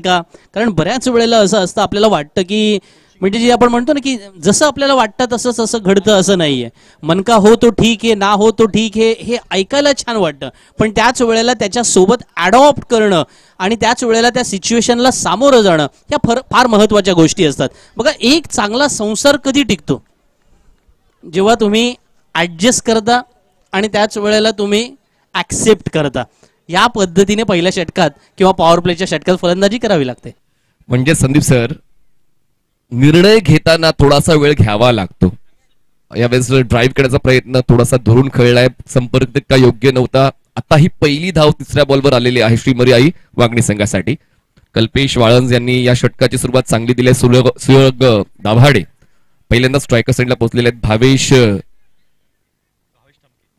का? कारण बऱ्याच वेळेला असं असतं, आपल्याला वाटतं की म्हणजे जे आपण म्हणतो ना की जसं आपल्याला वाटतं तसंच असं घडतं असं नाहीये. मन का हो तो ठीक आहे, ना हो तो ठीक आहे, हे ऐकायला छान वाटतं, पण त्याच वेळेला त्याच्या सोबत अडॉप्ट करणं आणि त्याच वेळेला त्या सिच्युएशनला सामोरं जाणं ह्या फार महत्त्वाच्या गोष्टी असतात. बघा, एक चांगला संसार कधी टिकतो? जेव्हा तुम्ही ॲडजस्ट करता आणि त्याच वेळेला तुम्ही ॲक्सेप्ट करता. या पद्धतीने पहिल्या षटकात किंवा पॉवर प्लेच्या षटकात फलंदाजी करावी लागते. म्हणजे संदीप सर, निर्णय घेताना थोडासा वेळ घ्यावा लागतो. यावेळेस ड्राईव्ह करण्याचा प्रयत्न थोडासा धरून खेळलाय, संपर्क का योग्य नव्हता. आता ही पहिली धाव तिसऱ्या बॉलवर आलेली आहे श्रीमर्याई वागणी संघासाठी. कल्पेश वाळंज यांनी या षटकाची सुरुवात चांगली दिली आहे. सुयोग दाभाडे पहिल्यांदा स्ट्रायकर साईडला पोहोचलेले आहेत. भावेश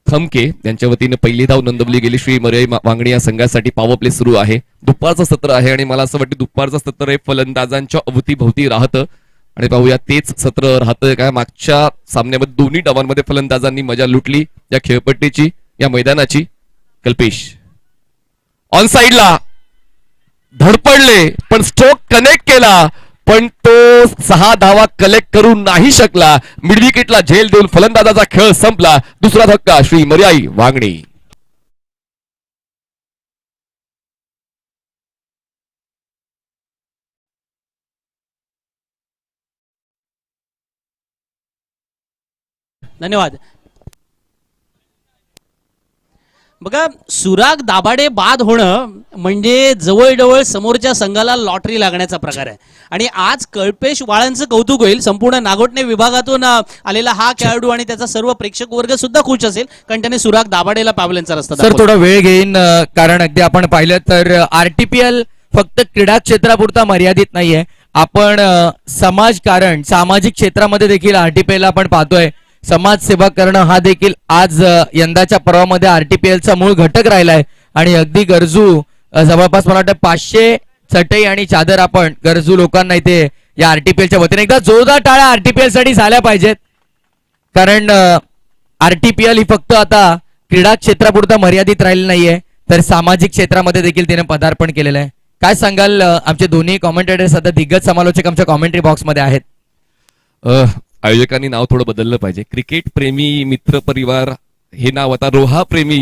खमके यांच्या वतीने पहिली धाव नोंदवली गेली श्रीमर्याई वांगणी या संघासाठी. पॉवर प्ले सुरू आहे. दुपारचं सत्र आहे आणि मला असं वाटतं दुपारचं सत्र हे फलंदाजांच्या अवतीभोवती राहतं आणि पाहूया तेच सत्र राहतं काय. मागच्या सामन्यामध्ये दोन्ही डावांमध्ये फलंदाजांनी मजा लुटली या खेळपट्टीची, या मैदानाची. कल्पेश ऑन साइडला धडपडले पण स्ट्रोक कनेक्ट केला, पण तो 6 धावा कलेक्ट करू नाही शकला. मिड विकेटला झेल देऊन फलंदाजाचा खेळ संपला. दुसरा धक्का श्रीमर्याई वांगणी. धन्यवाद. बघा, सुराग दाभाडे बाद होणं म्हणजे जवळजवळ समोरच्या संघाला लॉटरी लागण्याचा प्रकार आहे. आणि आज कल्पेश वाळंचं कौतुक होईल. संपूर्ण नागोठणे विभागातून आलेला हा खेळाडू आणि त्याचा सर्व प्रेक्षक वर्ग सुद्धा खुश असेल, कारण त्याने सुराग दाभाडेला पॅव्हलियनचा रस्ता सर थोडा वेळ घेईन, कारण अगदी आपण पाहिलं तर आरटीपीएल फक्त क्रीडा क्षेत्रापुरता मर्यादित नाहीये. आपण समाजकारण, सामाजिक क्षेत्रामध्ये देखील आरटीपीएल आपण पाहतोय. समाजसेवा करणं हा देखील आज यंदाच्या पर्वामध्ये आरटीपीएलचा मूळ घटक राहिलाय. आणि अगदी गरजू जवळपास मला वाटतं 500 चटई आणि चादर आपण गरजू लोकांना इथे या आरटीपीएलच्या वतीने एकदा जोरदार टाळ्या आरटीपीएल साठी झाल्या पाहिजेत. कारण आरटीपीएल ही फक्त आता क्रीडा क्षेत्रापुरता मर्यादित राहिली नाहीये, तर सामाजिक क्षेत्रामध्ये देखील तिने पदार्पण केलेलं आहे. काय सांगाल? आमचे दोन्ही कॉमेंटेटर्स आता दिग्गज समालोचक आमच्या कॉमेंट्री बॉक्समध्ये आहेत. आयोजकांनी नाव थोडं बदललं पाहिजे. क्रिकेट प्रेमी मित्र परिवार हे नाव आता रोहा प्रेमी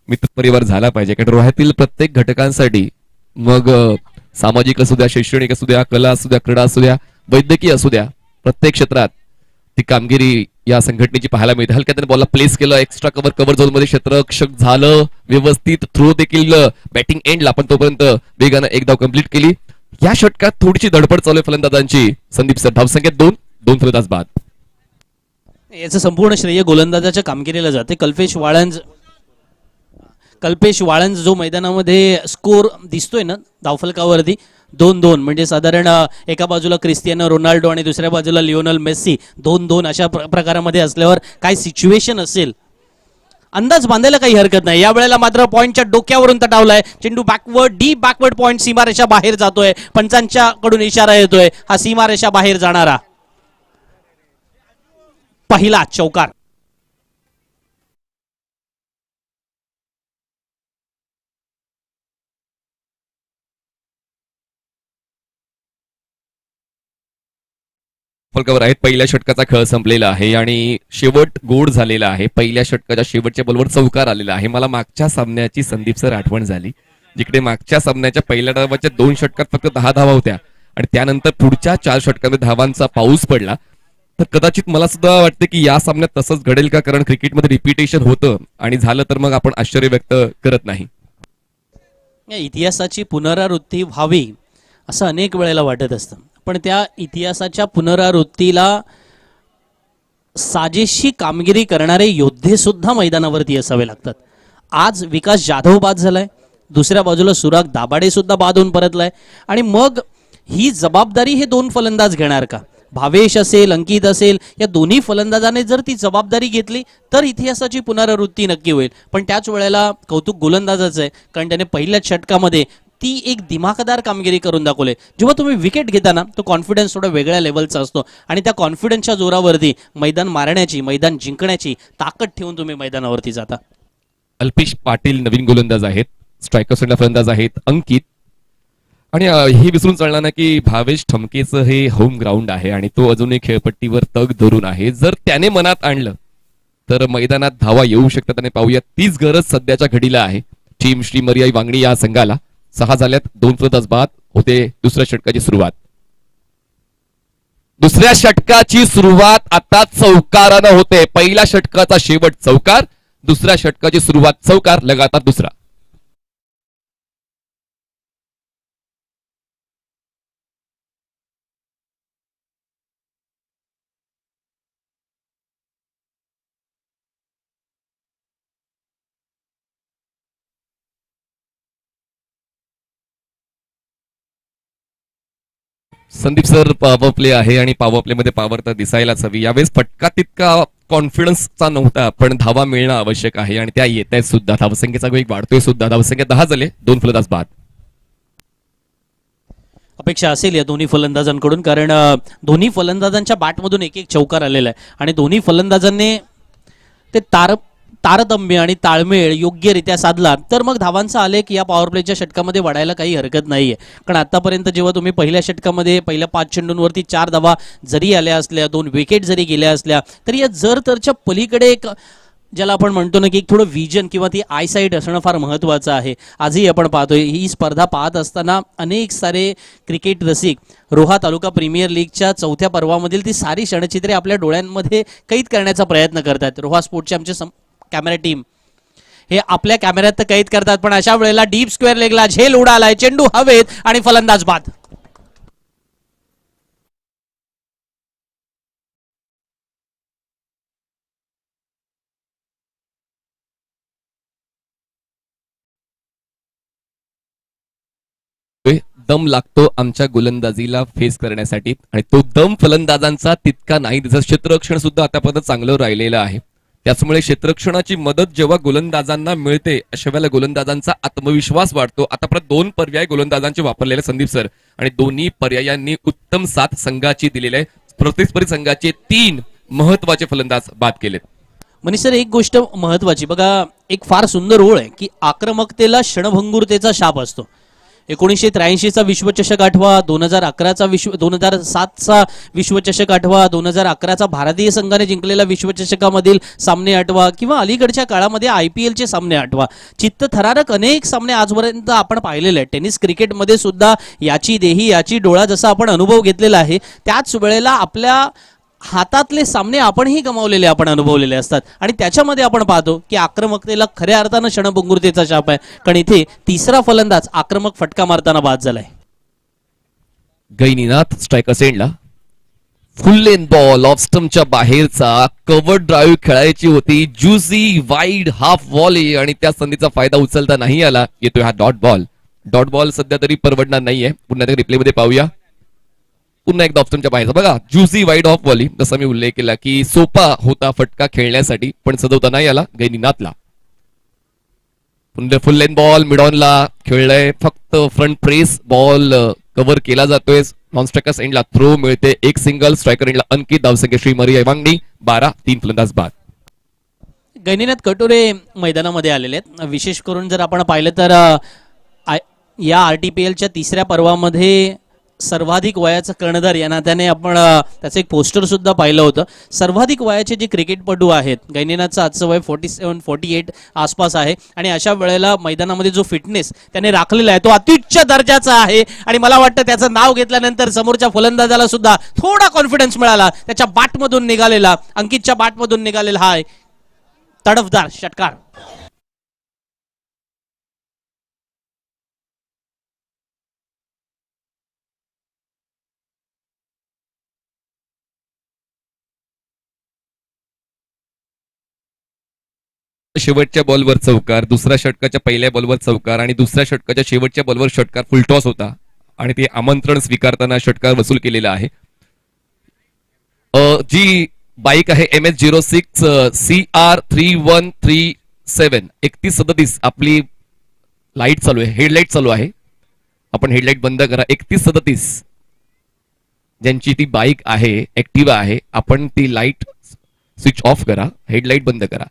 मित्र परिवार झाला पाहिजे. कारण रोह्यातील प्रत्येक घटकांसाठी, मग सामाजिक असू द्या, शैक्षणिक असू द्या, कला असू द्या, क्रीडा असू द्या, वैद्यकीय असू द्या, प्रत्येक क्षेत्रात ती कामगिरी या संघटनेची पाहायला मिळते. हलक्या त्याने बॉलला प्लेस केलं, एक्स्ट्रा कव्हर झोन मध्ये क्षेत्ररक्षक झालं व्यवस्थित. थ्रो देखील बॅटिंग एंडला, पण तोपर्यंत वेगानं एक धाव कंप्लीट केली. या षटकात थोडीशी धडपड चालू आहे फलंदाजांची. संदीप सर, धावसंख्या 2 फलंदाज बाद. याचं संपूर्ण श्रेय गोलंदाजाच्या कामगिरीला जाते. कल्पेश वाळंज जो मैदानामध्ये स्कोर दिसतोय ना धावफलकावरती 2-2, म्हणजे साधारण एका बाजूला क्रिस्टियानो रोनाल्डो आणि दुसऱ्या बाजूला लिओनल मेस्सी 2-2 अशा प्रकारामध्ये असल्यावर काय सिच्युएशन असेल अंदाज बांधायला काही हरकत नाही. या वेळेला मात्र पॉइंटच्या डोक्यावरून तटावलाय चेंडू. बॅकवर्ड, डीप बॅकवर्ड पॉइंट, सीमारेषा बाहेर जातोय. पंचांच्या कडून इशारा येतोय हा सीमारेषा बाहेर जाणारा पहिला चौकार. फलकावर आहेत. पहिल्या षटकाचा खेळ संपलेला आहे आणि शेवट गोड झालेला आहे. पहिल्या षटकाच्या शेवटच्या बॉलवर चौकार आलेला आहे. मला मागच्या सामन्याची संदीप सर आठवण झाली, जिकडे मागच्या सामन्याच्या पहिल्या डावाच्या 2 षटकात फक्त 10 धावा होत्या आणि त्यानंतर पुढच्या 4 षटकांमध्ये धावांचा पाऊस पडला. तर कदाचित मला सुद्धा वाटतं की या सामन्यात तसंच घडेल का, कारण क्रिकेटमध्ये रिपिटेशन होतं आणि झालं तर मग आपण आश्चर्य व्यक्त करत नाही. या इतिहासाची पुनरावृत्ती व्हावी असं अनेक वेळेला वाटत असतं, पण त्या इतिहासाच्या पुनरावृत्तीला साजेशी कामगिरी करणारे योद्धे सुद्धा मैदानावरती असावे लागतात. आज विकास जाधव बाद झालाय, दुसऱ्या बाजूला सुराग दाभाडे सुद्धा बाद होऊन परतलाय. आणि मग ही जबाबदारी हे 2 फलंदाज घेणार का? भावेश असेल, अंकित असेल, या दोन्ही फलंदाजाने जर ती जबाबदारी घेतली तर इतिहासाची पुनरावृत्ती नक्की होईल. पण त्याच वेळेला कौतुक गोलंदाजाचं आहे, कारण त्याने पहिल्याच षटकामध्ये ती एक दिमाखदार कामगिरी करून दाखवले. जेव्हा तुम्ही विकेट घेताना तो कॉन्फिडन्स थोडा वेगळ्या लेवलचा असतो आणि त्या कॉन्फिडन्सच्या जोरावरती मैदान मारण्याची, मैदान जिंकण्याची ताकद ठेवून तुम्ही मैदानावरती जाता. अल्पेश पाटील नवीन गोलंदाज आहेत. स्ट्रायकर साईडला फलंदाज आहेत अंकित. आणि हे विसरून चालणार नाही की भावेश ठमकेचं हे होम ग्राउंड आहे आणि तो अजूनही खेळपट्टीवर तग धरून आहे. जर त्याने मनात आणलं तर मैदानात धावा येऊ शकतात आणि पाहूया तीच गरज सध्याच्या घडीला आहे टीम श्री मर्याई वांगणी या संघाला. 6 झाल्यात, 2 फलंदाज बाद, होते दुसऱ्या षटकाची सुरुवात. दुसऱ्या षटकाची सुरुवात आता चौकारानं होते. पहिल्या षटकाचा शेवट चौकार, दुसऱ्या षटकाची सुरुवात चौकार, लगातार दुसरा. संदीप सर पॉवर प्ले आहे आणि पॉवर प्ले मध्ये पॉवर तर दिसायलाच हवी. यावेळेस फटका तितका कॉन्फिडन्सचा नव्हता, पण धावा मिळणं आवश्यक आहे आणि त्या येत आहेत सुद्धा. धावसंख्येचा वेग वाढतोय सुद्धा. धावसंख्या 10 झाले, 2 फलंदाज बाद. अपेक्षा असेल या दोन्ही फलंदाजांकडून, कारण दोन्ही फलंदाजांच्या बॅटमधून एक एक चौकार आलेला आहे आणि दोन्ही फलंदाजांनी ते तारतम्य आणि ताळमेळ योग्यरित्या साधला तर मग धावांचा आलेख या पॉवर प्लेच्या षटकामध्ये वाढायला काही हरकत नाहीये. कारण आतापर्यंत जेव्हा तुम्ही पहिल्या षटकामध्ये पहिल्या 5 चेंडूंवरती 4 धावा जरी आल्या असल्या, 2 विकेट जरी गेल्या असल्या, तरी या जर तरच्या पलीकडे एक ज्याला आपण म्हणतो ना की एक थोडं विजन किंवा ती आयसाईट असणं फार महत्त्वाचं आहे. आजही आपण पाहतोय ही स्पर्धा पाहत असताना अनेक सारे क्रिकेट रसिक रोहा तालुका प्रीमियर लीगच्या 4थ्या पर्वामधील ती सारी क्षणचित्रे आपल्या डोळ्यांमध्ये कैद करण्याचा प्रयत्न करतात. रोहा स्पोर्टचे आमचे कॅमेरा टीम हे आपल्या कॅमेऱ्यात तर कैद करतात, पण अशा वेळेला डीप स्क्वेअर लेगला झेल उडालाय, चेंडू हवेत आणि फलंदाज बाद. दम लागतो आमच्या गोलंदाजीला फेस करण्यासाठी आणि तो दम फलंदाजांचा तितका नाही. जसं क्षेत्ररक्षण सुद्धा आतापर्यंत चांगलं राहिलेलं आहे. त्याचमुळे क्षेत्ररक्षणाची मदत जेव्हा गोलंदाजांना मिळते अशा वेळेला गोलंदाजांचा आत्मविश्वास वाढतो. आतापर्यंत 2 पर्याय गोलंदाजांचे वापरलेले संदीप सर आणि दोन्ही पर्यायांनी उत्तम साथ संघाची दिलेली आहे. प्रतिस्पर्धी संघाचे 3 महत्वाचे फलंदाज बाद केलेत. मनीष सर, एक गोष्ट महत्वाची बघा, एक फार सुंदर ओळ आहे की आक्रमकतेला क्षणभंगुरतेचा शाप असतो. 1983चा विश्वचषक आठवा, 2007चा विश्वचषक आठवा, 2011चा भारतीय संघाने जिंकलेला विश्वचषकामधील सामने आठवा किंवा अलीकडच्या काळामध्ये IPLचे सामने आठवा. चित्तथरारक अनेक सामने आजपर्यंत आपण पाहिलेले आहेत. टेनिस क्रिकेटमध्ये सुद्धा याची देही याची डोळा जसा आपण अनुभव घेतलेला आहे, त्याच वेळेला आपल्या हातातले सामने आपणही गमावलेले आपण अनुभवलेले असतात आणि त्याच्यामध्ये आपण पाहतो की आक्रमकतेला खऱ्या अर्थानं क्षणभंगुरतेचा शाप आहे. कारण इथे तिसरा फलंदाज आक्रमक फटका मारताना बाद झालाय. गैनीनाथ स्ट्रायकर सेंडला, फुल लेन बॉल ऑफ स्टंपच्या बाहेरचा कव्हर ड्राईव्ह खेळायची होती, ज्युसी वाईड हाफ व्हॉली आणि त्या संधीचा फायदा उचलता नाही आला. येतोय हा डॉट बॉल. डॉट बॉल सध्या तरी परवडणार नाहीये. पुन्हा एकदा रिप्ले मध्ये पाहूया. पुन्हा एकदा ऑप्शनच्या बाहेरचा बघा, ज्युसी वाईड ऑफ व्हॉली. जसा मी उल्लेख केला की सोपा होता फटका खेळण्यासाठी पण सजवता नाही आला गैनीनाथला. पुन्हा फुल लेन बॉल मिडॉनला खेळलाय, फक्त फ्रंट प्रेस बॉल कव्हर केला जातोय. नॉन स्ट्रायकर एंडला थ्रो मिळते, एक सिंगल. स्ट्रायकर एंडला अंकित. धावसंख्या श्री मर्याई वांगणी 12, 3 फलंदाज बाद. गैनीनाथ कटोरे मैदानामध्ये आलेले आहेत. विशेष करून जर आपण पाहिलं तर या RTPLच्या 3ऱ्या पर्वामध्ये सर्वाधिक वयाचा कर्णधार या नात्याने आपण त्याचं एक पोस्टर सुद्धा पाहिलं होतं. सर्वाधिक वयाचे जे क्रिकेटपटू आहेत, गैनीनाथचं आजचं वय 47-48 आसपास आहे आणि अशा वेळेला मैदानामध्ये जो फिटनेस त्याने राखलेला आहे तो अत्युच्च दर्जाचा आहे आणि मला वाटतं त्याचं नाव घेतल्यानंतर समोरच्या फलंदाजाला सुद्धा थोडा कॉन्फिडन्स मिळाला. त्याच्या बॅटमधून निघालेला, अंकितच्या बॅटमधून निघालेला हा तडफदार षटकार. शेवटच्या बॉलवर चौकार, दुसऱ्या षटकाच्या पहिल्या बॉलवर चौकार आणि दुसऱ्या षटकाच्या शेवटच्या बॉलवर षटकार फुलटॉस होता आणि ते आमंत्रण स्वीकारताना षटकार वसूल केलेला आहे. जी बाईक आहे MS06 CR3137 3137 आपली लाईट चालू आहे, हेडलाईट चालू आहे. आपण हेडलाईट बंद करा. 3137 ज्यांची ती बाईक आहे, ऍक्टिव्हा आहे, आपण ती लाईट स्विच ऑफ करा, हेडलाईट बंद करा.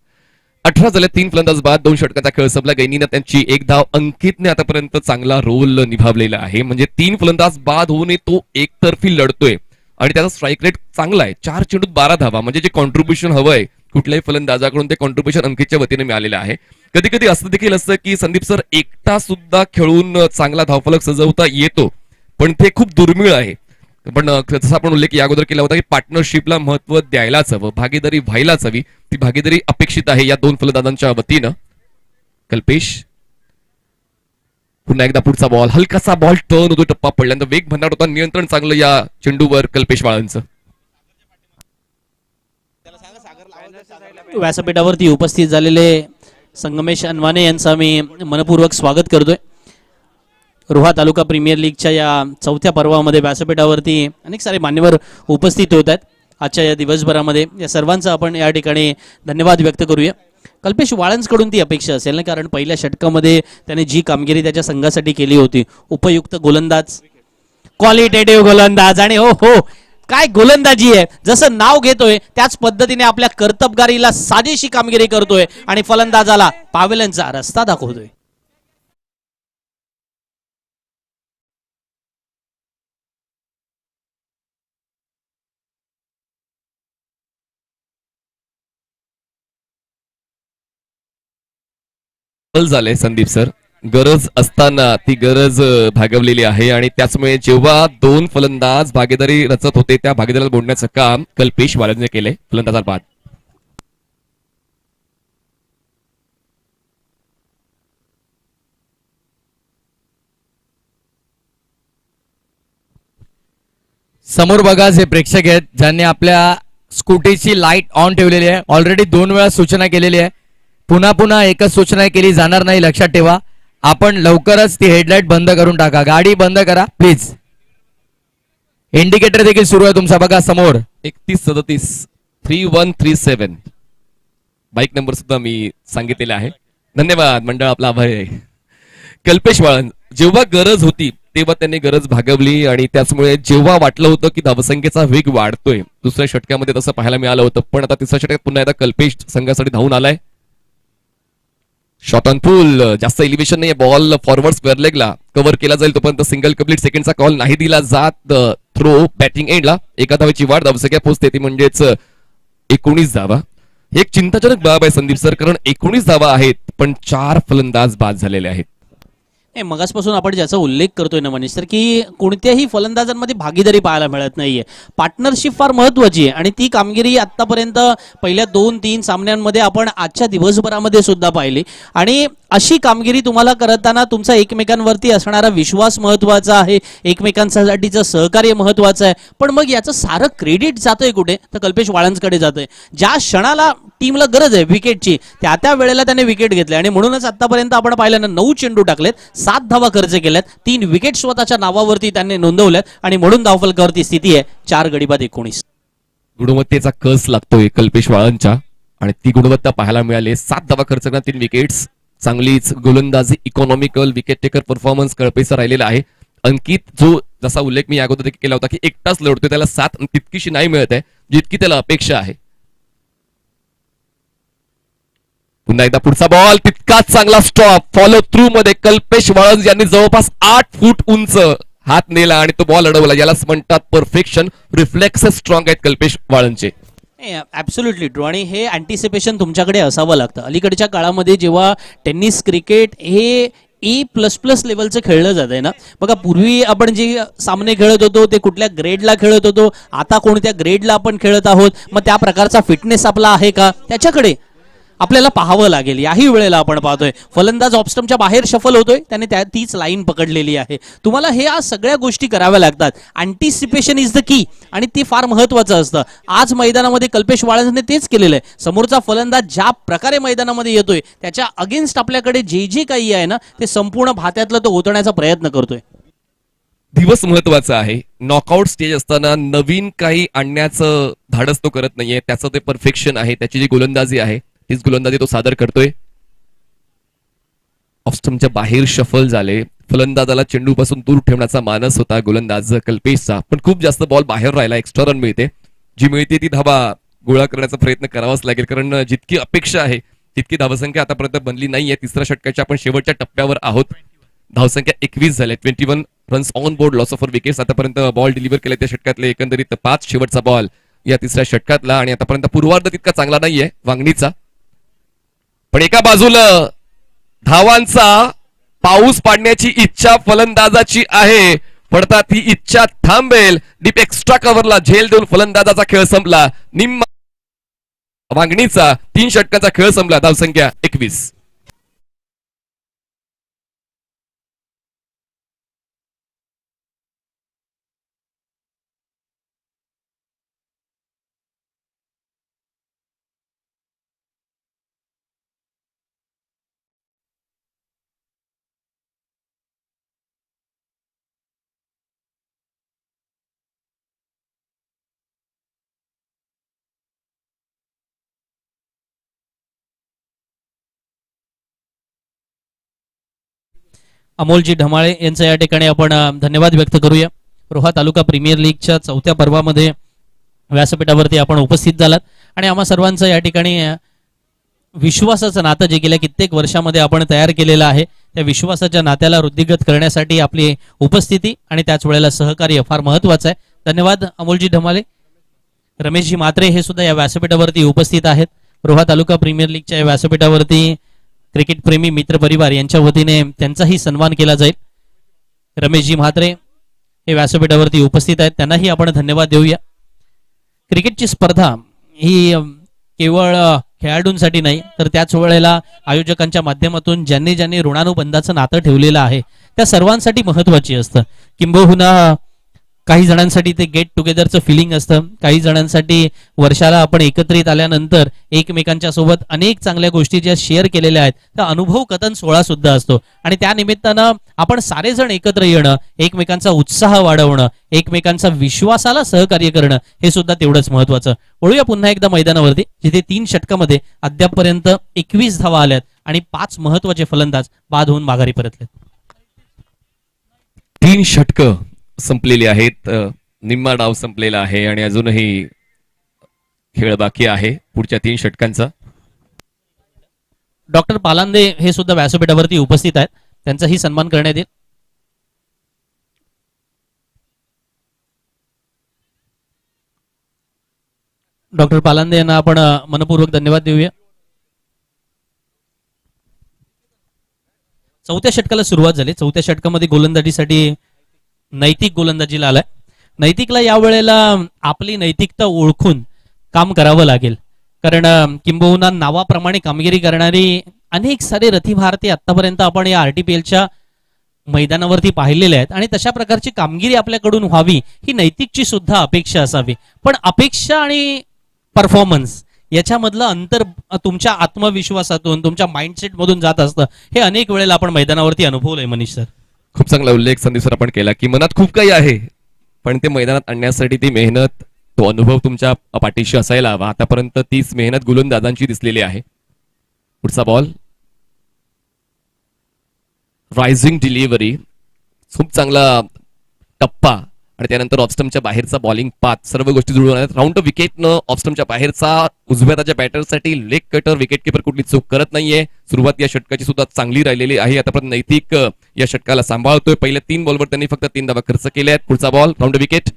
18 झाले, 3 फलंदाज बाद, 2 षटकांचा खेळ संपला. गैनीनं त्यांची 1 धाव, अंकितने आतापर्यंत चांगला रोल निभावलेला आहे. म्हणजे 3 फलंदाज बाद होऊन तो एकतर्फी लढतोय आणि त्याचा स्ट्राईक रेट चांगला आहे. 4 चेंडूत 12 धावा, म्हणजे जे कॉन्ट्रीब्युशन हवंय कुठल्याही फलंदाजाकडून ते कॉन्ट्रीब्युशन अंकितच्या वतीने मिळालेलं आहे. कधी कधी असं देखील असतं की संदीप सर एकटा सुद्धा खेळून चांगला धावफलक सजवता येतो, पण ते खूप दुर्मिळ आहे. पण जसं आपण उल्लेख या अगोदर केला होता की पार्टनरशिपला महत्व द्यायलाच हवं, भागीदारी व्हायलाच हवी. ती भागीदारी अपेक्षित आहे या 2 फलंदाजांच्या वतीनं. कल्पेश पुन्हा एकदा पुढचा बॉल, हलकासा बॉल टर्न होतो, टप्पा पडल्यानंतर वेग भन्नाट होता, नियंत्रण चांगलं या चेंडूवर कल्पेश वाळांचं. व्यासपीठावरती उपस्थित झालेले संगमेश अनवाने यांचं मी मनपूर्वक स्वागत करतोय. रोहा तालुका प्रीमियर लीगच्या या 4थ्या पर्वामध्ये व्यासपीठावरती अनेक सारे मान्यवर उपस्थित होत आहेत आजच्या या दिवसभरामध्ये. या सर्वांचा आपण या ठिकाणी धन्यवाद व्यक्त करूया. कल्पेश वाळंजकडून ती अपेक्षा असेल ना, कारण पहिल्या षटकामध्ये त्याने जी कामगिरी त्याच्या संघासाठी केली होती, उपयुक्त गोलंदाज, क्वालिटेटिव्ह गोलंदाज, आणि हो हो काय गोलंदाजी आहे, जसं नाव घेतोय त्याच पद्धतीने आपल्या कर्तबगारीला साजेशी कामगिरी करतोय आणि फलंदाजाला पावेलनचा रस्ता दाखवतोय. झाले संदीप सर, गरज असताना ती गरज भागवलेली आहे आणि त्याचमुळे जेव्हा 2 फलंदाज भागीदारी रचत होते त्या भागीदारीला बोलण्याचं काम कल्पेश वाळंजने केले. फलंदाजा बाद. समोर बघा जे प्रेक्षक आहेत ज्यांनी आपल्या स्कूटीची लाईट ऑन ठेवलेली आहे, ऑलरेडी 2 वेळा सूचना केलेली आहे. पुन्हा पुन्हा एकच सूचना केली जाणार नाही, लक्षात ठेवा. आपण लवकरच ती हेडलाईट बंद करून टाका, गाडी बंद करा प्लीज. इंडिकेटर देखील सुरू आहे तुमचा, बघा समोर 3137 3137 बाईक नंबर सुद्धा मी सांगितलेला आहे. धन्यवाद मंडळ, आपला आभार आहे. कल्पेश वाळंज, जेव्हा गरज होती तेव्हा त्यांनी गरज भागवली आणि त्याचमुळे जेव्हा वाटलं होतं की धावसंख्येचा वेग वाढतोय, दुसऱ्या षटकामध्ये तसं पाहायला मिळालं होतं, पण आता तिसऱ्या षटकात पुन्हा एकदा कल्पेश संघासाठी धावून आलाय. शॉट ऑन फुल, जास्त एलिव्हेशन नाही, बॉल फॉरवर्ड स्क्वेअर लेगला कव्हर केला जाईल तोपर्यंत सिंगल कंप्लीट, सेकंडचा कॉल नाही दिला जात. थ्रो बॅटिंग एंडला, 1 धावेची वाढ, धावसंख्या पोहोचते ती म्हणजेच 19 धावा. एक चिंताजनक बाब आहे संदीप सर, कारण 19 धावा आहेत पण 4 फलंदाज बाद झालेले आहेत. मगासपासून आपण ज्याचा उल्लेख करतोय ना मनीष सर, की कोणत्याही फलंदाजांमध्ये भागीदारी पाहायला मिळत नाहीये. पार्टनरशिप फार महत्वाची आहे आणि ती कामगिरी आतापर्यंत पहिल्या 2-3 सामन्यांमध्ये आपण आजच्या दिवसभरामध्ये सुद्धा पाहिली. आणि अशी कामगिरी तुम्हाला करताना तुमचा एकमेकांवरती असणारा विश्वास महत्वाचा आहे, एकमेकांसाठीचं सहकार्य महत्वाचं आहे. पण मग याचं सारं क्रेडिट जातंय कुठे, तर कल्पेश वाळंजकडे जातंय. ज्या क्षणाला टीमला गरज आहे विकेटची त्या वेळेला त्याने विकेट घेतले आणि म्हणूनच आतापर्यंत आपण पाहिलं ना, 9 चेंडू टाकलेत, 7 धावा खर्च केल्यात, 3 विकेट स्वतःच्या नावावरती त्यांनी नोंदवल्यात आणि म्हणून धावफलकावरती स्थिती आहे 4 गडी बाद 19. गुणवत्तेचा कस लागतोय कल्पेश वाळंजच्या आणि ती गुणवत्ता पाहायला मिळाली. 7 धावा खर्च करण्यात 3 विकेट्स, चांगलीच गोलंदाजी, इकॉनॉमिकल विकेट टेकर परफॉर्मन्स कळपेचा राहिलेला आहे. अंकित, जो जसा उल्लेख मी अगोदर देखील केला होता की एकटाच लढतोय, त्याला 7 तितकीशी नाही मिळत आहे जितकी त्याला अपेक्षा आहे. पुन्हा एकदा पुढचा बॉल, तितकाच चांगला स्टॉप, फॉलो थ्रू मध्ये कल्पेश वाळंज यांनी जवळपास 8 फूट उंच हात नेला आणि तो बॉल अडवला. यालाच म्हणतात परफेक्शन. रिफ्लेक्सेस स्ट्रॉंग आहेत कल्पेश वाळंजचे. Absolutely true. आणि हे अँटिसिपेशन तुमच्याकडे असावं लागतं. अलीकडच्या काळामध्ये जेव्हा टेनिस, क्रिकेट हे A++ लेवलचं खेळलं जात आहे ना, बघा पूर्वी आपण जे सामने खेळत होतो ते कुठल्या ग्रेडला खेळत होतो, आता कोणत्या ग्रेडला आपण खेळत आहोत, मग त्या प्रकारचा फिटनेस आपला आहे का, त्याच्याकडे आपल्याला पाहावं लागेल. याही वेळेला आपण पाहतोय फलंदाज ऑफस्टम्पच्या बाहेर शफल होतोय, त्याने तीच लाईन पकडलेली आहे. तुम्हाला हे आज सगळ्या गोष्टी कराव्या लागतात. अँटिसिपेशन इज द की आणि ते फार महत्वाचं असतं. आज मैदानामध्ये कल्पेश वाळंजने तेच केलेलं आहे. समोरचा फलंदाज ज्या प्रकारे मैदानामध्ये येतोय त्याच्या अगेन्स्ट आपल्याकडे जे काही आहे ना, ते संपूर्ण भात्यातलं तो ओतण्याचा प्रयत्न करतोय. दिवस महत्वाचा आहे. नॉकआउट स्टेज असताना नवीन काही आणण्याचं धाडस तो करत नाहीये. त्याचं ते परफेक्शन आहे, त्याची जी गोलंदाजी आहे तीच गोलंदाजी तो सादर करतोय. ऑफस्टम्पच्या बाहेर शफल झाले. फलंदाजाला चेंडूपासून दूर ठेवण्याचा मानस होता गोलंदाज कल्पेशचा, पण खूप जास्त बॉल बाहेर राहिला. एक्स्ट्रा रन मिळते, जी मिळते ती धावा गोळा करण्याचा प्रयत्न करावाच लागेल, कारण जितकी अपेक्षा आहे तितकी धावसंख्या आतापर्यंत बनली नाहीये. तिसऱ्या षटकाच्या आपण शेवटच्या टप्प्यावर आहोत. धावसंख्या 21 झाल्या. 21 runs on board, loss of 4 wickets. आतापर्यंत बॉल डिलिव्हर केले त्या षटकातले एकंदरीत 5, शेवटचा बॉल या तिसऱ्या षटकातला. आणि आतापर्यंत पूर्वार्ध तितका चांगला नाहीये वांगणीचा. पण एका बाजूला धावांचा पाऊस पाडण्याची इच्छा फलंदाजाची आहे. पडता ती इच्छा थांबेल. डीप एक्स्ट्रा कव्हरला झेल देऊन फलंदाजाचा खेळ संपला. निम्मा वांगणीचा 3 षटकांचा खेळ संपला. धावसंख्या 21. अमोलजी ढमाळे यांचं या ठिकाणी आपण धन्यवाद व्यक्त करूया. रोहा तालुका प्रीमियर लीगच्या 4थ्या पर्वामध्ये व्यासपीठावरती आपण उपस्थित झालात आणि आम्हा सर्वांचं या ठिकाणी विश्वासाचं नातं जे गेल्या कित्येक वर्षामध्ये आपण तयार केलेलं आहे, त्या विश्वासाच्या नात्याला वृद्धिंगत करण्यासाठी आपली उपस्थिती आणि त्याच वेळेला सहकार्य फार महत्वाचं आहे. धन्यवाद अमोलजी ढमाळे. रमेशजी म्हात्रे हे सुद्धा या व्यासपीठावरती उपस्थित आहेत. रोहा तालुका प्रीमियर लीगच्या या व्यासपीठावरती क्रिकेट प्रेमी मित्र परिवार यांच्या वतीने त्यांचाही सन्मान केला जाईल. रमेशजी म्हात्रे हे व्यासपीठावरती उपस्थित आहेत, त्यांनाही आपण धन्यवाद देऊया. क्रिकेटची स्पर्धा ही केवळ खेळाडूंसाठी नाही, तर त्याच वेळेला आयोजकांच्या माध्यमातून ज्यांनी ज्यांनी ऋणानुबंधाचं नातं ठेवलेलं आहे त्या सर्वांसाठी महत्वाची असतं. किंबहुना काही जणांसाठी ते गेट टुगेदरचं फिलिंग असतं, काही जणांसाठी वर्षाला आपण एकत्रित आल्यानंतर एकमेकांच्या सोबत अनेक चांगल्या गोष्टी ज्या शेअर केलेल्या आहेत त्या अनुभव कथन सोहळा सुद्धा असतो. आणि त्या निमित्तानं आपण सारे जण एकत्र येणं, एकमेकांचा उत्साह वाढवणं, एकमेकांचा विश्वासाला सहकार्य करणं हे सुद्धा तेवढंच महत्वाचं. वळूया पुन्हा एकदा मैदानावरती, जिथे 3 षटकामध्ये अद्यापपर्यंत 21 धावा आल्यात आणि 5 महत्वाचे फलंदाज बाद होऊन माघारी परतलेत. 3 षटकं संपलेली आहेत. निम्मा डाव संपलेला आहे आणि अजूनही खेळ बाकी आहे पुढच्या 3 षटकांचा. डॉक्टर पालांदे हे सुद्धा व्यासपीठावरती उपस्थित आहेत, त्यांचाही सन्मान करण्यात येईल. डॉक्टर पालांदे यांना आपण मनपूर्वक धन्यवाद देऊया. 4थ्या षटकाला सुरुवात झाली. 4थ्या षटकामध्ये गोलंदाजीसाठी नैतिक गोलंदाजीला आलाय. नैतिकला या वेळेला आपली नैतिकता ओळखून काम करावं लागेल, कारण किंबहुना नावाप्रमाणे कामगिरी करणारी अनेक सारे रथी भारती आतापर्यंत आपण या आरटीपीएलच्या मैदानावरती पाहिलेले आहेत आणि तशा प्रकारची कामगिरी आपल्याकडून व्हावी ही नैतिकची सुद्धा अपेक्षा असावी. पण अपेक्षा आणि परफॉर्मन्स याच्यामधलं अंतर तुमच्या आत्मविश्वासातून, तुमच्या माइंडसेट मधून जात असतं. हे अनेक वेळेला आपण मैदानावरती अनुभवलंय मनीष सर. खूप चांगला उल्लेख संदीप सर आपण केला की मनात खूप काही आहे, पण ते मैदानात आणण्यासाठी ती मेहनत, तो अनुभव तुमच्या पाठीशी असायला हवा. आतापर्यंत तीच मेहनत गोलंदाजांची दिसलेली आहे. पुढचा बॉल, रायझिंग डिलिव्हरी, खूप चांगला टप्पा आणि त्यानंतर ऑफस्टमच्या बाहेरचा बॉलिंग पाथ, सर्व गोष्टी जुळून आहेत. राऊंड विकेटनं ऑफस्टमच्या बाहेरचा उजव्या हाताच्या बॅटरसाठी लेग कटर, विकेट किपर कुठली चूक करत नाहीये. सुरुवात या षटकाची सुद्धा चांगली राहिलेली आहे. आतापर्यंत नैतिक या षटकाला सांभाळतोय. पहिल्या 3 बॉलवर त्यांनी फक्त 3 धावा खर्च केल्या आहेत. पुढचा ball, round wicket,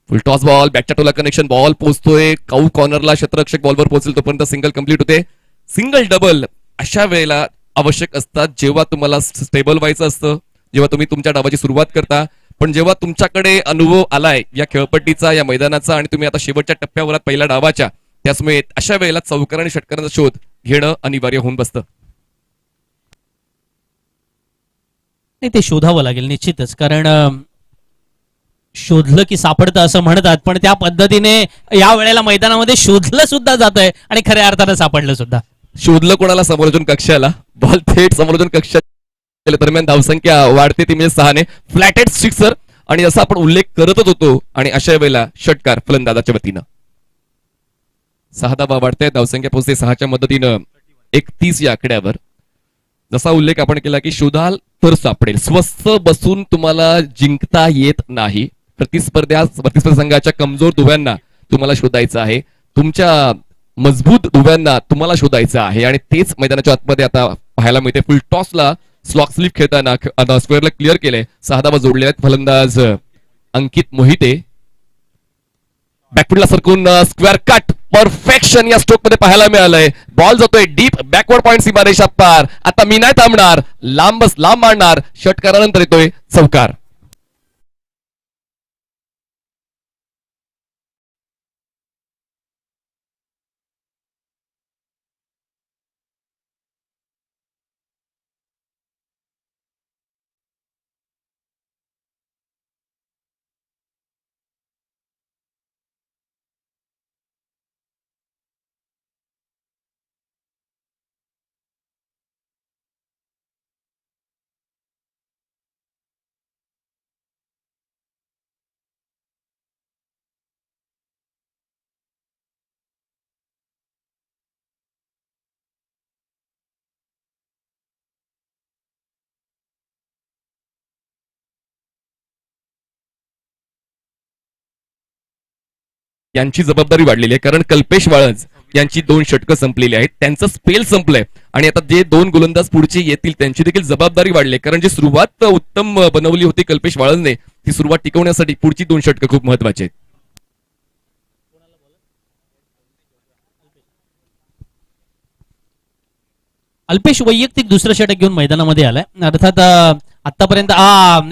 full toss ball, बॅटच्या टोला कनेक्शन, बॉल पोहोचतोय काऊ कॉर्नरला, क्षेत्ररक्षक बॉलवर पोहोचेल तोपर्यंत सिंगल कंप्लीट होते. सिंगल डबल अशा वेळेला आवश्यक असतात जेव्हा तुम्हाला स्टेबल व्हायचं असतं, जेव्हा तुम्ही तुमच्या डावाची सुरुवात करता. पण जेव्हा तुमच्याकडे अनुभव आलाय या खेळपट्टीचा, या मैदानाचा आणि तुम्ही आता शेवटच्या टप्प्यावर आहात पहिल्या डावाच्या, त्यामुळे अशा वेळेला चौकार आणि षटकारांचा शोध घेणं अनिवार्य होऊन बसतं. नाही, ते शोधावं लागेल निश्चितच, कारण शोधलं की सापडतं असं म्हणतात, पण त्या पद्धतीने या वेळेला मैदानामध्ये शोधलं सुद्धा जात आहे आणि खऱ्या अर्थानं सापडलं सुद्धा. शोधलं कोणाला? समालोचन कक्षाला. बॉल थेट समालोचन कक्षा दरम्यान धावसंख्या वाढते ती म्हणजे 6 ने. फ्लॅटेड सिक्सर आणि असा आपण उल्लेख करतच होतो आणि अशा वेळेला षटकार फलंदाजाच्या वतीनं. 6 धावा वाढते, धावसंख्या पोहोचते 6च्या मदतीनं 31 या आकड्यावर. जसा उल्लेख आपण केला की शोधाल तर सापडेल. स्वस्थ बसून तुम्हाला जिंकता येत नाही. प्रतिस्पर्धी संघाच्या कमजोर दुव्यांना तुम्हाला शोधायचं आहे. तुमच्या मजबूत दुव्यांना तुम्हाला शोधायचं आहे आणि तेच मैदानाच्या आतमध्ये आता पाहायला मिळते. फुल टॉसला स्लॉक स्लीप खेळताना स्क्वेअरला क्लिअर केले. 6 धावा जोडलेल्या आहेत. फलंदाज अंकित मोहिते बॅकफुटला सरकून स्क्वेअर कट परफेक्शन या स्ट्रोक मध्ये पाहायला मिळालंय. बॉल जातोय डीप बॅकवर्ड पॉइंट सीमारेषा पार. आता मी नाही थांबणार, लांबच लांब मारणार. षटकारानंतर येतोय चौकार. यांची जबाबदारी वाढलेली आहे कारण कल्पेश वाळंज यांची 2 षटकं संपलेली आहेत. त्यांचं स्पेल संपलंय आणि आता जे 2 गोलंदाज पुढचे येतील त्यांची देखील जबाबदारी वाढली, कारण जी सुरुवात उत्तम बनवली होती कल्पेश वाळंजने ती सुरुवात टिकवण्यासाठी पुढची 2 षटकं खूप महत्वाची आहेत. अल्पेश वैयक्तिक दुसरं षटक घेऊन मैदानामध्ये आलाय. अर्थात आतापर्यंत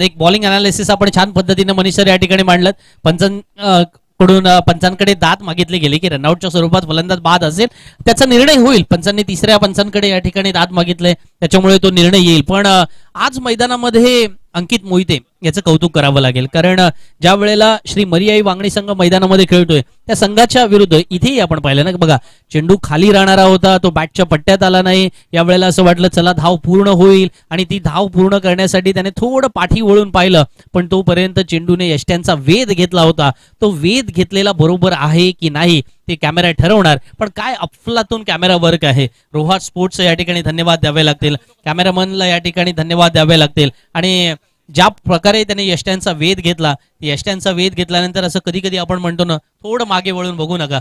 एक बॉलिंग अनालिसिस आपण छान पद्धतीने मनीष सर या ठिकाणी मांडलं. पंचांकडे दाद मागितले गेले की रनआउटच्या स्वरूपात फलंदाज बाद असेल त्याचा निर्णय होईल. पंचांनी तिसऱ्या पंचांकडे या ठिकाणी दाद मागितले, त्याच्यामुळे तो निर्णय येईल. पण आज मैदानामध्ये अंकित मोहिते याचं कौतुक करावं लागेल, कारण ज्या वेळेला श्री मरियाई वांगणी संघ मैदानामध्ये खेळतोय त्या संघाच्या विरुद्ध इथेही आपण पाहिलं ना, बघा चेंडू खाली राहणारा होता, तो बॅटच्या पट्ट्यात आला नाही. या वेळेला असं वाटलं चला धाव पूर्ण होईल आणि ती धाव पूर्ण करण्यासाठी त्याने थोडं पाठी वळून पाहिलं, पण तोपर्यंत चेंडूने यष्ट्यांचा वेध घेतला होता. तो वेध घेतलेला बरोबर आहे की नाही ते कॅमेरा ठरवणार. पण काय अफलातून कॅमेरा वर्क आहे. रोहा स्पोर्ट्स या ठिकाणी धन्यवाद द्यावे लागतील, कॅमेरामनला या ठिकाणी धन्यवाद द्यावे लागतील. आणि ज्या प्रकारे त्याने यष्ट्यांचा वेध घेतला, यष्ट्यांचा वेध घेतल्यानंतर असं कधी कधी आपण म्हणतो ना, थोडं मागे वळून बघू नका.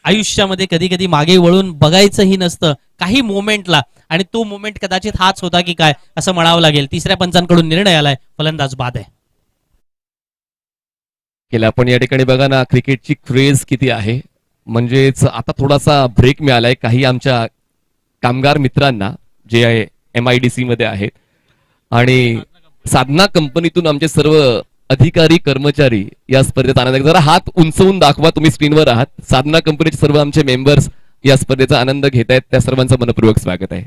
आयुष्यामध्ये कधी कधी मागे वळून बघायचंही नसतं काही मोमेंटला, आणि तो मोमेंट कदाचित हाच होता की काय असं म्हणावं लागेल. तिसऱ्या पंचांकडून निर्णय आलाय, फलंदाज बाद आहे. केलं आपण या ठिकाणी बघा ना, क्रिकेटची क्रेज किती आहे. म्हणजेच आता थोडासा ब्रेक मिळालाय काही आमच्या कामगार मित्रांना जे आहे MIDC मध्ये आहेत, आणि साधना कंपनीतून आमचे सर्व अधिकारी कर्मचारी या स्पर्धेत आनंद. जरा हात उंचवून दाखवा, तुम्ही स्क्रीनवर आहात. साधना कंपनीचे सर्व आमचे मेंबर्स या स्पर्धेचा आनंद घेत आहेत, त्या सर्वांचं मनपूर्वक स्वागत आहे.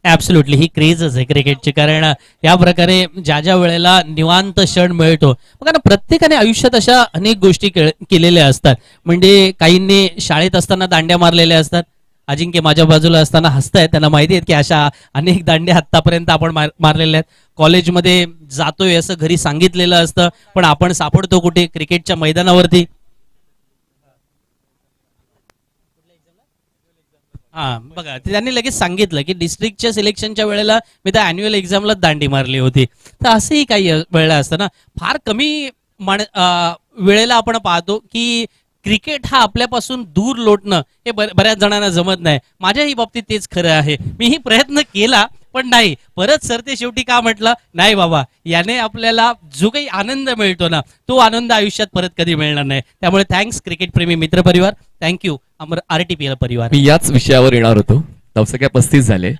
ऍब्सोल्युटली ही क्रेजच आहे क्रिकेटची, कारण या प्रकारे ज्या वेळेला निवांत क्षण मिळतो, बघा ना, प्रत्येकाने आयुष्यात अशा अनेक गोष्टी केलेल्या असतात. म्हणजे काहींनी शाळेत असताना दांड्या मारलेल्या असतात. अजिंक्य माझ्या बाजूला असताना हसतायत, त्यांना माहिती आहेत की अशा अनेक दांड्या आतापर्यंत आपण मारलेल्या आहेत. कॉलेजमध्ये जातोय असं घरी सांगितलेलं असतं, पण आपण सापडतो कुठे? क्रिकेटच्या मैदानावरती. बघा त्यांनी लगेच सांगितलं की डिस्ट्रिक्टच्या सिलेक्शनच्या वेळेला मी त्या अॅन्युअल एक्झामला दांडी मारली होती. तर असंही काही वेळेला असतं ना. फार कमी वेळेला आपण पाहतो की क्रिकेट हा आपल्यापासून दूर लोटणं हे बऱ्याच जणांना जमत नाही. माझ्याही बाबतीत तेच खरं आहे. मीही प्रयत्न केला पण नाही. परत सरते शेवटी का म्हटलं, नाही बाबा, याने आपल्याला जो काही आनंद मिळतो ना, तो आनंद आयुष्यात परत कधी मिळणार नाही. त्यामुळे थँक्स क्रिकेट प्रेमी मित्र परिवार, थँक्यू RTPL परिवार. मी याच विषयावर येणार होतो. धावसंख्या 35 झाले.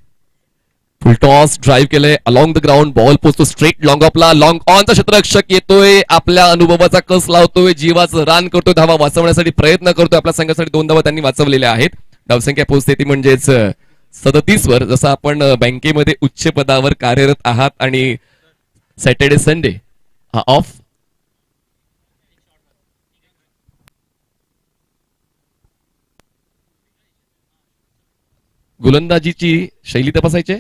फुल टॉस ड्राईव्ह केलंय अलॉंग द ग्राउंड, बॉल पोचतो स्ट्रेट लॉंग ऑफला. लॉंग ऑनचा क्षेत्ररक्षक येतोय, आपल्या अनुभवाचा कस लावतोय, जीवाचं रान करतोय, धावा वाचवण्यासाठी प्रयत्न करतोय. आपल्या संघासाठी 2 धावा त्यांनी वाचवलेल्या आहेत. धावसंख्या पोहोचते ती म्हणजेच 37 वर. जसं आपण बँकेमध्ये उच्च पदावर कार्यरत आहात आणि सॅटर्डे संडे ऑफ. गोलंदाजीची शैली तपासायची.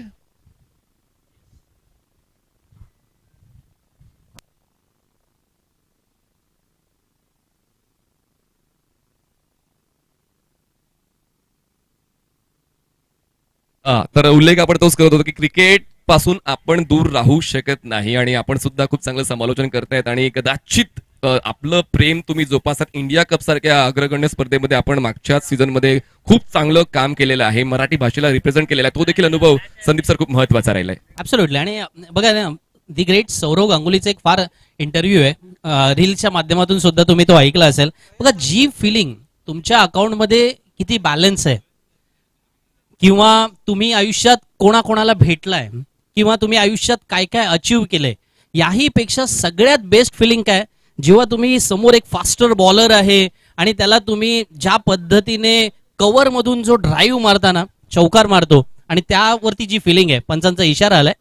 तर उल्लेख आपण तोच करत होतो की क्रिकेट पासून आपण दूर राहू शकत नाही, आणि आपण सुद्धा खूप चांगलं समालोचन करतायत. आणि कदाचित आपलं प्रेम तुम्ही जोपासत इंडिया कप सारख्या अग्रगण्य स्पर्धेमध्ये आपण मागच्याच सीझन मध्ये खूप चांगलं काम केलेलं आहे, मराठी भाषेला रिप्रेझेंट केलेला आहे, तो देखील अनुभव संदीप सर खूप महत्वाचा राहिलाय. ऍब्सोल्युटली. आणि बघा ना, दी ग्रेट सौरव गांगुलीचा एक फार इंटरव्ह्यू आहे, रीलच्या माध्यमातून सुद्धा तुम्ही तो ऐकला असेल. बघा, जी फिलिंग तुमच्या अकाउंटमध्ये किती बॅलन्स आहे, किंवा तुम्ही आयुष्यात कोणाकोणाला भेटलाय, किंवा तुम्ही आयुष्यात काय काय अचीव्ह केलंय, याही पेक्षा सगळ्यात बेस्ट फिलिंग काय, जेव्हा तुम्ही समोर एक फास्टर बॉलर आहे आणि त्याला तुम्ही ज्या पद्धतीने कव्हर मधून जो ड्राईव्ह मारताना चौकार मारतो, आणि त्यावरती जी फिलिंग आहे, पंचांचा इशारा आलाय.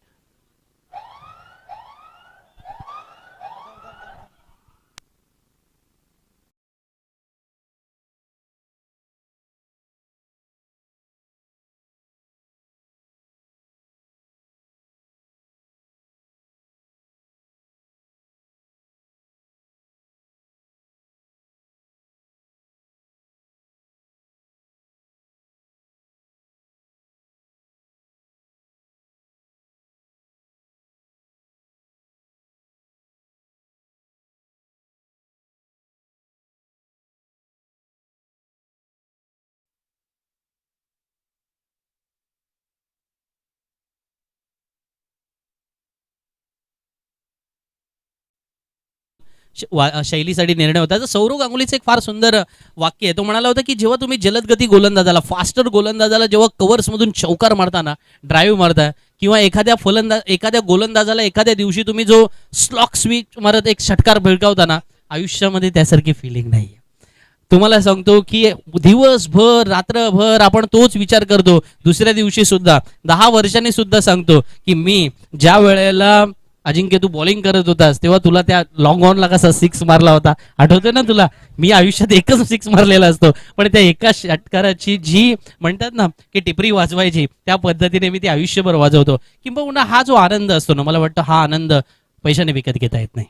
शैलीसाठी निर्णय होता. तर सौरव गांगुलीचं एक फार सुंदर वाक्य आहे. तो म्हणाला होता की जेव्हा तुम्ही जलदगती गोलंदाजाला, फास्टर गोलंदाजाला जेव्हा कव्हर्समधून चौकार मारताना, ड्राईव्ह मारता, किंवा एखाद्या गोलंदाजाला एखाद्या दिवशी तुम्ही जो स्लॉक स्वीप मारत एक षटकार भिळकावताना, आयुष्यामध्ये त्यासारखी फिलिंग नाही. तुम्हाला सांगतो की दिवसभर रात्रभर आपण तोच विचार करतो. दुसऱ्या दिवशी सुद्धा, 10 वर्षांनी सुद्धा सांगतो की मी ज्या वेळेला अजिंक्य तू बॉलिंग करत होतास तेव्हा तुला त्या लॉंग ऑनला कसा 6 मारला होता, आठवतोय ना तुला? मी आयुष्यात एकच 6 मारलेला असतो, पण त्या एका षटकाराची जी म्हणतात ना की टिपरी वाजवायची, त्या पद्धतीने मी ते आयुष्यभर वाजवतो. किंबहुना हा जो आनंद असतो ना, मला वाटतं हा आनंद पैशाने विकत घेता येत नाही.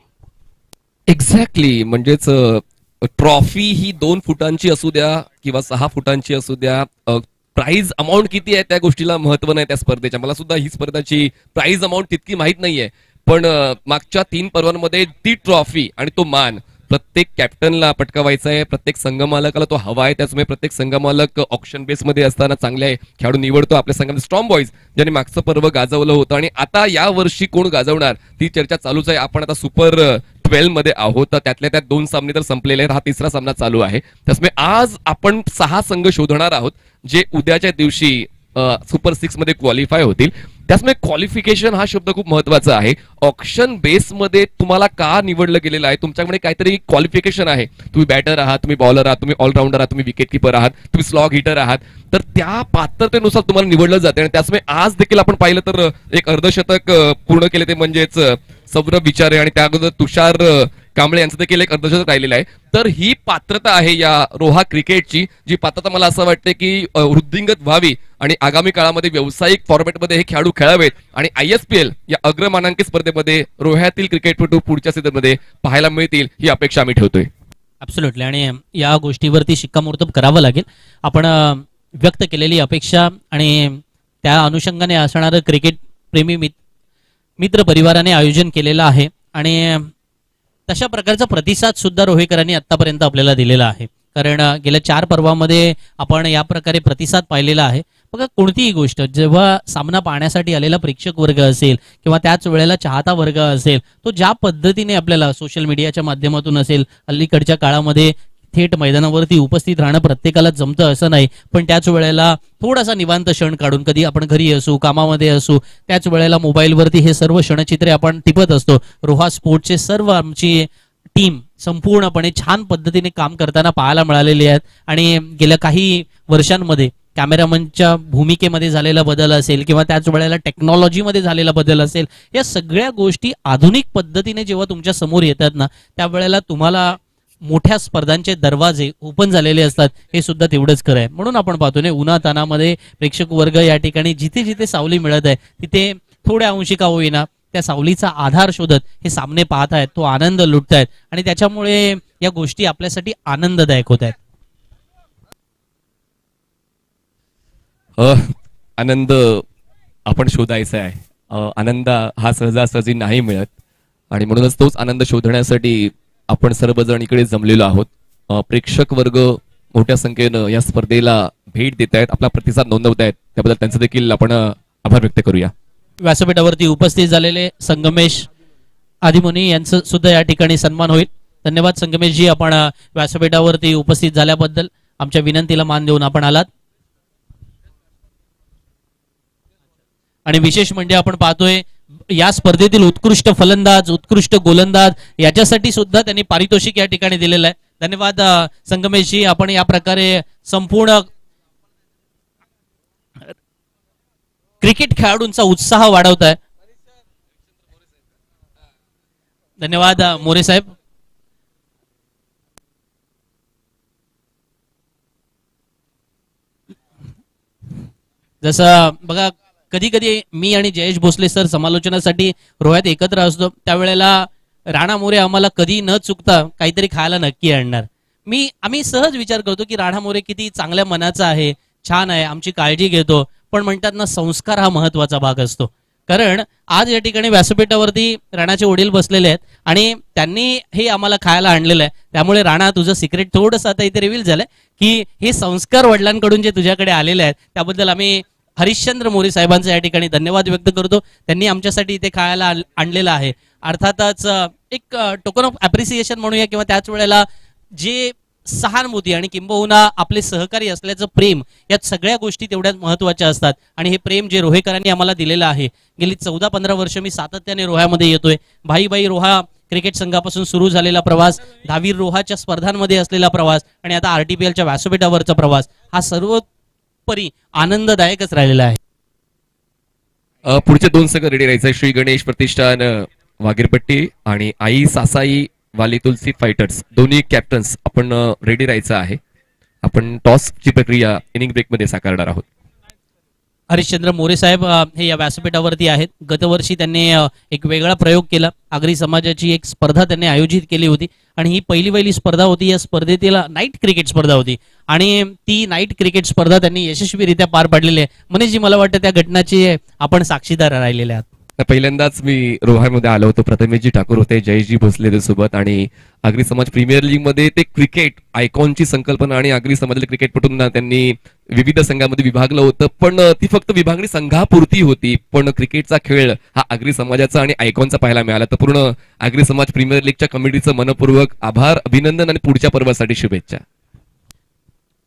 एक्झॅक्टली. म्हणजेच ट्रॉफी ही 2 फुटांची असू द्या किंवा 6 फुटांची असू द्या, प्राइज अमाऊंट किती आहे त्या गोष्टीला महत्व नाही त्या स्पर्धेच्या. मला सुद्धा ही स्पर्धाची प्राइज अमाऊंट तितकी माहित नाहीये, पण मागच्या 3 पर्वांमध्ये ती ट्रॉफी आणि तो मान प्रत्येक कॅप्टनला पटकावायचा आहे, प्रत्येक संघमालकाला तो हवा आहे. त्याचमुळे प्रत्येक संघमालक ऑप्शन बेसमध्ये असताना चांगले खेळाडू निवडतो. आपल्या संघामध्ये स्ट्रॉंग बॉईज ज्यांनी मागचं पर्व गाजवलं होतं, आणि आता या वर्षी कोण गाजवणार ती चर्चा चालूच आहे. आपण आता सुपर 12 मध्ये आहोत, त्यातल्या त्यात 2 सामने तर संपलेले आहेत, हा 3रा सामना चालू आहे. त्यामुळे आज आपण 6 संघ शोधणार आहोत जे उद्याच्या दिवशी सुपर 6 मध्ये क्वालिफाय होतील. त्यामुळे क्वालिफिकेशन हा शब्द खूप महत्वाचा आहे. ऑप्शन बेसमध्ये तुम्हाला का निवडलं गेलेलं आहे? तुमच्याकडे काहीतरी क्वालिफिकेशन आहे. तुम्ही बॅटर आहात, तुम्ही बॉलर आहात, तुम्ही ऑलराऊंडर आहात, तुम्ही विकेट किपर आहात, तुम्ही स्लॉग हिटर आहात, तर त्या पात्रतेनुसार तुम्हाला निवडलं जाते. आणि त्यामुळे आज देखील आपण पाहिलं तर एक अर्धशतक पूर्ण केले, ते म्हणजेच सौरभ विचारे, आणि त्या अगोदर तुषार कांबळे यांचं देखील एक अर्धशतक राहिलेलं आहे. तर ही पात्रता आहे या रोहा क्रिकेटची, जी पात्रता मला असं वाटते की वृद्धिंगत व्हावी आणि आगामी काळामध्ये व्यावसायिक फॉर्मॅटमध्ये हे खेळाडू खेळावेत, आणि ISPL या अग्रमानांकित स्पर्धेमध्ये रोह्यातील क्रिकेटपटू पुढच्या सीझनमध्ये पाहायला मिळतील ही अपेक्षा आम्ही ठेवतोय. ऍब्सोल्युटली. आणि या गोष्टीवरती शिक्कामोर्तब करावं लागेल. आपण व्यक्त केलेली अपेक्षा आणि त्या अनुषंगाने असणारं क्रिकेट प्रेमी मित्र परिवाराने आयोजन केलेलं आहे, आणि तशा प्रकारचा प्रतिसाद सुद्धा रोहेकरांनी आतापर्यंत आपल्याला दिलेला आहे. कारण गेल्या 4 पर्वामध्ये आपण या प्रकारे प्रतिसाद पाहिलेला आहे. बघा, कोणतीही गोष्ट जेव्हा सामना पाहण्यासाठी आलेला प्रेक्षक वर्ग असेल किंवा त्याच वेळेला चाहता वर्ग असेल, तो ज्या पद्धतीने आपल्याला सोशल मीडियाच्या माध्यमातून असेल, अलीकडच्या काळामध्ये थेट मैदानावरती उपस्थित राहणं प्रत्येकाला जमतं असं नाही, पण त्याच वेळेला थोडासा निवांत क्षण काढून, कधी आपण घरी असू, कामामध्ये असू, त्याच वेळेला मोबाईलवरती हे सर्व क्षणचित्रे आपण टिपत असतो. रोहा स्पोर्ट्सचे सर्व आमची टीम संपूर्णपणे छान पद्धतीने काम करताना पाहायला मिळालेली आहेत. आणि गेल्या काही वर्षांमध्ये कॅमेरामनच्या भूमिकेमध्ये झालेला बदल असेल किंवा त्याच वेळेला टेक्नॉलॉजीमध्ये झालेला बदल असेल, या सगळ्या गोष्टी आधुनिक पद्धतीने जेव्हा तुमच्या समोर येतात ना, त्यावेळेला तुम्हाला मोठ्या स्पर्धांचे दरवाजे ओपन झालेले असतात, हे सुद्धा तेवढंच खरं आहे. म्हणून आपण पाहतो ना, उन्हातानामध्ये प्रेक्षक वर्ग या ठिकाणी जिथे जिथे सावली मिळत आहे तिथे थोड्या अंशी का होईना त्या सावलीचा आधार शोधत हे सामने पाहत आहेत, तो आनंद लुटतायत, आणि त्याच्यामुळे या गोष्टी आपल्यासाठी आनंददायक होत आहेत. आनंद आपण शोधायचा आहे. आनंद हा सहजासहजी नाही मिळत, आणि म्हणूनच तोच आनंद शोधण्यासाठी आपण सर्वजण इकडे जमलेलो आहोत. प्रेक्षक वर्ग मोठ्या संख्येनं या स्पर्धेला भेट देत आहेत, आपला प्रतिसाद नोंदवत आहेत, त्याबद्दल त्यांचं देखील आपण आभार व्यक्त करूया. व्यासपीठावरती उपस्थित झालेले संगमेश आदिमुनी यांचं सुद्धा या ठिकाणी सन्मान होईल. धन्यवाद संगमेशजी, आपण व्यासपीठावरती उपस्थित झाल्याबद्दल. आमच्या विनंतीला मान देऊन आपण आलात. आणि विशेष म्हणजे आपण पाहतोय या स्पर्धेतील उत्कृष्ट फलंदाज, उत्कृष्ट गोलंदाज याच्यासाठी सुद्धा त्यांनी पारितोषिक या ठिकाणी दिलेलं आहे. धन्यवाद संगमेशजी, आपण या प्रकारे संपूर्ण क्रिकेट खेळाडूंचा उत्साह वाढवताय. धन्यवाद मोरे साहेब. जसं बघा, कधी कधी मी आणि जयेश भोसले सर समालोचनासाठी रोह्यात एकत्र असतो, त्यावेळेला राणा मोरे आम्हाला कधी न चुकता काहीतरी खायला नक्की आणणार. आम्ही सहज विचार करतो की राणा मोरे किती चांगल्या मनाचा आहे, छान आहे, आमची काळजी घेतो. पण म्हणतात ना, संस्कार हा महत्वाचा भाग असतो. कारण आज या ठिकाणी व्यासपीठावरती राणाचे वडील बसलेले आहेत आणि त्यांनी हे आम्हाला खायला आणलेलं आहे. त्यामुळे राणा, तुझं सिक्रेट थोडंसं आता इथे रिव्हील झालंय की हे संस्कार वडिलांकडून जे तुझ्याकडे आलेले आहेत त्याबद्दल आम्ही हरिश्चंद्र मोरे साहेबांचा या ठिकाणी धन्यवाद व्यक्त करतो. त्यांनी आमच्यासाठी इथे खायला आणलेलं आहे. अर्थातच एक टोकन ऑफ अप्रिसिएशन म्हणूया, किंवा त्याच वेळेला जे सहानुभूती आणि किंबहुना आपले सहकारी असल्याचं प्रेम, या सगळ्या गोष्टी तेवढ्याच महत्वाच्या असतात. आणि हे प्रेम जे रोहेकरांनी आम्हाला दिलेलं आहे, गेली 14-15 वर्ष मी सातत्याने रोह्यामध्ये येतोय. भाई रोहा क्रिकेट संघापासून सुरू झालेला प्रवास, धावीर रोहाच्या स्पर्धांमध्ये असलेला प्रवास आणि आता RTPLच्या व्यासपीठावरचा प्रवास, हा सर्वोपरी आनंददायकच राहिलेला आहे. पुढचे 2 संघ रेडी राहायचे. श्री गणेश प्रतिष्ठान वागीरपट्टी आणि आई सासाई वाली तुलसी फायटर्स, दोन्ही कॅप्टन्स आपण रेडी राहायचं आहे. आपण टॉसची प्रक्रिया इनिंग ब्रेक मध्ये साकारणार आहोत. हरिश्चंद्र मोरे साहेब हे या व्यासपीठावरती आहेत. गतवर्षी त्यांनी एक वेगळा प्रयोग केला. आगरी समाजाची एक स्पर्धा त्यांनी आयोजित केली होती आणि ही पहिली स्पर्धा होती. या स्पर्धेतील नाईट क्रिकेट स्पर्धा होती आणि ती नाईट क्रिकेट स्पर्धा त्यांनी यशस्वीरित्या पार पाडलेली आहे. मनीषजी, मला वाटतं त्या घटनाची आपण साक्षीदार राहिलेले आहात. पहिल्यांदाच मी रोहामध्ये आलो होतो. प्रथमेशजी ठाकूर होते, जयजी भोसले सोबत, आणि आगरी समाज प्रीमियर लीग मध्ये ते क्रिकेट आयकॉनची संकल्पना आणि आगरी समाजातील क्रिकेटपटूंना त्यांनी विविध संघामध्ये विभागलं होतं. पण ती फक्त विभागणी संघापुरती होती. पण क्रिकेटचा खेळ हा आगरी समाजाचा आणि आयकॉनचा पाहायला मिळाला. तर पूर्ण आगरी समाज प्रीमियर लीगच्या कमिटीचं मनपूर्वक आभार, अभिनंदन आणि पुढच्या पर्वासाठी शुभेच्छा.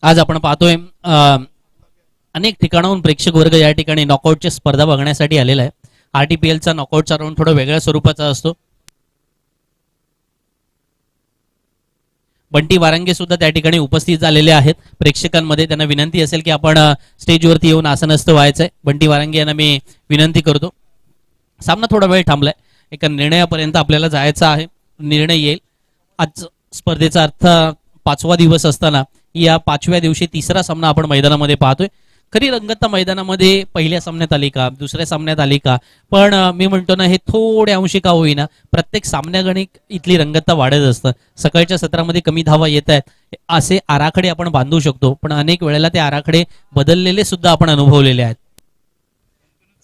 आज आपण पाहतोय अनेक ठिकाणाहून प्रेक्षक वर्ग या ठिकाणी नॉकआउटच्या स्पर्धा बघण्यासाठी आलेला आहे. RTPLचा नॉकआउटचा राऊंड थोडा वेगळ्या स्वरूपाचा असतो. बंटी वारंगे सुद्धा त्या ठिकाणी उपस्थित झालेले आहेत. प्रेक्षकांमध्ये त्यांना विनंती असेल की आपण स्टेजवरती येऊन आसनस्थ व्हायचंय. बंटी वारंगे यांना मी विनंती करतो. सामना थोडा वेळ थांबलाय, एका निर्णयापर्यंत आपल्याला जायचं आहे. निर्णय येईल. आज स्पर्धेचा अर्थ 5वा दिवस असताना या 5व्या दिवशी 3रा सामना आपण मैदानामध्ये पाहतोय. खरी रंगतता मैदानामध्ये पहिल्या सामन्यात आली का, दुसऱ्या सामन्यात आली का, पण मी म्हणतो ना, हे थोड्या अंशी का होईना प्रत्येक सामन्यागणिक इथली रंगतता वाढत असतं. सकाळच्या सत्रामध्ये कमी धावा येत आहेत असे आराखडे आपण बांधू शकतो, पण अनेक वेळेला ते आराखडे बदललेले सुद्धा आपण अनुभवलेले आहेत.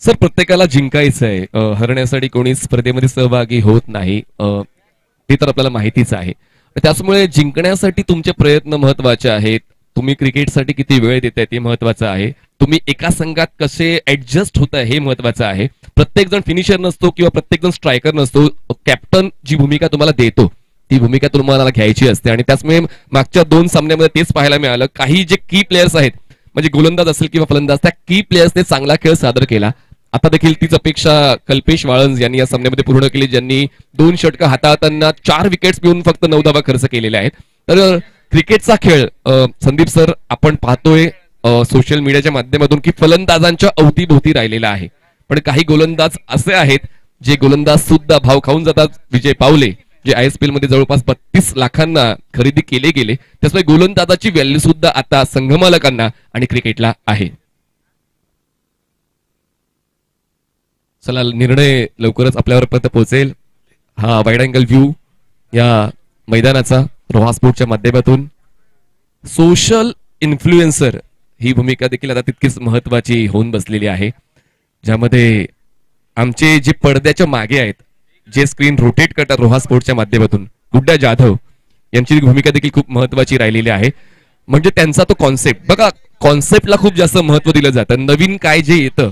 सर, प्रत्येकाला जिंकायचं आहे. हरण्यासाठी कोणी स्पर्धेमध्ये सहभागी होत नाही, हे तर आपल्याला माहितीच आहे. त्याचमुळे जिंकण्यासाठी तुमचे प्रयत्न महत्वाचे आहेत. तुम्ही क्रिकेटसाठी किती वेळ देताय ते महत्वाचं आहे. तुम्ही एका संघात कसे ऍडजस्ट होताय हे महत्वाचं आहे. प्रत्येक जण फिनिशर नसतो किंवा प्रत्येक जण स्ट्रायकर नसतो. कॅप्टन जी भूमिका तुम्हाला देतो ती भूमिका तुम्हाला घ्यायची असते. आणि त्याचमुळे मागच्या 2 सामन्यामध्ये तेच पाहायला मिळालं. काही जे की प्लेयर्स आहेत, म्हणजे गोलंदाज असेल किंवा फलंदाज, त्या की प्लेयर्सने चांगला खेळ सादर केला. आता देखील तीच अपेक्षा कल्पेश वाळंज यांनी या सामन्यामध्ये पूर्ण केली, ज्यांनी 2 षटकं हाताळताना 4 विकेट्स मिळून फक्त 9 धावा खर्च केलेल्या आहेत. तर क्रिकेटचा खेळ संदीप सर आपण पाहतोय सोशल मीडियाच्या माध्यमातून की फलंदाजांच्या अवतीभोवती राहिलेला आहे. पण काही गोलंदाज असे आहेत जे गोलंदाज सुद्धा भाव खाऊन जातात. विजय पावले जे ISPL मध्ये जवळपास 32 लाखांना खरेदी केले गेले, त्यामुळे गोलंदाजाची व्हॅल्यू सुद्धा आता संघमालकांना आणि क्रिकेटला आहे. चला, निर्णय लवकरच आपल्यापर्यंत पोहोचेल. हा वाईड अँगल व्ह्यू या मैदानाचा रोहा स्पोर्टच्या माध्यमातून. सोशल इन्फ्लुएन्सर ही भूमिका देखील आता तितकीच महत्वाची होऊन बसलेली आहे, ज्यामध्ये आमचे जे पडद्याच्या मागे आहेत, जे स्क्रीन रोटेट करतात रोहा स्पोर्टच्या माध्यमातून, गुड्डा जाधव यांची भूमिका देखील खूप महत्वाची राहिलेली आहे. म्हणजे त्यांचा तो कॉन्सेप्ट बघा, कॉन्सेप्टला खूप जास्त महत्व दिलं जातं. नवीन काय जे येतं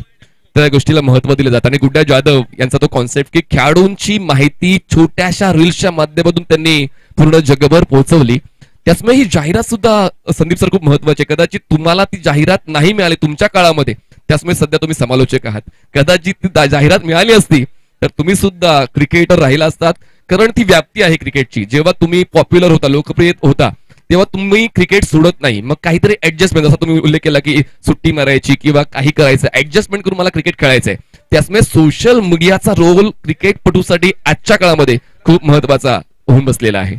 त्या गोष्टीला महत्व दिलं जातं. आणि गुड्डा जाधव यांचा तो कॉन्सेप्ट की खेळाडूंची माहिती छोट्याशा रील्सच्या माध्यमातून त्यांनी पूर्ण जगभर पोहोचवली. त्याचमुळे ही जाहिरात सुद्धा संदीप सर खूप महत्वाची आहे. कदाचित तुम्हाला ती जाहिरात नाही मिळाली तुमच्या काळामध्ये, त्याचमुळे सध्या तुम्ही समालोचक आहात. कदाचित ती जाहिरात मिळाली असती तर तुम्ही सुद्धा क्रिकेटर राहिला असतात. कारण ती व्याप्ती आहे क्रिकेटची. जेव्हा तुम्ही पॉप्युलर होता, लोकप्रिय होता, तेव्हा तुम्ही क्रिकेट सोडत नाही. मग काहीतरी ऍडजस्टमेंट, जसा तुम्ही उल्लेख केला की सुट्टी मारायची किंवा काही करायचं, ऍडजस्टमेंट करून मला क्रिकेट खेळायचंय. त्याचमुळे सोशल मीडियाचा रोल क्रिकेटपटूसाठी आजच्या काळामध्ये खूप महत्वाचा होऊन बसलेला आहे.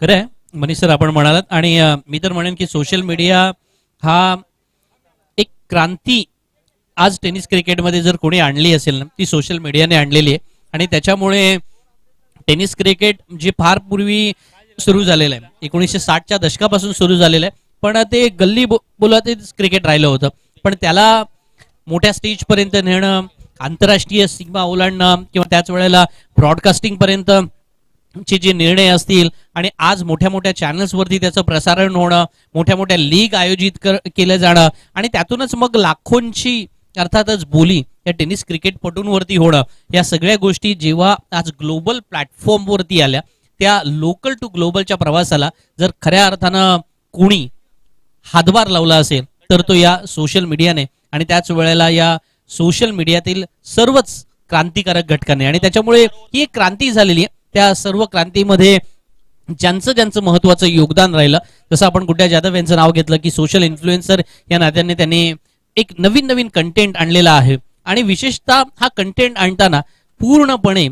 खरं आहे मनीष सर, आपण म्हणालात. आणि मी तर म्हणेन की सोशल मीडिया हा एक क्रांती आज टेनिस क्रिकेटमध्ये जर कोणी आणली असेल ना, ती सोशल मीडियाने आणलेली आहे. आणि त्याच्यामुळे टेनिस क्रिकेट जे फार पूर्वी सुरू झालेलं आहे, 1960च्या दशकापासून सुरू झालेलं आहे, पण ते गल्ली बोलातच क्रिकेट राहिलं होतं. पण त्याला मोठ्या स्टेजपर्यंत नेणं, आंतरराष्ट्रीय सीमा ओलांडणं किंवा त्याच वेळेला ब्रॉडकास्टिंग पर्यंत चे जे निर्णय असतील, आणि आज मोठ्या मोठ्या चॅनल्सवरती त्याचं प्रसारण होणं, मोठ्या मोठ्या लीग आयोजित केलं जाणं, आणि त्यातूनच मग लाखोंची अर्थातच बोली या टेनिस क्रिकेटपटूंवरती होणं, या सगळ्या गोष्टी जेव्हा आज ग्लोबल प्लॅटफॉर्मवरती आल्या, त्या लोकल टू ग्लोबलच्या प्रवासाला जर खऱ्या अर्थानं कोणी हातभार लावला असेल तर तो या सोशल मीडियाने, आणि त्याच वेळेला या सोशल मीडियातील सर्वच क्रांतिकारक घटकांनी. आणि त्याच्यामुळे ही एक क्रांती झालेली आहे. त्या सर्व क्रांतीमध्ये ज्यांचं ज्यांचं महत्वाचं योगदान राहिलं, जसं आपण गुड्डा जाधव यांचं नाव घेतलं की सोशल इन्फ्लुएन्सर या नात्याने त्यांनी एक नवीन नवीन कंटेंट आणलेला आहे. आणि विशेषतः हा कंटेंट आणताना पूर्णपणे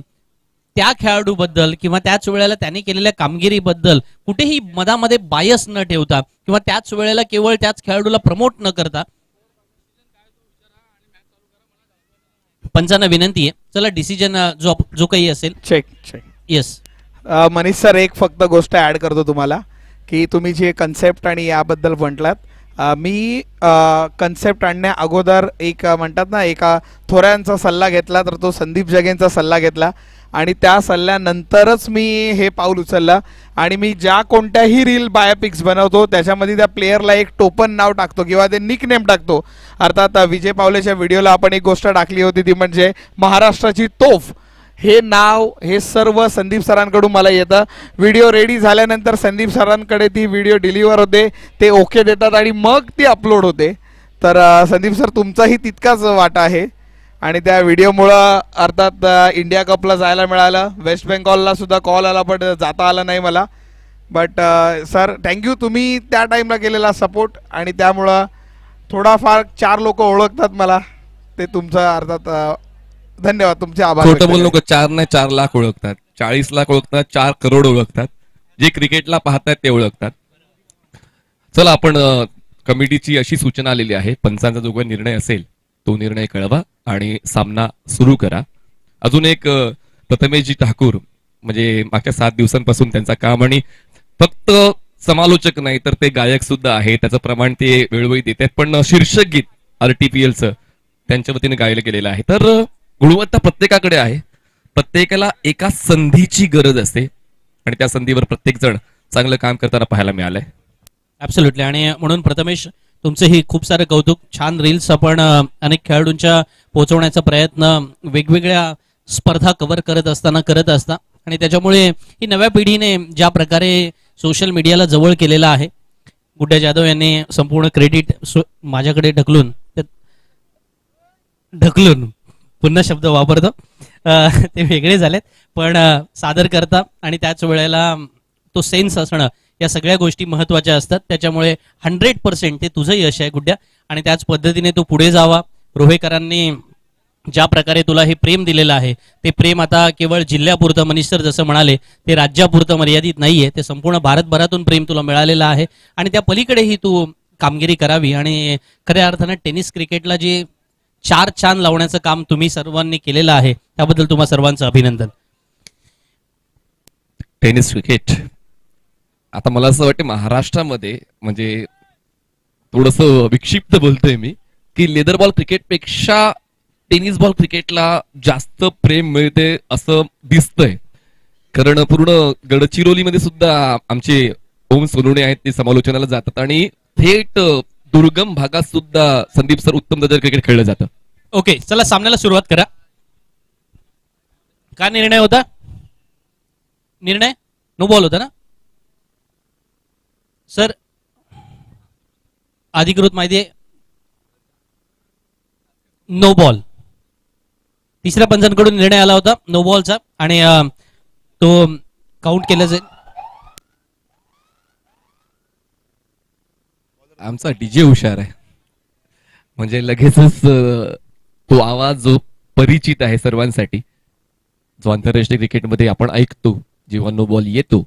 त्या खेळाडूबद्दल किंवा त्याच वेळेला त्यांनी केलेल्या कामगिरीबद्दल कुठेही मधामध्ये बायस न ठेवता, किंवा त्याच वेळेला केवळ त्याच खेळाडूला प्रमोट न करता, पंचांना विनंती आहे, चला डिसिजन जो काही असेल चेक. येस मनीष सर, एक फक्त गोष्ट ऍड करतो तुम्हाला की तुम्ही जे कन्सेप्ट आणि याबद्दल म्हटलात, मी कन्सेप्ट आणण्या अगोदर एक म्हणतात ना, एका थोरांचा सल्ला घेतला, तर तो संदीप जगेंचा सल्ला घेतला, आणि त्या सल्ल्यानंतरच मी हे पाऊल उचललं. आणि मी ज्या कोणत्याही रील बायोपिक्स बनवतो त्याच्यामध्ये त्या प्लेयरला एक टोपन नाव टाकतो किंवा ते निक नेम टाकतो. अर्थात विजय पावलेच्या व्हिडिओला आपण एक गोष्ट टाकली होती, ती म्हणजे महाराष्ट्राची तोफ. हे नाव हे सर्व संदीप सरांकडून मला येतं. व्हिडिओ रेडी झाल्यानंतर संदीप सरांकडे ती व्हिडिओ डिलिव्हर होते, ते ओके देतात आणि मग ती अपलोड होते. तर संदीप सर, तुमचाही तितकाच वाटा आहे. आणि त्या व्हिडिओमुळं अर्थात इंडिया कपला जायला मिळालं. वेस्ट बेंगॉलला सुद्धा कॉल आला, पण जाता आलं नाही मला. बट सर, थँक्यू, तुम्ही त्या टाईमला केलेला सपोर्ट, आणि त्यामुळं थोडाफार 4 लोक ओळखतात मला, ते तुमचं अर्थात धन्यवाद, तुमचे आभार. खोटं बोलू नको, 4 नाही 4 लाख ओळखतात, 40 लाख ओळखतात, 4 करोड ओळखतात. जे क्रिकेटला पाहतात ते ओळखतात. चला, आपण कमिटीची अशी सूचना आलेली आहे, पंचांचा जो काही निर्णय असेल तो निर्णय कळवा आणि सामना सुरू करा. अजून एक प्रथमेशजी ठाकूर, म्हणजे मागच्या 7 दिवसांपासून त्यांचा काम, आणि फक्त समालोचक नाही तर ते गायक सुद्धा आहे, त्याचं प्रमाण ते वेळोवेळी देतात. पण शीर्षक गीत RTPLचं त्यांच्या वतीने गायलं गेलेलं आहे. तर गुणवत्ता प्रत्येकाकडे आहे, प्रत्येकाला एका संधीची गरज असते, आणि त्या संधीवर प्रत्येक जण चांगलं काम करताना पाहायला मिळालंय. ऍब्सोल्युटली. आणि म्हणून प्रथमेश, तुमचंही खूप सारं कौतुक. छान रील्स आपण अनेक खेळाडूंच्या पोहोचवण्याचा प्रयत्न वेगवेगळ्या स्पर्धा कव्हर करत असता, आणि त्याच्यामुळे ही नव्या पिढीने ज्या प्रकारे सोशल मीडियाला जवळ केलेला आहे, गुड्डा जाधव यांनी संपूर्ण क्रेडिट माझ्याकडे ढकलून पुन्हा शब्द वापरतो, ते वेगळे झालेत, पण सादर करता आणि त्याच वेळेला तो सेन्स असणं, या सगळ्या गोष्टी महत्वाच्या असतात. त्याच्यामुळे 100% ते तुझं यश आहे गुड्ड्या, आणि त्याच पद्धतीने तू पुढे जावा. रोहेकरांनी ज्या प्रकारे तुला हे प्रेम दिलेलं आहे, ते प्रेम आता केवळ जिल्ह्यापुरतं, मनीष सर जसं म्हणाले, ते राज्यापुरतं मर्यादित नाहीये, ते संपूर्ण भारतभरातून प्रेम तुला मिळालेलं आहे. आणि त्या पलीकडेही तू कामगिरी करावी. आणि खऱ्या अर्थानं टेनिस क्रिकेटला जे 4 चांद लावण्याचं काम तुम्ही सर्वांनी केलेलं आहे, त्याबद्दल तुम्हा सर्वांचं अभिनंदन. टेनिस क्रिकेट आता मला असं वाटतं महाराष्ट्रामध्ये म्हणजे थोडस विक्षिप्त बोलतोय मी की लेदर बॉल क्रिकेटपेक्षा टेनिस बॉल क्रिकेटला जास्त प्रेम मिळते असं दिसतंय. कारण पूर्ण गडचिरोलीमध्ये सुद्धा आमचे ओम सोनवणे आहेत ते समालोचनाला जातात आणि थेट दुर्गम भागात सुद्धा संदीप सर उत्तम दर्जाचं क्रिकेट खेळलं जातं. ओके, चला सामन्याला सुरुवात करा. काय निर्णय होता? निर्णय नो बॉल होता ना सर? अधिकृत माहिती आहे नो बॉल. तिसऱ्या पंचांकडून निर्णय आला होता नो बॉलचा आणि तो काउंट केला जाईल. आमचा डीजे हुशार आहे म्हणजे लगेचच तो आवाज जो परिचित आहे सर्वांसाठी, जो आंतरराष्ट्रीय क्रिकेटमध्ये आपण ऐकतो जेव्हा नो बॉल येतो.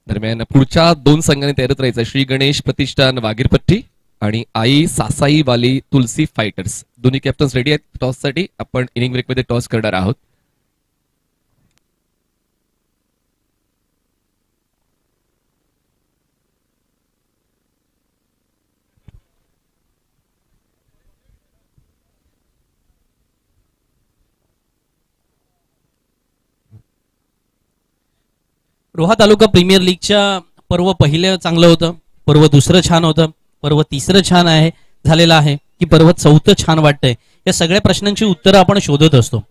दरम्यान पुढच्या 2 संघांनी तयारीत राहायचं. श्री गणेश प्रतिष्ठान वागीरपट्टी आणि आई सासाई वाली तुलसी फायटर्स. दोन्ही कॅप्टन्स रेडी आहेत टॉससाठी. आपण इनिंग ब्रेकमध्ये टॉस करणार आहोत. रोहा तालुका प्रीमियर लीगच्या पर्व पहिलं चांगलं होतं, पर्व दुसरं छान होतं, पर्व तिसरं छान आहे झालेलं आहे की पर्व चौथं छान वाटतंय. या सगळ्या प्रश्नांची उत्तरं आपण शोधत असतो.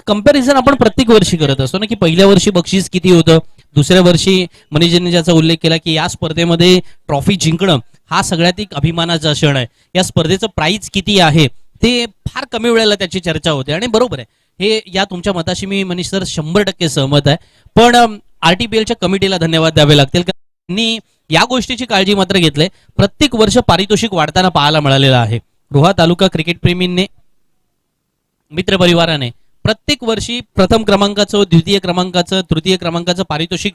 कंपॅरिझन आपण प्रत्येक वर्षी करत असतो ना की पहिल्या वर्षी बक्षीस किती होतं, दुसऱ्या वर्षी मनीजनने ज्याचा उल्लेख केला की या स्पर्धेमध्ये ट्रॉफी जिंकणं हा सगळ्यात एक अभिमानाचा क्षण आहे. या स्पर्धेचं प्राइस किती आहे ते फार कमी वेळेला त्याची चर्चा होते आणि बरोबर आहे. हे या तुमच्या मताशी मी मनीष सर 100% सहमत आहे. पण आरटीपीएलच्या कमिटीला धन्यवाद द्यावे लागतील कारण त्यांनी या गोष्टीची काळजी मात्र घेतली. प्रत्येक वर्ष पारितोषिक वाढताना पाहायला मिळालेलं आहे. रोहा तालुका क्रिकेट प्रेमींनी मित्र परिवाराने प्रत्येक वर्षी प्रथम क्रमांकाचं, द्वितीय क्रमांकाचं, तृतीय क्रमांकाचं पारितोषिक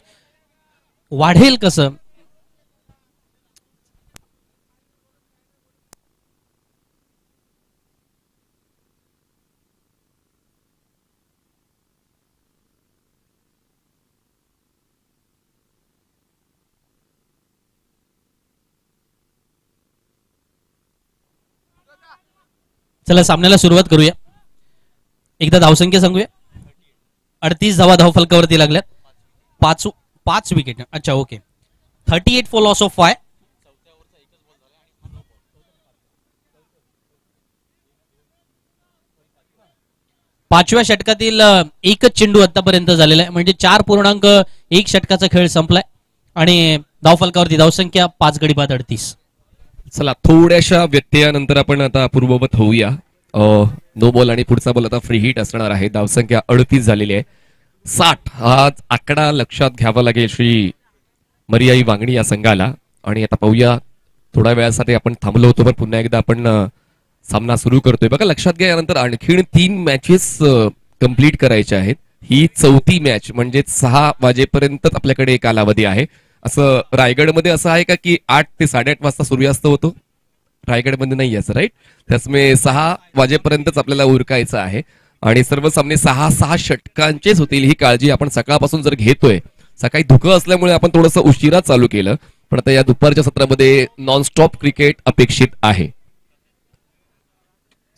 वाढेल कसं चला सामन्याला सुरुवात करूया. एकदा धावसंख्या सांगूया. 38 धावा धावफलकावरती लागल्यात. 5 विकेट. अच्छा ओके. 38 for loss of 5. पाचव्या षटकातील एकच चेंडू आतापर्यंत झालेला आहे म्हणजे 4.1 षटकाचा खेळ संपलाय आणि धावफलकावरती धावसंख्या 5 गडी बाद 38. चला थोड्याशा व्यत्ययानंतर आपण आता पूर्ववत होऊया. नो बॉल आणि पुढचा बॉल आता फ्री हिट असणार आहे. धावसंख्या 38 झालेली आहे. 60 हा आकडा लक्षात घ्यावा लागेल श्री मरियाई वांगणी या संघाला. आणि आता पाहूया, थोड्या वेळासाठी आपण थांबलो होतो पण पुन्हा एकदा आपण सामना सुरू करतोय. बघा लक्षात घ्या, यानंतर आणखीन 3 मॅचेस कंप्लीट करायच्या आहेत. ही 4थी मॅच म्हणजे 6 वाजेपर्यंत आपल्याकडे कालावधी आहे. असं रायगडमध्ये असं आहे का की 8 ते 8:30 वाजता सूर्यास्त होतो? रायगडमध्ये नाही असं, राईट? त्यामुळे 6 वाजेपर्यंतच आपल्याला उरकायचं आहे आणि सर्व सामने 6 षटकांचेच होतील ही काळजी आपण सकाळपासून जर घेतोय. सकाळी धुकं असल्यामुळे आपण थोडंसं उशिरा चालू केलं पण आता या दुपारच्या सत्रामध्ये नॉनस्टॉप क्रिकेट अपेक्षित आहे.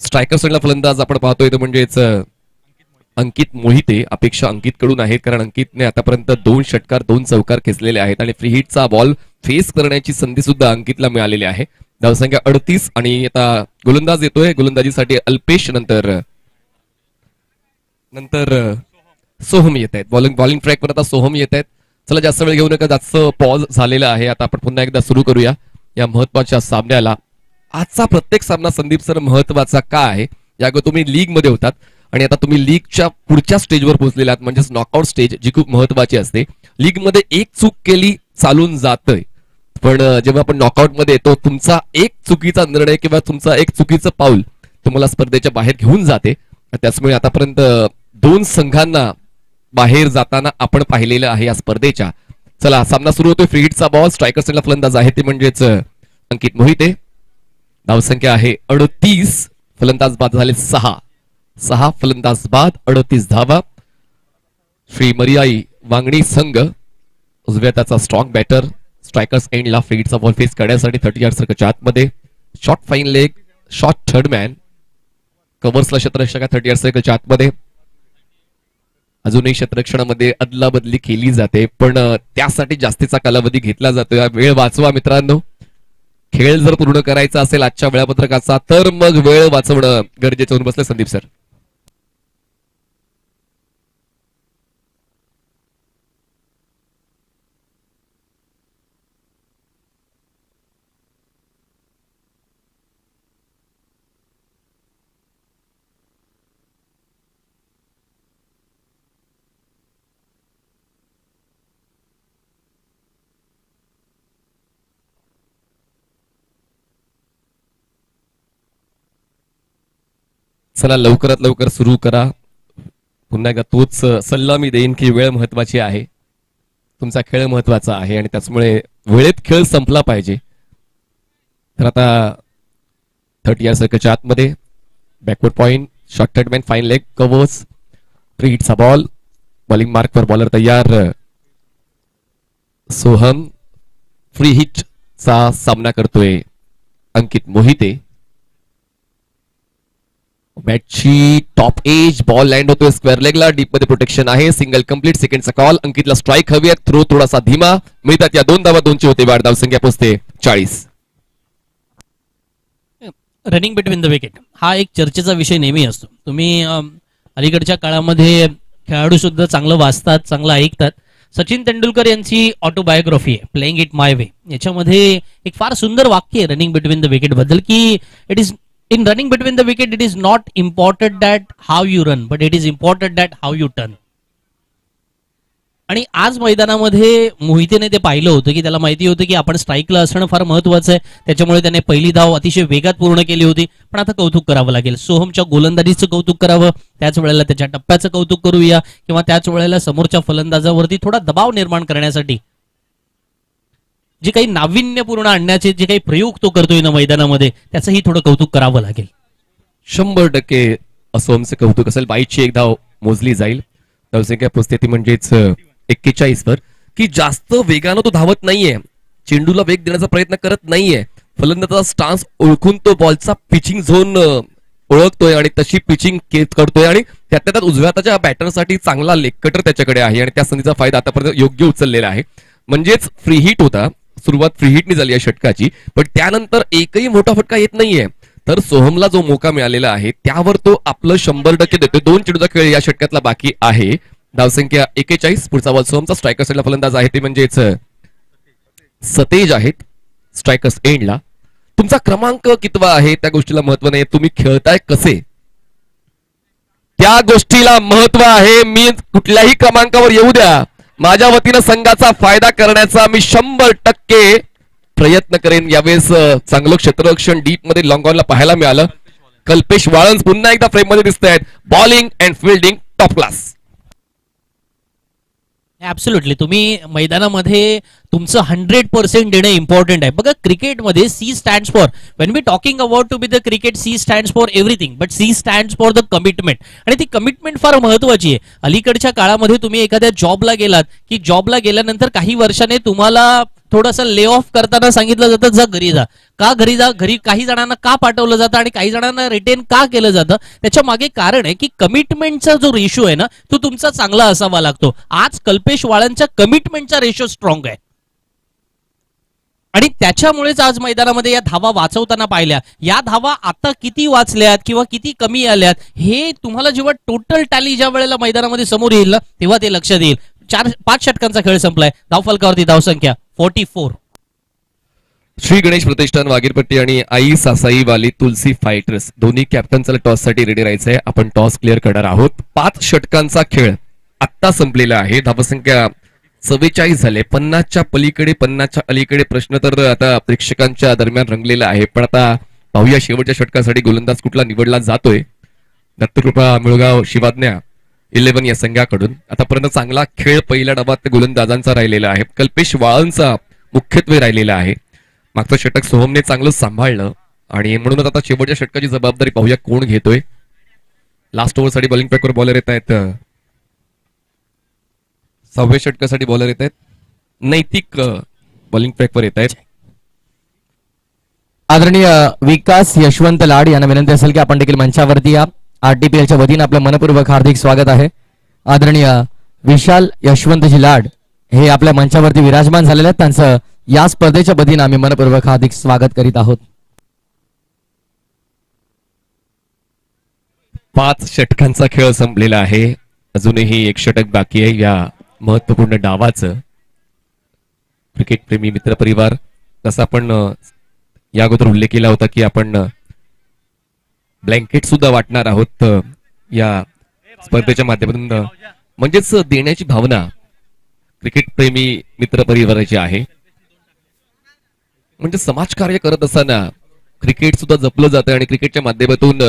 स्ट्रायकर संघाला फलंदाज आपण पाहतोय तो म्हणजेच अंकित मोहिते. अपेक्षा अंकित कडून आहेत कारण अंकितने आतापर्यंत 2 षटकार 2 चौकार खेचलेले आहेत आणि फ्री हिटचा बॉल फेस करण्याची संधी सुद्धा अंकितला मिळालेली आहे. धावसंख्या 38 आणि आता गोलंदाज येतोय. गोलंदाजीसाठी अल्पेश नंतर सोहम येत आहेत. बॉलिंग ट्रॅकवर आता सोहम येत आहेत. चला जास्त वेळ घेऊ नका, जास्त पॉज झालेला आहे. आता आपण पुन्हा एकदा सुरू करूया या महत्वाच्या सामन्याला. आजचा प्रत्येक सामना संदीप सर महत्वाचा का आहे? याग तुम्ही लीग मध्ये होतात आणि आता तुम्ही लीगच्या पुढच्या स्टेजवर पोहोचलेला आहात म्हणजेच नॉकआउट स्टेज जी खूप महत्वाची असते. लीग मध्ये एक चूक केली चालून जातंय पण जेव्हा आपण नॉकआउट मध्ये येतो तुमचा एक चुकीचा निर्णय किंवा तुमचा एक चुकीचं पाऊल तुम्हाला स्पर्धेच्या बाहेर घेऊन जाते. त्याचमुळे आतापर्यंत 2 संघांना बाहेर जाताना आपण पाहिलेलं आहे या स्पर्धेच्या. चला सामना सुरू होतोय. फ्री हिटचा बॉल. स्ट्रायकर संघाला फलंदाज आहे ते म्हणजेच अंकित मोहिते. धावसंख्या आहे 38. फलंदाज बाद झाले 6 फलंदाज बाद 38 धावा. श्री मरियाई वांगणी संघ उजव्या त्याचा स्ट्रॉंग बॅटर स्ट्रायकर्स एंडला फ्रीडचा बॉल फेस करण्यासाठी 30 यार्ड सर्कलच्या आतमध्ये short fine leg short third man कव्हर्सला क्षेत्ररक्षक 30 यार्ड सर्कलच्या आतमध्ये. अजूनही क्षेत्ररक्षणामध्ये अदलाबदली केली जाते पण त्यासाठी जास्तीचा कालावधी घेतला जातो. वेळ वाचवा मित्रांनो. खेळ जर पूर्ण करायचा असेल आजच्या वेळापत्रकाचा तर मग वेळ वाचवणं गरजेचं होऊन बसलं. संदीप सर. चला लवकरात लवकर सुरू करा. पुन्हा एकदा तोच सल्ला मी देईन की वेळ महत्वाची आहे. तुमचा खेळ महत्वाचा आहे आणि त्याचमुळे वेळेत खेळ संपला पाहिजे. तर आता 30 यार्ड सर्कलच्या आतमध्ये backward point short third man fine leg covers free हिटचा बॉल बॉलिंग मार्कवर बॉलर तयार. सोहम फ्री हिटचा सामना करतोय अंकित मोहिते. मॅचची टॉप एज बॉल लँड होतोय स्क्वेअर लेगला डीप मध्ये प्रोटेक्शन आहे. सिंगल कंप्लीट सेकंडचा कॉल. अंकितला स्ट्राईक हवी आहे. थ्रो थोडासा धीमा मिळतात. या 2 धावा 2ची होते. बाद धाव संख्या पोहोचते 40. रनिंग बिटवीन द विकेट हा एक चर्चेचा विषय नेहमी असतो. तुम्ही अलीकडच्या काळामध्ये खेळाडू सुद्धा चांगलं वाचतात चांगलं ऐकतात. सचिन तेंडुलकर यांची ऑटोबायोग्राफी आहे प्लेइंग इट माय वे. याच्यामध्ये एक फार सुंदर वाक्य आहे रनिंग बिटवीन द विकेट बद्दल की it is in running between the wicket it is not important that how you run but it is important that how you turn. आणि आज मैदानामध्ये मोहितेने ते पाहिलं होतं की त्याला माहिती होतं की आपण स्ट्राईकला असणं फार महत्वाचं आहे. त्याच्यामुळे त्याने पहिली धाव अतिशय वेगात पूर्ण केली होती. पण आता कौतुक करावं लागेल. सोहमच्या गोलंदाजीचं कौतुक करावं त्याच वेळेला त्याच्या टप्प्याचं कौतुक करूया किंवा त्याच वेळेला समोरच्या फलंदाजावरती थोडा दबाव निर्माण करण्यासाठी जे काही नाविन्यपूर्ण आणण्याचे जे काही प्रयोग तो करतोय ना मैदानामध्ये त्याचंही थोडं कौतुक करावं लागेल. 100% असोमचे कौतुक असेल. 22ची एक धाव मोजली जाईल. धावसंख्या पोहोचते ती म्हणजेच 41 वर की जास्त वेगानं तो धावत नाहीये. चेंडूला वेग देण्याचा प्रयत्न करत नाहीये. फलंदाजाचा स्टान्स ओळखून तो बॉलचा पिचिंग झोन ओळखतोय आणि तशी पिचिंग करतोय आणि त्यात उजव्या हाताच्या बॅटरसाठी चांगला लेग कटर त्याच्याकडे आहे आणि त्या संधीचा फायदा आतापर्यंत योग्य उचललेला आहे. म्हणजेच फ्री हिट होता. सुरुवात फ्री हिटनी झाली या षटकाची पण त्यानंतर एकही मोठा फटका येत नाहीये. तर सोहमला जो मोका मिळालेला आहे त्यावर तो आपलं 100% देतोय. 2 चेंडूचा खेळ या षटकातला बाकी आहे. धावसंख्या 41. पुढचा बॉल सोहमचा. स्ट्रायकर साईडला फलंदाज आहे ते म्हणजेच सतेज आहेत स्ट्रायकर्स एंडला. तुमचा क्रमांक कितवा आहे त्या गोष्टीला महत्व नाही. तुम्ही खेळताय कसे त्या गोष्टीला महत्व आहे. मी कुठल्याही क्रमांकावर येऊ द्या माझ्या वतीनं संघाचा फायदा करण्याचा मी 100% प्रयत्न करेन. यावेळेस चांगलं क्षेत्ररक्षण डीप मध्ये लॉंग ऑनला पाहायला मिळालं. कल्पेश वाळंज पुन्हा एकदा फ्रेम मध्ये दिसत आहेत. Bowling and fielding top class. Absolutely तुम्ही मैदानामध्ये तुमचं 100% देणं इम्पॉर्टंट आहे. बघा क्रिकेटमध्ये C stands for when we talking about to be the cricket C stands for everything but C stands for the commitment. आणि ती कमिटमेंट फार महत्वाची आहे. अलीकडच्या काळामध्ये तुम्ही एखाद्या जॉबला गेलात की जॉबला गेल्यानंतर काही वर्षाने तुम्हाला थोडंसं ले ऑफ करताना सांगितलं जातं जा घरी जा. का घरी जा? घरी काही जणांना का पाठवलं जातं आणि काही जणांना रिटेन का केलं जातं? त्याच्या मागे कारण आहे की कमिटमेंटचा जो रेशो आहे ना तो तुमचा चांगला असावा लागतो. आज कल्पेश वाळंच्या कमिटमेंटचा रेशो स्ट्रॉंग आहे आणि त्याच्यामुळेच आज मैदानामध्ये या धावा वाचवताना पाहिल्या. या धावा आता किती वाचल्यात किंवा किती कमी आल्यात हे तुम्हाला जेव्हा टोटल टॅली ज्या वेळेला मैदानामध्ये समोर येईल ना तेव्हा ते लक्षात येईल. 5 षटकांचा खेळ संपलाय. धावफलकावरती धावसंख्या 44. श्री गणेश प्रतिष्ठान वागीरपट्टी आणि आई सासाई वाली तुलसी फायटर्स दोन्ही कॅप्टनचा टॉस साठी रेडी राहायचंय. आपण टॉस क्लिअर करणार आहोत. 5 षटकांचा खेळ आत्ता संपलेला आहे. धावसंख्या 44 झाले. 50च्या पलीकडे 50च्या अलीकडे प्रश्न तर आता प्रेक्षकांच्या दरम्यान रंगलेला आहे. पण आता पाहूया शेवटच्या षटकासाठी गोलंदाज कुठला निवडला जातोय. दत्तकृपा मुळगाव शिवाज्ञा 11 या संघाकडून आतापर्यंत चांगला खेळ पहिल्या डावात गोलंदाजांचा राहिलेला आहे. कल्पेश वाळंचा मुख्यत्वे राहिलेला आहे. मागचं षटक सोहमने चांगलं सांभाळलं आणि म्हणूनच आता शेवटच्या षटकाची जबाबदारी पाहूया कोण घेतोय. लास्ट ओव्हरसाठी बॉलिंग पॅकवर बॉलर येत आहेत. 6व्या षटकासाठी बॉलर येत आहेत नैतिक बॉलिंग ट्रॅकवर येत आहेत. आदरणीय विकास यशवंत लाड यांना विनंती असेल की आपण देखील मंचावरती या. आरटीपीएलच्या वतीने आपलं मनपूर्वक हार्दिक स्वागत आहे. आदरणीय विशाल यशवंतजी लाड हे आपल्या मंचावरती विराजमान झालेले आहेत. त्यांचं या स्पर्धेच्या वतीने आम्ही मनपूर्वक हार्दिक स्वागत करीत आहोत. 5 षटकांचा खेळ संपलेला आहे. अजूनही 1 षटक बाकी आहे या महत्वपूर्ण डावाचं. क्रिकेट प्रेमी मित्रपरिवार, जसं आपण या अगोदर उल्लेख केला होता की आपण ब्लँकेट सुद्धा वाटणार आहोत या स्पर्धेच्या माध्यमातून. म्हणजेच देण्याची भावना क्रिकेट प्रेमी मित्रपरिवाराची आहे. म्हणजे समाजकार्य करत असताना क्रिकेट सुद्धा जपलं जातं आणि क्रिकेटच्या माध्यमातून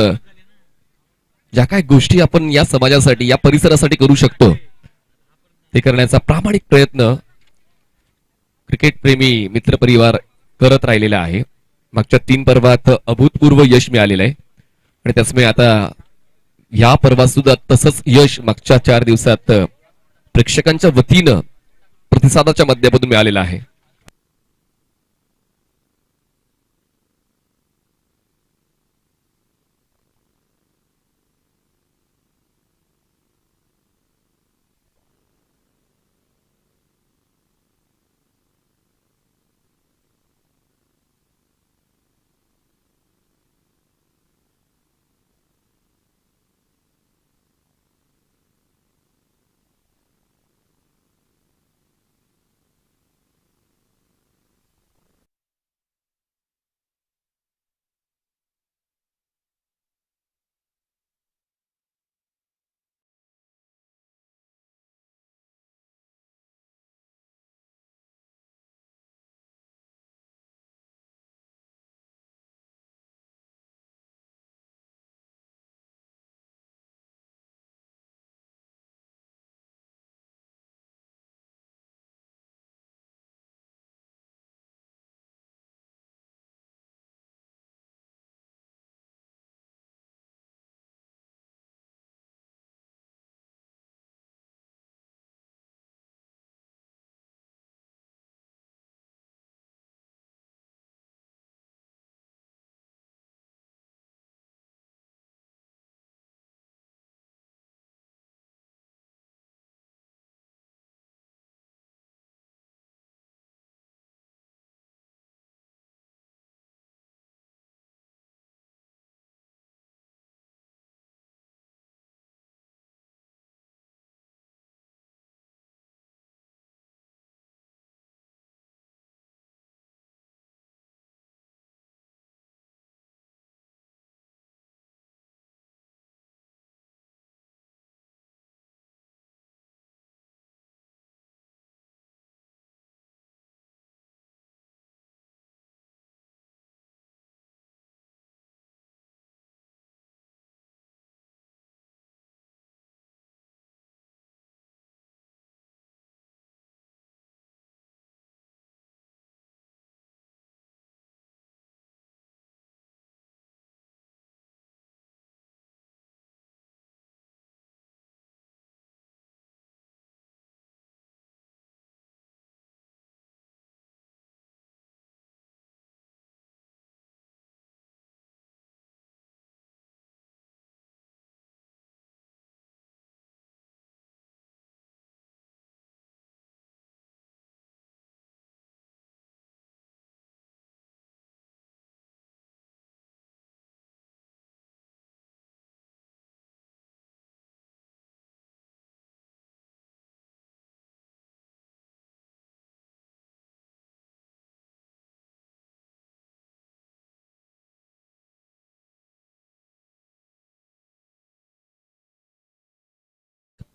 ज्या काही गोष्टी आपण या समाजासाठी, या परिसरासाठी करू शकतो ते करण्याचा प्रामाणिक प्रयत्न क्रिकेट प्रेमी मित्रपरिवार करत राहिलेला आहे. मागच्या 3 पर्वात अभूतपूर्व यश मिळालेलं आहे आणि त्याचमुळे आता या पर्वात सुद्धा तसंच यश मागच्या 4 दिवसात प्रेक्षकांच्या वतीनं प्रतिसादाच्या माध्यमातून मिळालेलं आहे.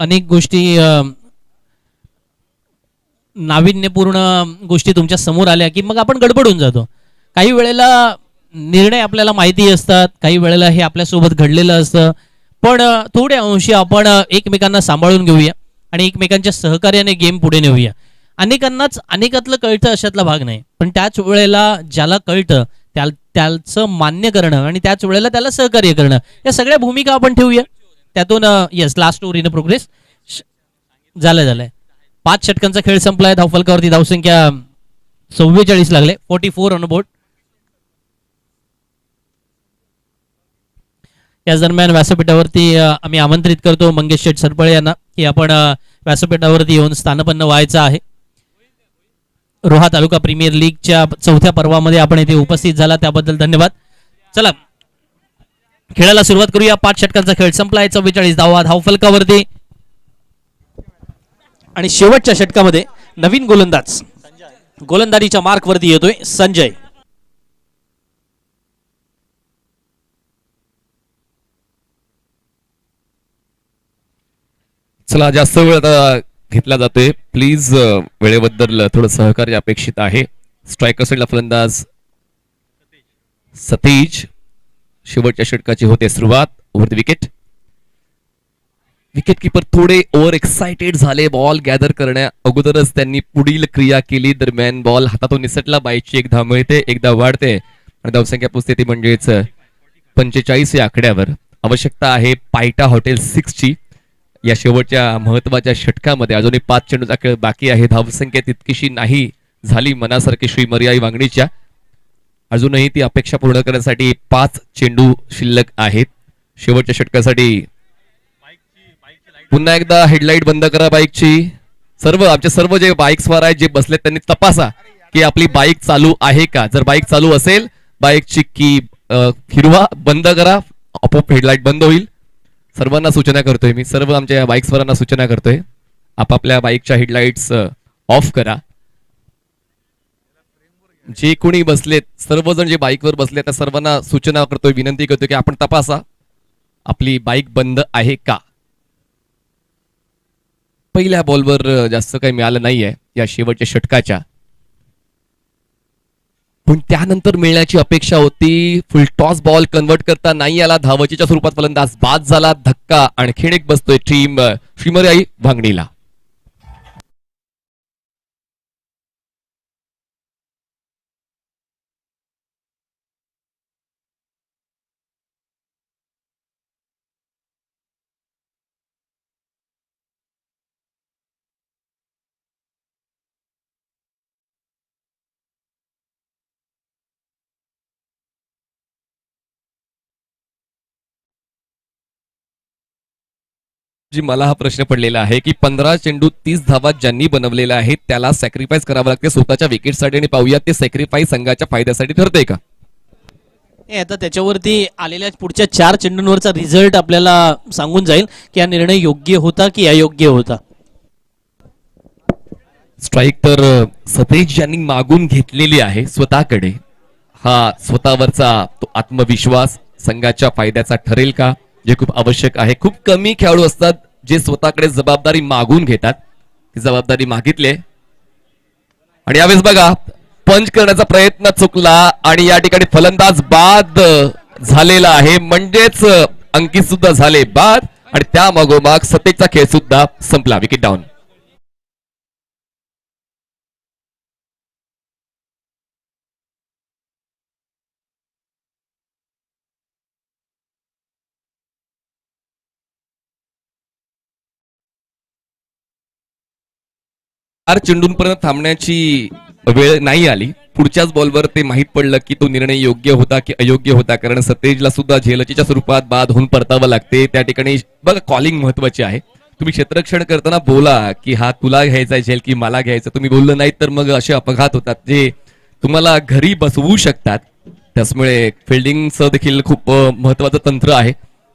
अनेक गोष्टी नाविन्यपूर्ण गोष्टी तुमच्या समोर आल्या की मग आपण गडबडून जातो. काही वेळेला निर्णय आपल्याला माहिती असतात, काही वेळेला हे आपल्यासोबत घडलेलं असतं, पण थोड्या अंशी आपण एकमेकांना सांभाळून घेऊया आणि एकमेकांच्या सहकार्याने गेम पुढे नेऊया. अनेकांनाच अनेकातलं कळतं अशातला भाग नाही, पण त्याच वेळेला ज्याला कळतं त्याचं मान्य करणं आणि त्याच वेळेला त्याला सहकार्य करणं, या सगळ्या भूमिका आपण ठेवूया. त्यातून yes, last over in progress झालंय. 5 षटकांचा खेळ संपलाय. धावफलकावरती धावसंख्या 44 लागले. 44 ऑन बोर्ड. याच दरम्यान व्यासपीठावरती आम्ही आमंत्रित करतो मंगेश शेठ सरपळे यांना की आपण व्यासपीठावरती येऊन स्थानपन्न व्हायचं आहे. रोहा तालुका प्रीमियर लीगच्या 4थ्या पर्वामध्ये आपण येथे उपस्थित झाला त्याबद्दल धन्यवाद. चला खेळाला सुरुवात करूया. 5 षटकांचा खेळ संपलाय. 44 धावा धावफलकावरती आणि शेवटच्या षटकामध्ये नवीन गोलंदाज गोलंदाजीच्या मार्कवरती येतोय संजय. चला जास्त वेळ आता घेतला जातोय. प्लीज वेळेबद्दल थोडं सहकार्य अपेक्षित आहे. स्ट्रायकर साईडला फलंदाज सतीज. शेवटच्या षटकाची होते सुरुवात. Over the wicket. Wicket keeper थोडे ओव्हर एक्साइटेड झाले. बॉल गॅदर करण्या अगोदरच त्यांनी पुढील क्रिया केली. दरम्यान बॉल हातातून निसटला. बाईकची एक धाव मिळते, एकदा वाढते आणि धावसंख्या पुसते ती म्हणजेच 45 या आकड्यावर. आवश्यकता आहे पायटा हॉटेल 6 ची या शेवटच्या महत्वाच्या षटकामध्ये. अजूनही 5 चेंडूचा खेळ बाकी आहे. धावसंख्या तितकीशी नाही झाली मनासारखी श्री मर्याई वांगणीच्या. अजूनही ती अपेक्षा पूर्ण करण्यासाठी 5 चेंडू शिल्लक आहेत. शेवटच्या षटकासाठी पुन्हा एकदा हेडलाईट बंद करा बाईकची. सर्व जे बाईक स्वार आहेत जे बसलेत त्यांनी तपासा की आपली बाईक चालू आहे का. जर बाईक चालू असेल बाईकची की फिरवा, बंद करा, आपोआप हेडलाईट बंद होईल. सर्वांना सूचना करतोय मी, सर्व आमच्या बाईक स्वारांना सूचना करतोय आपापल्या बाईकच्या हेडलाईट्स ऑफ करा. जे कोणी बसलेत सर्वजण जे बाईकवर बसले त्या सर्वांना सूचना करतोय, विनंती करतोय की आपण तपासा आपली बाईक बंद आहे का. पहिल्या बॉलवर जास्त काही मिळालं नाहीये या शेवटच्या षटकाच्या, पण त्यानंतर मिळण्याची अपेक्षा होती. फुल टॉस बॉल कन्वर्ट करता नाही आला. धावचीच्या स्वरूपात फलंदाज बाद झाला. धक्का आणखीन एक बसतोय टीम श्रीमर्याई वांगणीला. जी मला हा प्रश्न पडलेला आहे की 15 चेंडू 30 धावा ज्यांनी बनवलेल्या आहेत त्याला सॅक्रिफाईस करावं लागते स्वतःच्या विकेटसाठी. आणि पाहूया ते सॅक्रिफाईस संघाच्या फायद्यासाठी ठरते का. आता त्याच्यावरती आलेल्या पुढच्या 4 चेंडूंवरचा रिझल्ट आपल्याला सांगून जाईल की हा निर्णय योग्य होता की अयोग्य होता. स्ट्राईक तर सतेज यांनी मागून घेतलेली आहे स्वतःकडे. हा स्वतःवरचा तो आत्मविश्वास संघाच्या फायद्याचा ठरेल का, जे खूप आवश्यक आहे. खूप कमी खेळाडू असतात जे स्वतःकडे जबाबदारी मागून घेतात. ती जबाबदारी मागितली आणि यावेळेस बघा पंच करण्याचा प्रयत्न चुकला आणि या ठिकाणी फलंदाज बाद झालेला आहे. म्हणजेच अंकित सुद्धा झाले बाद आणि त्या मागोमाग सतेजचा खेळ सुद्धा संपला. Wicket down. चेंडूंपर्यंत थांबण्याची वेळ नाही आली. पुढच्याच बॉलवर ते माहित पडलं की तो निर्णय योग्य होता की अयोग्य होता. कारण सतेजला सुद्धा झेलचीच्या स्वरूपात बाद होऊन परतावं लागते. त्या ठिकाणी बघा कॉलिंग महत्वाची आहे. तुम्ही क्षेत्ररक्षण करताना बोला की हा तुला घ्यायचा झेल की मला घ्यायचा. तुम्ही बोललं नाही तर मग असे अपघात होतात जे तुम्हाला घरी बसवू शकतात. त्यामुळे फिल्डिंगचं देखील खूप महत्वाचं तंत्र आहे.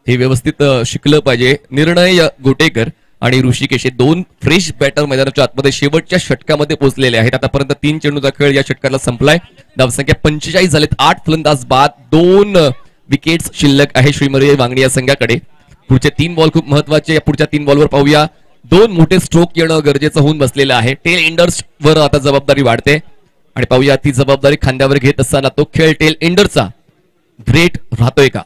हे व्यवस्थित शिकलं पाहिजे. निर्णय गोटेकर आणि ऋषिकेश हे 2 फ्रेश बॅटर मैदानाच्या आतमध्ये शेवटच्या षटकामध्ये पोहोचलेले आहेत. आतापर्यंत 3 चेंडूचा खेळ या षटकाला संपलाय. धावसंख्या 45 झालेत. 8 फलंदाज बाद, 2 विकेट्स शिल्लक आहे श्रीमर्याई वांगणी या संघाकडे. पुढचे 3 बॉल खूप महत्वाचे. या पुढच्या 3 बॉलवर पाहूया 2 मोठे स्ट्रोक येणं गरजेचं होऊन बसलेलं आहे. टेल एंडर्स वर आता जबाबदारी वाढते आणि पाहूया ती जबाबदारी खांद्यावर घेत असताना तो खेळ टेल एंडरचा ग्रेट राहतोय का.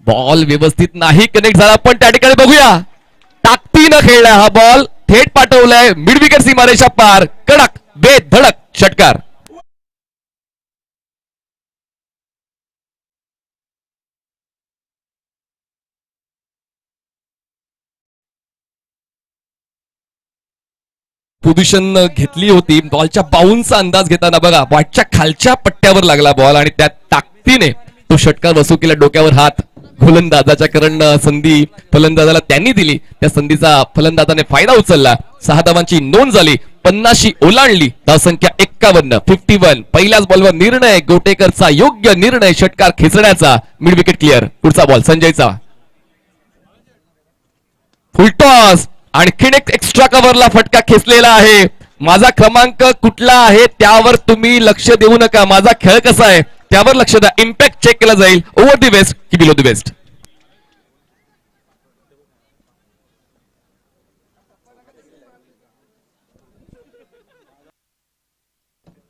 बॉल व्यवस्थित नाही कनेक्ट झाला पण त्या ठिकाणी बघूया ताकदीनं खेळलाय हा बॉल. थेट पाठवलाय मिड विकेट सीमारेषा पार. कडक बेधडक षटकार. पोझिशन घेतली होती. बॉलच्या बाउन्सचा अंदाज घेताना बघा बॉलच्या खालच्या पट्ट्यावर लागला बॉल आणि त्या ताकदीने तो षटकार बसू केला. डोक्यावर हात गोलंदाजाच्या, कारण संधी फलंदाजाला त्यांनी दिली. त्या संधीचा फलंदाजाने फायदा उचलला. 6 धावांची नोंद झाली. 50 ओलांडली. धावसंख्या 51, 51. पहिल्याच बॉलवर निर्णय, गोटेकरचा योग्य निर्णय षटकार खेचण्याचा. Mid wicket clear. पुढचा बॉल संजयचा. फुलटॉस, आणखीन एक एक्स्ट्रा कव्हरला फटका खेचलेला आहे. माझा क्रमांक कुठला आहे त्यावर तुम्ही लक्ष देऊ नका. माझा खेळ कसा आहे त्यावर लक्ष द्या. इम्पॅक्ट चेक केला जाईल. ओव्हर दी वेस्ट की बिलो दी वेस्ट.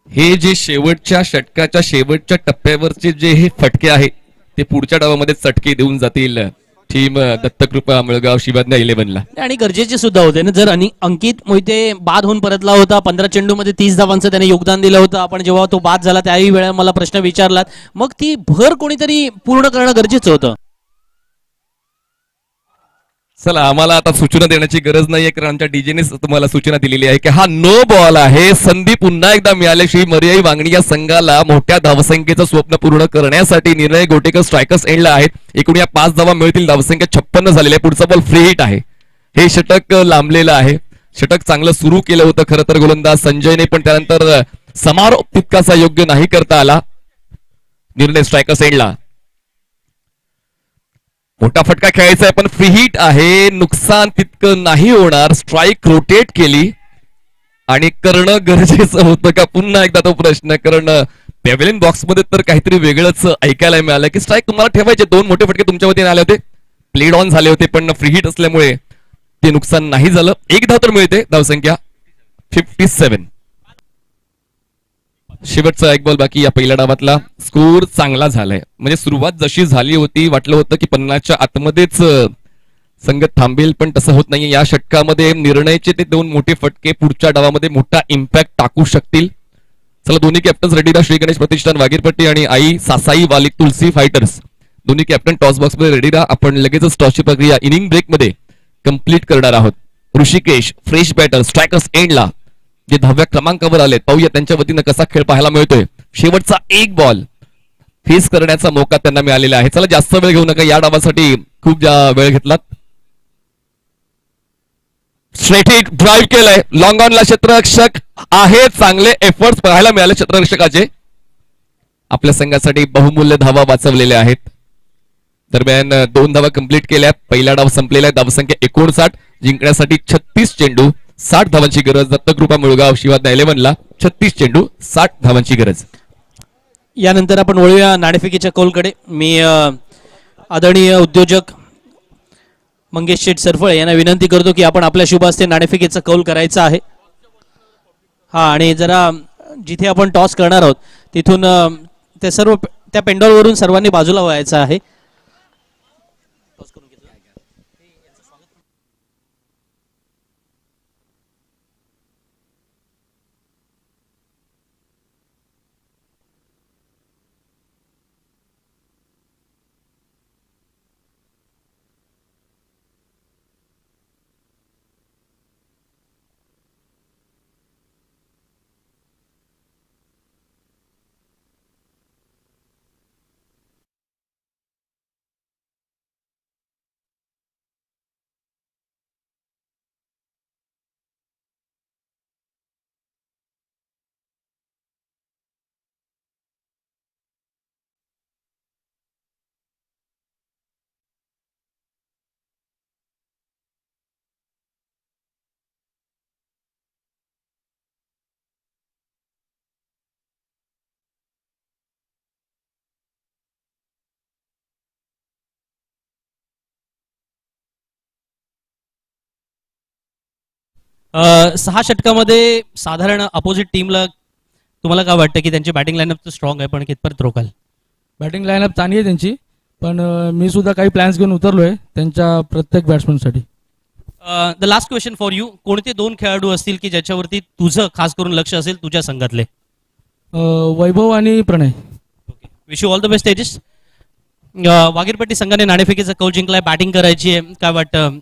हे जे शेवटच्या षटकाच्या शेवटच्या टप्प्यावरचे जे हे फटके आहे ते पुढच्या डावामध्ये चटके देऊन जातील टीम दत्तकृपा मुळगाव शिवाज्ञा 11ला. आणि गरजेचे सुद्धा होते ना. जर अंकित मोहिते बाद होऊन परतला होता. 15 चेंडूमध्ये 30 धावांचं त्याने योगदान दिलं होतं. आपण जेव्हा तो बाद झाला त्याही वेळा मला प्रश्न विचारलात. मग ती भर कोणीतरी पूर्ण करणं गरजेचं होतं. चला, आम्हाला आता सूचना देण्याची गरज नाहीये, कारण आमच्या डीजेनेच तुम्हाला सूचना दिलेली आहे की हा नो बॉल आहे. संधी पुन्हा एकदा मिळाली श्री मर्याई वांगणी या संघाला मोठ्या धावसंख्येचं स्वप्न पूर्ण करण्यासाठी. निर्णय गोटेकर स्ट्रायकर्स एंडला आहेत. एकूण या 5 धावा मिळतील. धावसंख्या 56 झालेली आहे. पुढचा बॉल फ्री हिट आहे. हे षटक लांबलेलं आहे. षटक चांगलं सुरू केलं होतं खरं तर गोलंदाज संजयने, पण त्यानंतर समारोप तितकासा योग्य नाही करता आला. निर्णय स्ट्रायकर्स एंडला. मोठा फटका खेळायचा आहे पण फ्री हिट आहे. नुकसान तितकं नाही होणार. स्ट्राईक रोटेट केली आणि करणं गरजेचं होतं का पुन्हा एकदा तो प्रश्न, कारण पॅव्हेलियन बॉक्स मध्ये तर काहीतरी वेगळंच ऐकायला मिळालं की स्ट्राईक तुम्हाला ठेवायचे. 2 मोठे फटके तुमच्या वतीने आले होते. प्लेड ऑन झाले होते पण फ्री हिट असल्यामुळे ते नुकसान नाही झालं. 1 धाव तर मिळते. धावसंख्या 57. शेवटचा 1 बॉल बाकी या पहिल्या डावातला. स्कोर चांगला झालाय. म्हणजे सुरुवात जशी झाली होती वाटलं होतं की 50च्या आतमध्येच संघ थांबेल, पण तसं होत नाहीये. या षटकामध्ये निर्णयाचे ते 2 मोठे फटके पुढच्या डावामध्ये मोठा इम्पॅक्ट टाकू शकतील. चला, दोन्ही कॅप्टन्स रेडीला. श्री गणेश प्रतिष्ठान वागीरपट्टी आणि आई सासाई वाली तुलसी फायटर्स दोन्ही कॅप्टन टॉस बॉक्स मध्ये रेडीला. आपण लगेचच टॉसची प्रक्रिया इनिंग ब्रेक मध्ये कंप्लीट करणार आहोत. ऋषिकेश फ्रेश बॅटर स्ट्रायकर्स एंडला जे 10व्या क्रमांकावर आले. पाहूया त्यांच्या वतीनं कसा खेळ पाहायला मिळतोय. शेवटचा 1 बॉल फेस करण्याचा मौका त्यांना मिळालेला आहे. चला, जास्त वेळ घेऊ नका. या डावासाठी खूप वेळ घेतलात. स्ट्रेट हिट ड्राईव्ह केलंय. लॉंग ऑनला क्षेत्ररक्षक आहे. चांगले एफर्ट्स पाहायला मिळाले क्षेत्ररक्षकाचे. आपल्या संघासाठी बहुमूल्य धावा वाचवलेल्या आहेत. दरम्यान 2 धावा कंप्लीट केल्या. पहिला डाव संपलेला आहे. धावसंख्या 59. जिंकण्यासाठी 36 चेंडू 60 धावांची गरज. दत्तकृपा मुळगाव शिवाज्ञा 11ला 36 चेंडू 60 धावांची गरज. यानंतर आपण वळूया नाणेफेकीच्या कौलकडे. मी आदरणीय उद्योजक मंगेश शेठ सरफळे यांना विनंती करतो की आपण आपल्या शुभ हस्ते नाणेफेकीचा कौल करायचा आहे. आणि जरा जिथे आपण टॉस करणार आहोत तिथून ते सर्व त्या पेंडॉलवरून सर्वांनी बाजूला व्हायचं आहे. सहा षटकामध्ये साधारण अपोजिट टीमला तुम्हाला काय वाटतं की त्यांची बॅटिंग लाईनअप स्ट्रॉंग आहे, पण कितपर्यंत रोकाल? बॅटिंग लाईनअप चांगली आहे त्यांची, पण मी सुद्धा काही प्लॅन्स घेऊन उतरलोय त्यांच्या प्रत्येक बॅट्समनसाठी. The last question for you. कोणते 2 खेळाडू असतील की ज्याच्यावरती तुझं खास करून लक्ष असेल तुझ्या संघातले? वैभव आणि Pranay. Wish you all the best Tejas. Vagirpatti संघाने नाणेफेकीचा कौल जिंकलाय. बॅटिंग करायची आहे. काय वाटतं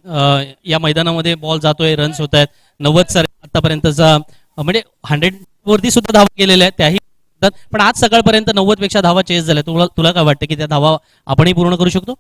या मैदानामध्ये बॉल जातोय, रन्स होत आहेत, 90 सर आतापर्यंतचा म्हणजे 100 वरती सुद्धा धावा केलेल्या आहेत त्याही, पण आज सकाळपर्यंत 90 पेक्षा धावा चेस झाल्या. तुला तुला काय वाटतं की त्या धावा आपणही पूर्ण करू शकतो?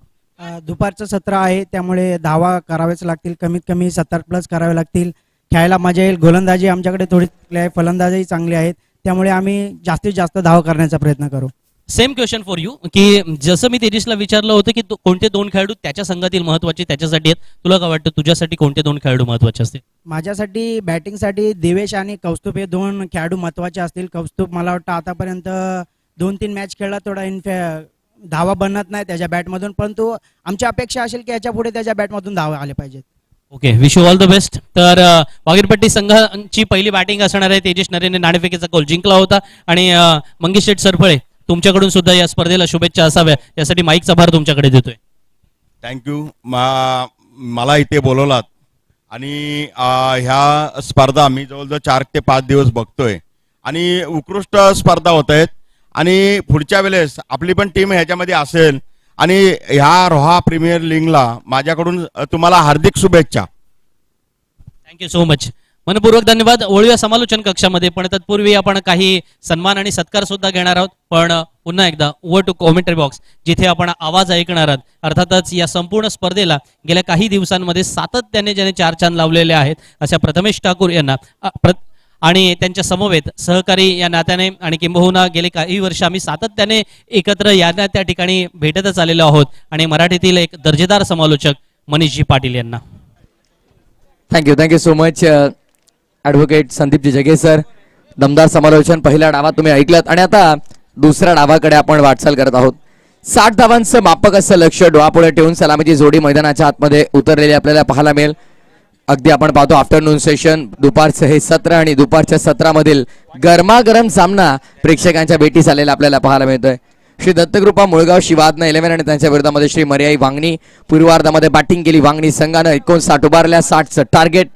दुपारचं सत्र आहे त्यामुळे धावा करावेच लागतील, कमीत कमी 70+ करावे लागतील. खेळायला मजा येईल. गोलंदाजी आमच्याकडे थोडी चांगली आहे, फलंदाजही चांगली आहेत, त्यामुळे आम्ही जास्तीत जास्त धावा करण्याचा प्रयत्न करू. सेम क्वेश्चन फॉर यू की जसं मी तेजसला विचारलं होतं की कोणते 2 खेळाडू त्याच्या संघातील महत्वाचे त्याच्यासाठी आहेत, तुला काय वाटतं तुझ्यासाठी कोणते 2 खेळाडू महत्वाचे असतील? माझ्यासाठी बॅटिंगसाठी देवेश आणि कौस्तुभ हे 2 खेळाडू महत्वाचे असतील. कौस्तुभ मला वाटतं आतापर्यंत 2-3 मॅच खेळला, थोडा धावा बनत नाही त्याच्या बॅटमधून, परंतु आमची अपेक्षा असेल की याच्या पुढे त्याच्या बॅटमधून धावा आले पाहिजेत. Okay, wish you all the best. तर वागीरपट्टी संघाची पहिली बॅटिंग असणार आहे. तेजस नरेने नाणेफेकीचा गोल जिंकला होता आणि मंगेश शेठ सरफळे तुमच्याकडून सुद्धा या स्पर्धेला शुभेच्छा असाव्या यासाठी माईकचा भार तुमच्याकडे देतोय. थँक्यू. मला इथे बोलवलात आणि ह्या स्पर्धा मी जवळजवळ 4 ते 5 दिवस बघतोय आणि उत्कृष्ट स्पर्धा होत आहेत आणि पुढच्या वेळेस आपली पण टीम ह्याच्यामध्ये असेल आणि ह्या रोहा प्रीमियर लीगला माझ्याकडून तुम्हाला हार्दिक शुभेच्छा. Thank you so much. मनपूर्वक धन्यवाद. वळूया समालोचन कक्षामध्ये, पण तत्पूर्वी आपण काही सन्मान आणि सत्कार सुद्धा घेणार आहोत. पण पुन्हा एकदा ओव्हर टू कॉमेंटरी बॉक्स जिथे आपण आवाज ऐकणार आहात. अर्थातच या संपूर्ण स्पर्धेला गेल्या काही दिवसांमध्ये सातत्याने ज्याने 4 चांद लावलेले आहेत अशा प्रथमेश ठाकूर यांना आणि त्यांच्या समवेत सहकारी या नात्याने आणि किंबहुना गेले काही वर्ष आम्ही सातत्याने एकत्र या त्या ठिकाणी भेटतच आलेलो आहोत आणि मराठीतील एक दर्जेदार समालोचक मनीषजी पाटील यांना. Thank you so much advocate Sandeepji जगे सर. दमदार समालोचन पहिल्या डावात तुम्ही ऐकलात आणि आता दुसऱ्या डावाकडे आपण वाटचाल करत आहोत. 60 धावांचं मापक असं लक्ष डोळापुढे ठेवून सलामीची जोडी मैदानाच्या आतमध्ये उतरलेली आपल्याला पाहायला मिळेल. अगदी आपण पाहतो आफ्टरनून सेशन, दुपारचं हे सत्र आणि दुपारच्या सत्रामधील गरमागरम सामना प्रेक्षकांच्या भेटीस आलेला आपल्याला पाहायला मिळतोय. श्री दत्तकृपा मुळगाव शिवादनं 11 आणि त्यांच्या विरोधामध्ये श्री मर्याई वांगणी. पूर्वार्धामध्ये बॅटिंग केली वांगणी संघानं 59 उभारल्या, 60चं टार्गेट.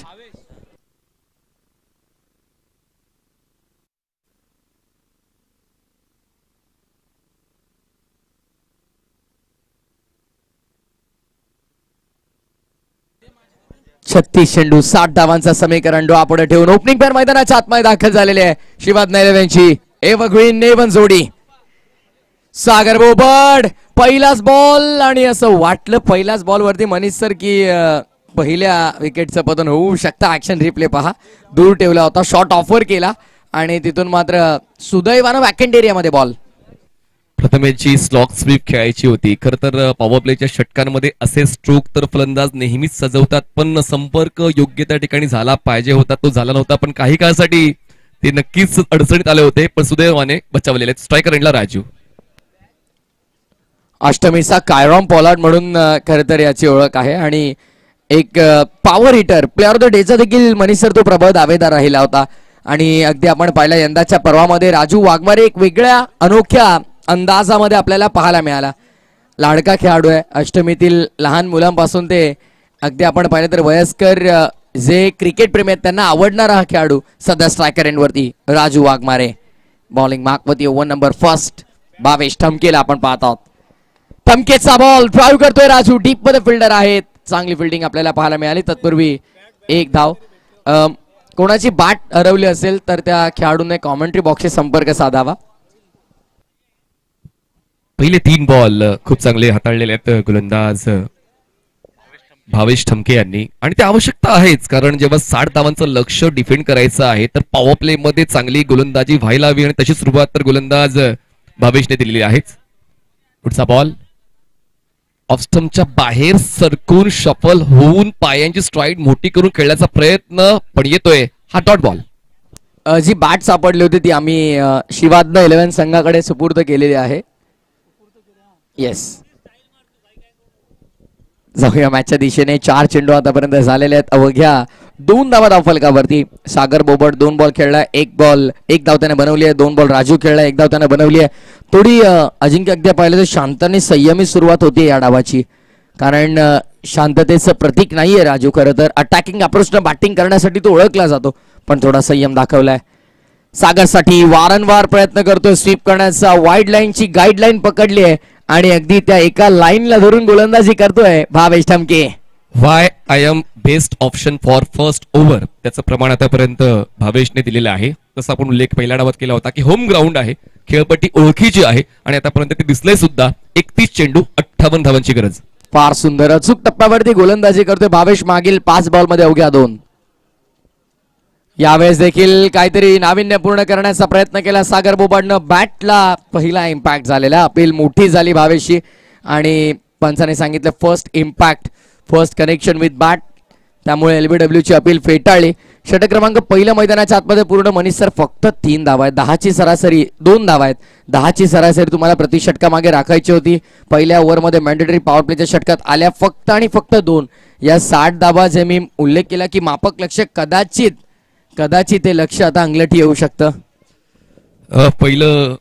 छत्तीस चेंडू 60 धावांचा समीकरण डोळापुढे ठेवून ओपनिंग पेअर मैदानाच्या आतमध्ये दाखल झालेले आहे. शिवाद नैलवेंची एव्हरग्रीन नेवन जोडी. सागर बोबड पहिलाच बॉल आणि असं वाटलं पहिल्याच बॉल वरती मनीष सर की पहिल्या विकेटचं पतन होऊ शकतं. ऍक्शन रिप्ले पहा. दूर ठेवला होता, शॉट ऑफर केला आणि तिथून मात्र सुदैवानं वॅकंट एरियामध्ये बॉल. प्रथमेशची स्लॉक स्वीप खेळायची होती. खरं तर पॉवर प्लेच्या षटकांमध्ये असे स्ट्रोक तर फलंदाज नेहमीच सजवतात, पण संपर्क योग्य त्या ठिकाणी झाला पाहिजे होता, तो झाला नव्हता. पण काही काळासाठी ते नक्कीच अडचणीत आले होते, पण सुदैवाने बचावलेले. स्ट्रायकर एंडला राजू. अष्टमीचा कायरॉम पॉलार्ड म्हणून खरं तर याची ओळख आहे आणि एक power hitter player of the डेचा देखील मनीष सर तो प्रबळ दावेदार राहिला होता. आणि अगदी आपण पाहिलं यंदाच्या पर्वामध्ये राजू वाघमारे एक वेगळ्या अनोख्या अंदाजामध्ये आपल्याला पाहायला मिळाला. लाडका खेळाडू आहे. अष्टमीतील लहान मुलांपासून ते अगदी आपण पाहिलं तर वयस्कर जे क्रिकेट प्रेमी आहेत त्यांना आवडणारा हा खेळाडू सध्या स्ट्रायकर एंडवरती राजू वाघमारे. बॉलिंग मार्कवरती ओव्हर नंबर फर्स्ट भावेश ठमकेला आपण पाहत आहोत. ठमकेचा बॉल ड्राईव्ह करतोय राजू. डीप मध्ये फिल्डर आहेत. चांगली फिल्डिंग आपल्याला पाहायला मिळाली. तत्पूर्वी एक धाव. कोणाची बॅट हरवली असेल तर त्या खेळाडूने कॉमेंट्री बॉक्सशी संपर्क साधावा. पहिले 3 बॉल खूप चांगले हाताळलेले आहेत गोलंदाज भावेश ठमके यांनी आणि ते आवश्यकता आहेच, कारण जेव्हा 60 धावांचं लक्ष डिफेंड करायचं आहे तर पॉवर प्ले मध्ये चांगली गोलंदाजी व्हायला हवी आणि तशी सुरुवात तर गोलंदाज भावेशने दिलेली आहेच. पुढचा बॉल ऑफ स्टंपच्या बाहेर सरकून शफल होऊन पायांची स्ट्राईड मोठी करून खेळण्याचा प्रयत्न पण येतोय. हा डॉट बॉल. जी बॅट सापडली होती ती आम्ही शिवादनं 11 संघाकडे सुपूर्द केलेली आहे. येस, जाऊया मॅचच्या दिशेने. 4 चेंडू आतापर्यंत झालेले आहेत. अवघ्या 2 धावा धावफलकावरती. सागर बोबड 2 बॉल खेळला, 1 धाव त्याने बनवली आहे. 2 बॉल राजू खेळला, 1 धाव त्याने बनवली आहे. थोडी अजिंक्य अगदी पाहिलं तर शांतने संयमी सुरुवात होती या डावाची, कारण शांततेचं प्रतीक नाहीये राजू. खरं तर अटॅकिंग अप्रोचनं बॅटिंग करण्यासाठी तो ओळखला जातो, पण थोडा संयम दाखवलाय. सागरसाठी वारंवार प्रयत्न करतोय स्वीप करण्याचा. वाईड लाईनची गाईडलाईन पकडली आहे आणि अगदी त्या एका लाईनला धरून गोलंदाजी करतोय Bhavesh Thamke. Why I am best option for first over त्याचं प्रमाण आतापर्यंत भावेशने दिलेलं आहे. तसा आपण उल्लेख पहिल्या डावात केला होता की होम ग्राउंड आहे, खेळपट्टी ओळखीची आहे आणि आतापर्यंत ते दिसलंय सुद्धा. 31 चेंडू 58 धावांची गरज. फार सुंदर अचूक टप्प्यावरती गोलंदाजी करतोय भावेश. मागील 5 बॉलमध्ये अवघ्या 2. यावेळेस देखील काहीतरी नाविन्यपूर्ण करण्याचा प्रयत्न केला सागर बोबडनं. बॅटला पहिला इम्पॅक्ट झालेला, अपील मोठी झाली भावेशची आणि पंचाने सांगितलं first impact, first connection with bat, त्यामुळे LBW ची अपील फेटाळली. षटक क्रमांक पहिल्या मैदानाच्या आतमध्ये पूर्ण. मनीष सर फक्त 3 धावा आहेत, 10ची सरासरी 2 धावा आहेत, 10ची सरासरी तुम्हाला प्रति षटकामागे राखायची होती. पहिल्या ओव्हरमध्ये मॅन्डेटरी पॉवर प्लेच्या षटकात आल्या फक्त आणि फक्त 2. या 60 धावा जे मी उल्लेख केला की मापक लक्ष कदाचित ते लक्ष आता अंगलटी येऊ शकतं. पहिलं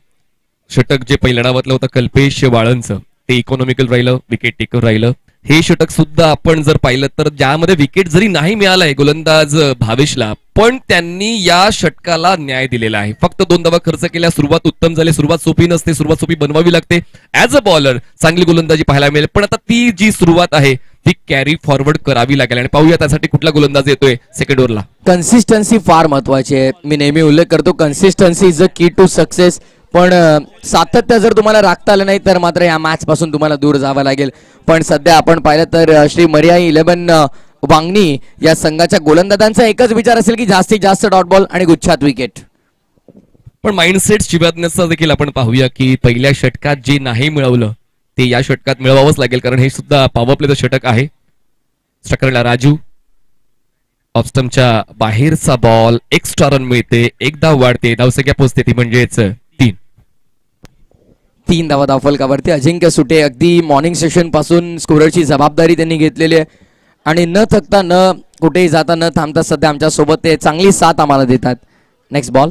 षटक जे पहिल्या डावातलं होतं कल्पेश वाळंचं ते इकॉनॉमिकल राहिलं, विकेट टेकर राहिलं. हे षटक सुद्धा आपण जर पाहिलं तर ज्यामध्ये विकेट जरी नाही मिळालाय गोलंदाज भावेशला, पण त्यांनी या षटकाला न्याय दिलेला आहे. फक्त 2 धावा खर्च केल्या, सुरुवात उत्तम झाली. सुरुवात सोपी नसते, सुरुवात सोपी बनवावी लागते. ऍज अ बॉलर चांगली गोलंदाजी पाहायला मिळेल, पण आता ती जी सुरुवात आहे ती कॅरी फॉरवर्ड करावी लागेल आणि पाहूया त्यासाठी कुठला गोलंदाज येतोय सेकंड ओव्हरला. कन्सिस्टन्सी फार महत्वाची आहे. मी नेहमी उल्लेख करतो कन्सिस्टन्सी इज अ की टू सक्सेस. पण सातत्य जर तुम्हाला राखता आलं नाही तर मात्र या मॅच पासून तुम्हाला दूर जावं लागेल. पण सध्या आपण पाहिलं तर श्री मर्याई 11 वांगणी या संघाच्या गोलंदाजांचा एकच विचार असेल की जास्तीत जास्त डॉट बॉल आणि गुच्छात विकेट. पण माइंडसेट शिवाजनेचा देखील आपण पाहूया की पहिल्या षटकात जे नाही मिळवलं ते या षटकात मिळवावंच लागेल, कारण हे सुद्धा पॉवर प्लेचं षटक आहे. स्ट्रकरला राजू, ऑफस्टमच्या बाहेरचा बॉल, एक्स्ट्रा रन मिळते, 1 धाव वाढते, धावसंख्या पोहोचते ती म्हणजेच 3 धावा धावफलकावरती. अजिंक्य सुटे अगदी मॉर्निंग सेशन पासून स्कोररची जबाबदारी त्यांनी घेतलेली आहे आणि न थकता न कुठेही जाता न थांबता सध्या आमच्या सोबत ते चांगली साथ आम्हाला देतात. नेक्स्ट बॉल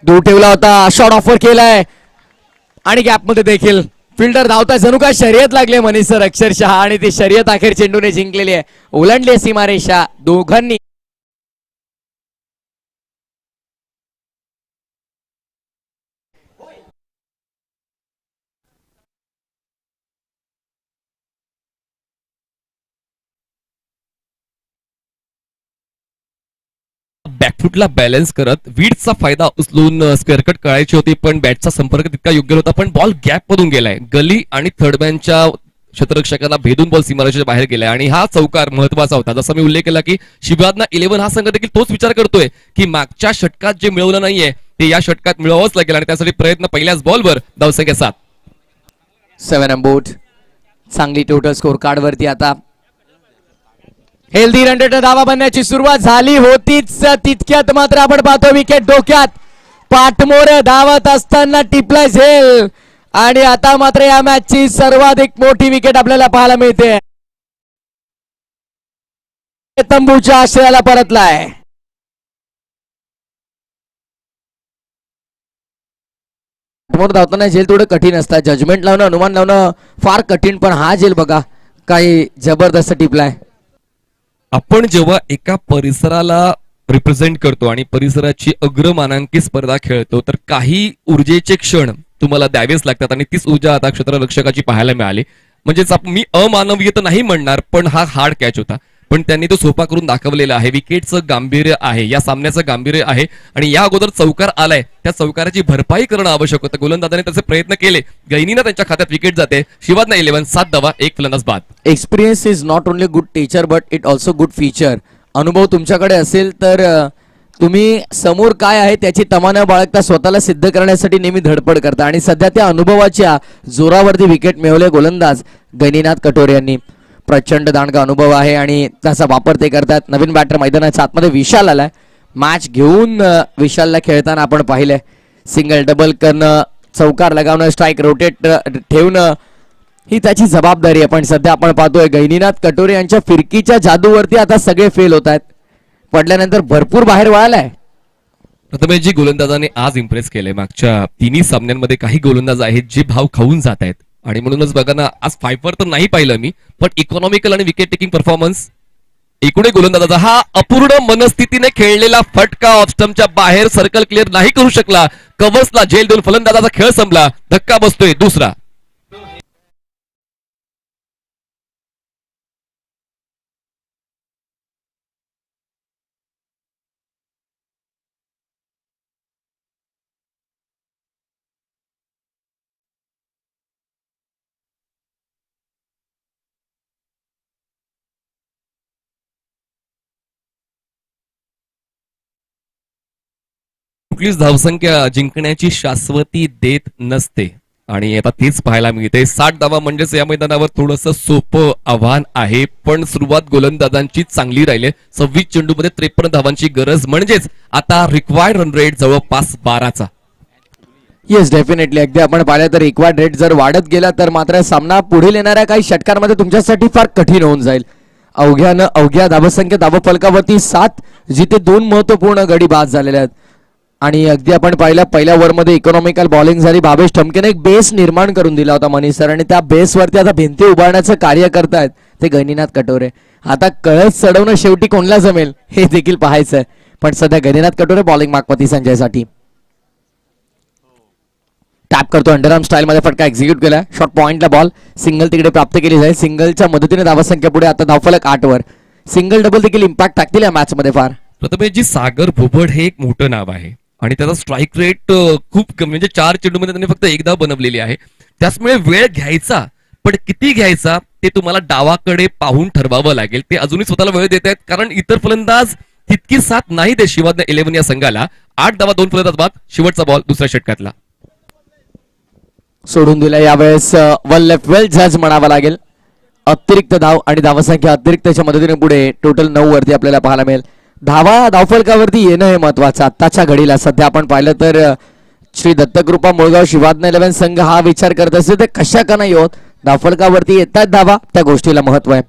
दूर ठेवला होता, शॉट ऑफर केलाय आणि गॅपमध्ये देखील फिल्डर धावताय. जणू काय शर्यत लागले मनीष सर अक्षरशः आणि ती शर्यत अखेर चेंडूने जिंकलेली आहे, ओलांडली आहे सीमारेषा दोघांनी. बॅकफुटला बॅलन्स करत विडचा फायदा उचलून स्क्वेअर कट करायची होती, पण बॅटचा संपर्क तितका योग्य होता, पण बॉल गॅप मधून गेलाय. गली आणि थर्डमॅनच्या क्षेत्ररक्षकांना भेदून बॉल सीमारेषेच्या बाहेर गेलाय आणि हा चौकार महत्वाचा होता. जसा मी उल्लेख केला की शिवाजना 11 हा संघ देखील तोच विचार करतोय की मागच्या षटकात जे मिळवलं नाहीये ते या षटकात मिळवावंच लागेल आणि त्यासाठी प्रयत्न. पहिल्याच बॉलवर धावसंख्या 7. 7 बोट चांगली टोटल स्कोर कार्ड वरती. आता हेल्दी रन धावा बनण्याची सुरुवात झाली होतीच तितक्यात मात्र आपण पाहतो विकेट डोक्यात. पाठमोर धावत असताना टिपला झेल आणि आता मात्र या मॅचची सर्वाधिक मोठी विकेट आपल्याला पाहायला मिळते. तंबूच्या आश्रयाला परतलाय. पाठमोर धावताना झेल थोडं कठीण असतात, जजमेंट लावणं अनुमान लावणं फार कठीण, पण हा झेल बघा काही जबरदस्त टिपलाय. आपण जेव्हा एका परिसराला रिप्रेझेंट करतो आणि परिसराची अग्रमानांकी स्पर्धा खेळतो तर काही ऊर्जेचे क्षण तुम्हाला द्यावेच लागतात आणि तीच ऊर्जा आता क्षेत्ररक्षकाची पाहायला मिळाली. म्हणजेच मी अमानवीय तर नाही म्हणणार, पण हा हार्ड कॅच होता, पण त्यांनी तो सोपा करून दाखवलेला आहे. विकेटचं गांभीर्य आहे, या सामन्याचं गांभीर्य आहे आणि या अगोदर चौकार आलाय त्या चौकाराची भरपाई करणं आवश्यक होतं. गोलंदाजाने त्याचे प्रयत्न केले, गैनीनं त्यांच्या खात्यात विकेट जाते. शिवाजना 11 7 धावा 1 फलंदाज बाद. Experience is not only good teacher but it also good feature. अनुभव तुमच्याकडे असेल तर तुम्ही समोर काय आहे त्याची तमा न बाळगता स्वतःला सिद्ध करण्यासाठी नेहमी धडपड करता आणि सध्या त्या अनुभवाच्या जोरावरती विकेट मिळवले गोलंदाज गैनीनाथ कटोरे यांनी. प्रचंड दांडगा अनुभव आहे आणि त्याचा वापर ते करतात. नवीन बॅटर मैदानाच्या आतमध्ये विशाल आलाय. मॅच घेऊन विशालला खेळताना आपण पाहिलंय सिंगल डबल करणं, चौकार लगावणं, स्ट्राईक रोटेट ठेवणं ही त्याची जबाबदारी आहे. पण सध्या आपण पाहतोय गैनीनाथ कटोरे यांच्या फिरकीच्या जादूवरती आता सगळे फेल होत आहेत. पडल्यानंतर भरपूर बाहेर वळालाय. प्रथमेशजी गोलंदाजाने आज इम्प्रेस केलंय. मागच्या 3 सामन्यांमध्ये काही गोलंदाज आहेत जे भाव खाऊन जात आहेत आणि म्हणूनच बघा ना, आज फायफर तर नाही पाहिलं मी, पण इकॉनॉमिकल आणि विकेट टेकिंग परफॉर्मन्स एकूणही गोलंदाजाचा हा अपूर्ण मनस्थितीने खेळलेला फटका ऑफस्टमच्या बाहेर सर्कल क्लिअर नाही करू शकला. कव्हर्सला झेल देऊन फलंदाजाचा खेळ संपला. धक्का बसतोय दुसरा. कुठलीच धावसंख्या जिंकण्याची शाश्वती देत नसते आणि आता तेच पाहायला मिळते. 60 धावा म्हणजेच या मैदानावर थोडंसं सोपं आव्हान आहे, पण सुरुवात गोलंदाजांची चांगली राहिली. 26 चेंडूमध्ये 53 धावांची गरज, म्हणजेच आता रिक्वायर्ड रन रेट जवळपास 12चा. Yes definitely. अगदी आपण पाहिलं तर रिक्वायर्ड रेट जर वाढत गेला तर मात्र सामना पुढील येणाऱ्या काही षटकांमध्ये तुमच्यासाठी फार कठीण होऊन जाईल. अवघ्या धावसंख्या धावफलकावरती 7, जिथे 2 महत्वपूर्ण गडी बाद झालेले आहेत. आणि अगदी आपण पाहिलं पहिल्या ओव्हरमध्ये इकॉनॉमिकल बॉलिंग झाली. भावेश ठमकेने एक बेस निर्माण करून दिला होता मनीष सर, आणि त्या बेसवरती आता भिंती उभारण्याचं कार्य करतायत ते गनिनाथ कटोरे. आता कळस चढवणं शेवटी कोणला जमेल हे देखील पाहायचं आहे, पण सध्या गनिनाथ कटोरे बॉलिंग मागपती संजयसाठी टॅप करतो. अंडरआर्म स्टाईल मध्ये फटका एक्झिक्यूट केला. शॉर्ट पॉइंटला बॉल सिंगल तिकडे प्राप्त केली जाईल. सिंगलच्या मदतीने धावसंख्या पुढे आता धावफलक 8 वर. सिंगल डबल देखील इम्पॅक्ट टाकतील या मॅच मध्ये फार. प्रथमेशजी, सागर भोबड हे एक मोठं नाव आहे आणि त्याचा स्ट्राईक रेट खूप कमी, म्हणजे 4 चेंडूमध्ये त्यांनी फक्त 1 धाव बनवलेली आहे. त्याचमुळे वेळ घ्यायचा, पण किती घ्यायचा ते तुम्हाला डावाकडे पाहून ठरवावं लागेल. ते अजूनही स्वतःला वेळ देत आहेत, कारण इतर फलंदाज तितकी साथ नाही देत शिवाजी 11 या संघाला. 8 धावा 2 फलंदाज बाद. शेवटचा बॉल दुसऱ्या षटकातला सोडून दिला. यावेळेस वेल जज म्हणावा लागेल. अतिरिक्त धाव आणि धावसंख्या अतिरिक्तच्या मदतीने पुढे टोटल 9 वरती आपल्याला पाहायला मिळेल. धावा धावफलकावरती येणं हे महत्वाचं आत्ताच्या घडीला. सध्या आपण पाहिलं तर श्री दत्तकृपा मुळगाव शिवाजी 11 संघ हा विचार करत असते ते कशा का नाही होत, धावफलकावरती येतात धावा, त्या गोष्टीला महत्व आहे.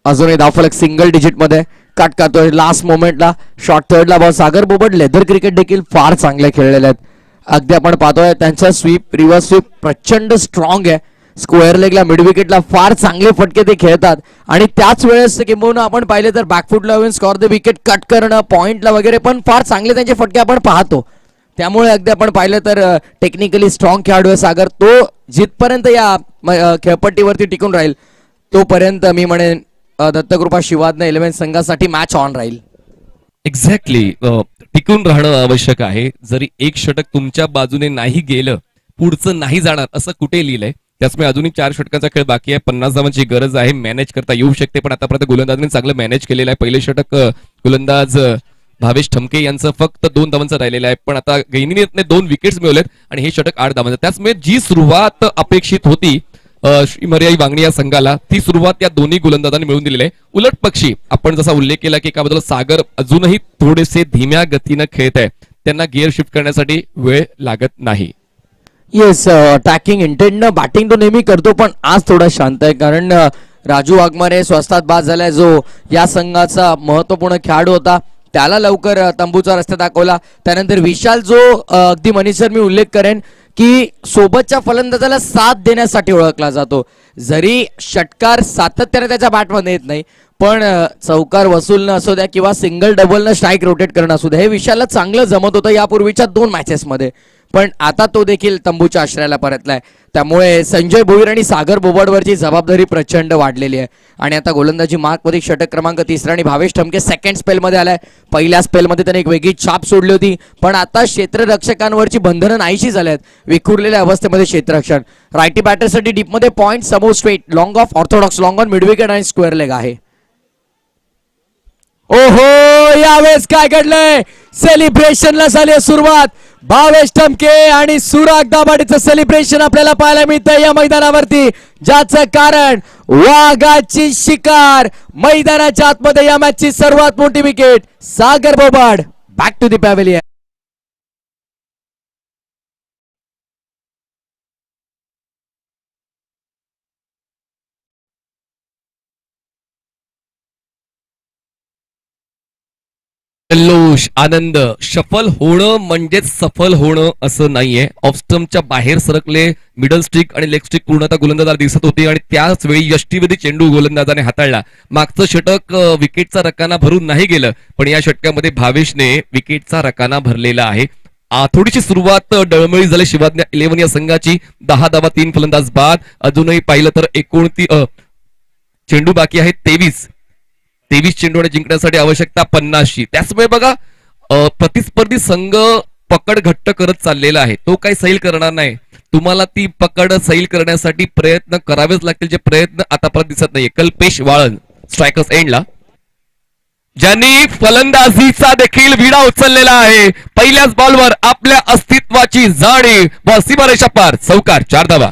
अजूनही धावफलक सिंगल डिजिट मध्ये कट करतोय. लास्ट मोमेंटला शॉर्ट थर्डला ball. Sagar Bobad leather cricket देखील फार चांगले खेळलेले आहेत. अगदी आपण पाहतोय त्यांचा स्वीप, रिव्हर्स स्वीप प्रचंड स्ट्रॉंग आहे. स्क्वेअर लेगला, मिड विकेटला फार चांगले फटके ते खेळतात. आणि त्याच वेळेस किंबहुना आपण पाहिले तर बॅकफुटला येऊन स्कॉर द विकेट कट करणं, पॉइंटला वगैरे पण फार चांगले त्यांचे फटके आपण पाहतो. त्यामुळे अगदी आपण पाहिलं तर टेक्निकली स्ट्रॉंग खेळाडू आहे सागर. तो जिथपर्यंत या खेळपट्टीवरती टिकून राहील तोपर्यंत मी म्हणेन दत्तकृपा शिवाजी 11 संघासाठी मॅच ऑन राहील. एक्झॅक्टली. टिकून राहणं आवश्यक आहे. जरी एक षटक तुमच्या बाजूने नाही गेलं, पुढचं नाही जाणार असं कुठे लिहिलंय. त्याचमुळे अजूनही 4 षटकांचा खेळ बाकी आहे. 50 धावांची गरज आहे. मॅनेज करता येऊ शकते, पण आतापर्यंत गोलंदाजांनी चांगलं मॅनेज केलेलं आहे. पहिले षटक गोलंदाज भावेश ठमके यांचं फक्त 2 धावांचं राहिलेलं आहे, पण आता गैनीने 2 विकेट्स मिळवलेत आणि हे षटक 8 धावांचं. त्याचमुळे जी सुरुवात अपेक्षित होती श्री मर्याई वांगणी या संघाला, ती सुरुवात या दोन्ही गोलंदाजांनी मिळवून दिलेली आहे. उलट पक्षी आपण जसा उल्लेख केला की एका बाजूला सागर अजूनही थोडेसे धीम्या गतीनं खेळत आहे, त्यांना गिअर शिफ्ट करण्यासाठी वेळ लागत नाही. येस, अटॅकिंग इंटेंटनं बॅटिंग तो नेहमी करतो, पण आज थोडा शांत आहे. कारण राजू वाघमारे स्वस्तात बाद झालाय, जो या संघाचा महत्वपूर्ण खेळाडू होता. त्याला लवकर तंबूचा रस्ता दाखवला. त्यानंतर विशाल, जो अगदी मनीषर मी उल्लेख करेन की सोबतच्या फलंदाजाला साथ देण्यासाठी ओळखला जातो. जरी षटकार सातत्याने त्याच्या बॅटमध्ये येत नाही, पण चौकार वसूलनं असू द्या किंवा सिंगल डबलनं स्ट्राईक रोटेट करणं असू द्या, हे विशालला चांगलं जमत होतं यापूर्वीच्या 2 मॅचेसमध्ये. पण आता तो देखील तंबूच्या आश्रयाला परतलाय. त्यामुळे संजय भोईर आणि सागर बोबडवरची जबाबदारी प्रचंड वाढलेली आहे. आणि आता गोलंदाजी मार्कमध्ये षटक क्रमांक 3 आणि भावेश ठमके सेकंड स्पेलमध्ये आलाय. पहिल्या स्पेलमध्ये त्याने एक वेगळी छाप सोडली होती, पण आता क्षेत्ररक्षकांवरची बंधनं नाहीशी झाल्यात. विखुरलेल्या अवस्थेमध्ये क्षेत्ररक्षण. रायटी बॅटरसाठी डीपमध्ये पॉइंट, समोर straight, long of, Orthodox, long on, mid wicket आणि स्क्वेअर लेग आहे. ओहो, यावेळेस काय घडलंय? सेलिब्रेशनला झाली सुरुवात. भावेश ठमके आणि सुराग दाभाडेचं सेलिब्रेशन आपल्याला पाहायला मिळतंय या मैदानावरती, ज्याचं कारण वाघाची शिकार. मैदानाच्या आतमध्ये या मॅचची सर्वात मोठी wicket. Sagar Bobad back to the pavilion. जल्लोष, आनंद. सफल होणं म्हणजेच सफल होणं असं नाहीये. ऑफस्टमच्या बाहेर सरकले मिडल स्टिक आणि लेग स्टिक पूर्णतः गोलंदाजाला दिसत होती आणि त्याच वेळी यष्टीवेधी चेंडू गोलंदाजाने हाताळला. मागचं षटक विकेटचा रकाना भरून नाही गेलं, पण या षटकामध्ये भावेशने विकेटचा रकाना भरलेला आहे. थोडीशी सुरुवात डळमळी झाली शिवाजी 11 या संघाची. 10 धावा 3 फलंदाज बाद. अजूनही पाहिलं तर 29 चेंडू बाकी आहेत. 23 चेंडू जिंकण्यासाठी आवश्यकता 50. त्याचमुळे बघा, प्रतिस्पर्धी संघ पकड घट्ट करत चाललेला आहे. तो काही सैल करणार नाही. तुम्हाला ती पकड सैल करण्यासाठी प्रयत्न करावेच लागतील, जे प्रयत्न आतापर्यंत दिसत नाहीये. कल्पेश वाळन स्ट्रायकर्स एंडला. ज्यांनी फलंदाजीचा देखील विडा उचललेला आहे. पहिल्याच बॉलवर आपल्या अस्तित्वाची जाणीव, बॉल सीमारेषा पार, चौकार, 4 धावा.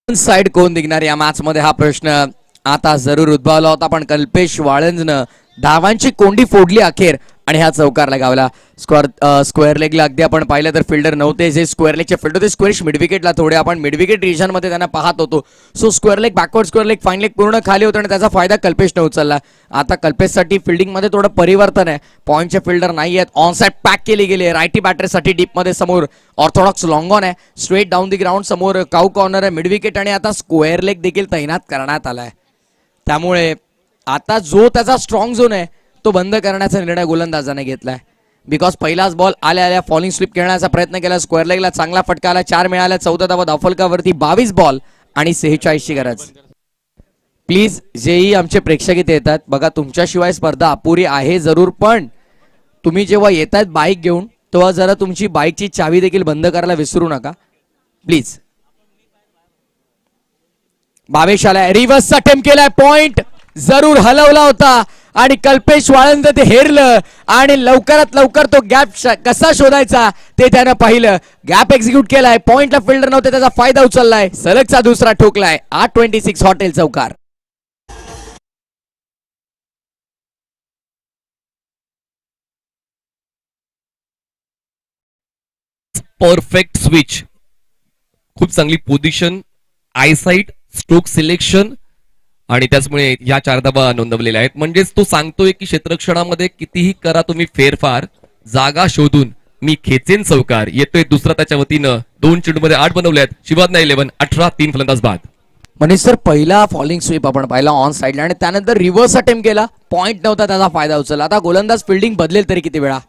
साइड कोण निघणार या मॅच मध्ये हा प्रश्न आता जरूर उद्भवला होता, पण कल्पेश वाळंजनं धावांची कोंडी फोडली अखेर आणि हा चौकारला गावला. स्क्वेअर लेगला अगदी आपण पाहिलं तर फिल्डर नव्हते, जे स्क्वेअर लेगचे फिल्डर होते स्क्वेअरिश मिडविकेटला, थोडे आपण मिडविकेट रिजन मध्ये त्यांना पाहत होतो. So square leg, backward square leg, fine leg पूर्ण खाली होतं आणि त्याचा फायदा कल्पेशने उचलला. आता कल्पेशसाठी फिल्डिंग मध्ये थोडं परिवर्तन आहे. पॉईंटचे फिल्डर नाही आहेत, ऑन साइड पॅक केली गेली आहे. रायटी बॅटरसाठी डीप मध्ये समोर ऑर्थोडॉक्स लॉंग ऑन आहे, स्ट्रेट डाऊन दी ग्राउंड, समोर काऊ कॉर्नर आहे, मिडविकेट आणि आता स्क्वेअर लेग देखील तैनात करण्यात आलाय. त्यामुळे आता जो त्याचा स्ट्रॉंग झोन आहे तो बंद करण्याचा निर्णय गोलंदाजाने घेतलाय. बिकॉज पहिलाच बॉल आल्या आल्या फॉलिंग स्लिप खेळण्याचा प्रयत्न केला. स्क्वेअर लेगला चांगला फटका आला, 4 मिळाल्या. 14 धावा धावफलकावरती, 22 बॉल आणि 46 ची गरज. प्लीज जेही आमचे प्रेक्षक इथे येतात बघा, तुमच्याशिवाय स्पर्धा अपुरी आहे जरूर, पण तुम्ही जेव्हा येतात बाईक घेऊन तेव्हा जरा तुमची बाईकची चावी देखील बंद करायला विसरू नका प्लीज. भावेश आलाय, रिव्हर्स अटेम्प्ट केलाय, पॉइंट जरूर हलवला होता आणि कल्पेश वाळंज ते हेरलं आणि लवकरात लवकर तो गॅप कसा शोधायचा ते त्यानं पाहिलं. गॅप एक्झिक्यूट केलाय, पॉइंटला फिल्डर नव्हते, त्याचा फायदा उचललाय, सलगचा दुसरा ठोकलाय. 8-26 हॉटेल चौकार. परफेक्ट स्विच, खूप चांगली पोझिशन, आयसाइट, स्ट्रोक सिलेक्शन आणि त्याचमुळे या 4 धावा नोंदवलेल्या आहेत. म्हणजेच तो सांगतोय की क्षेत्ररक्षणामध्ये कितीही करा तुम्ही फेरफार, जागा शोधून मी खेचेन चौकार. येतोय दुसरा त्याच्या वतीनं. 2 चेंडूमध्ये 8 बनवल्यात. शिवाजना 11, 18, 3 फलंदाज बाद. मनीष सर, पहिला फॉलिंग स्वीप आपण पाहिला ऑन साइडला आणि त्यानंतर रिव्हर्स अटेम्प्ट केला, पॉइंट नव्हता, त्याचा फायदा उचलला. आता गोलंदाज फिल्डिंग बदलेल तरी किती वेळा.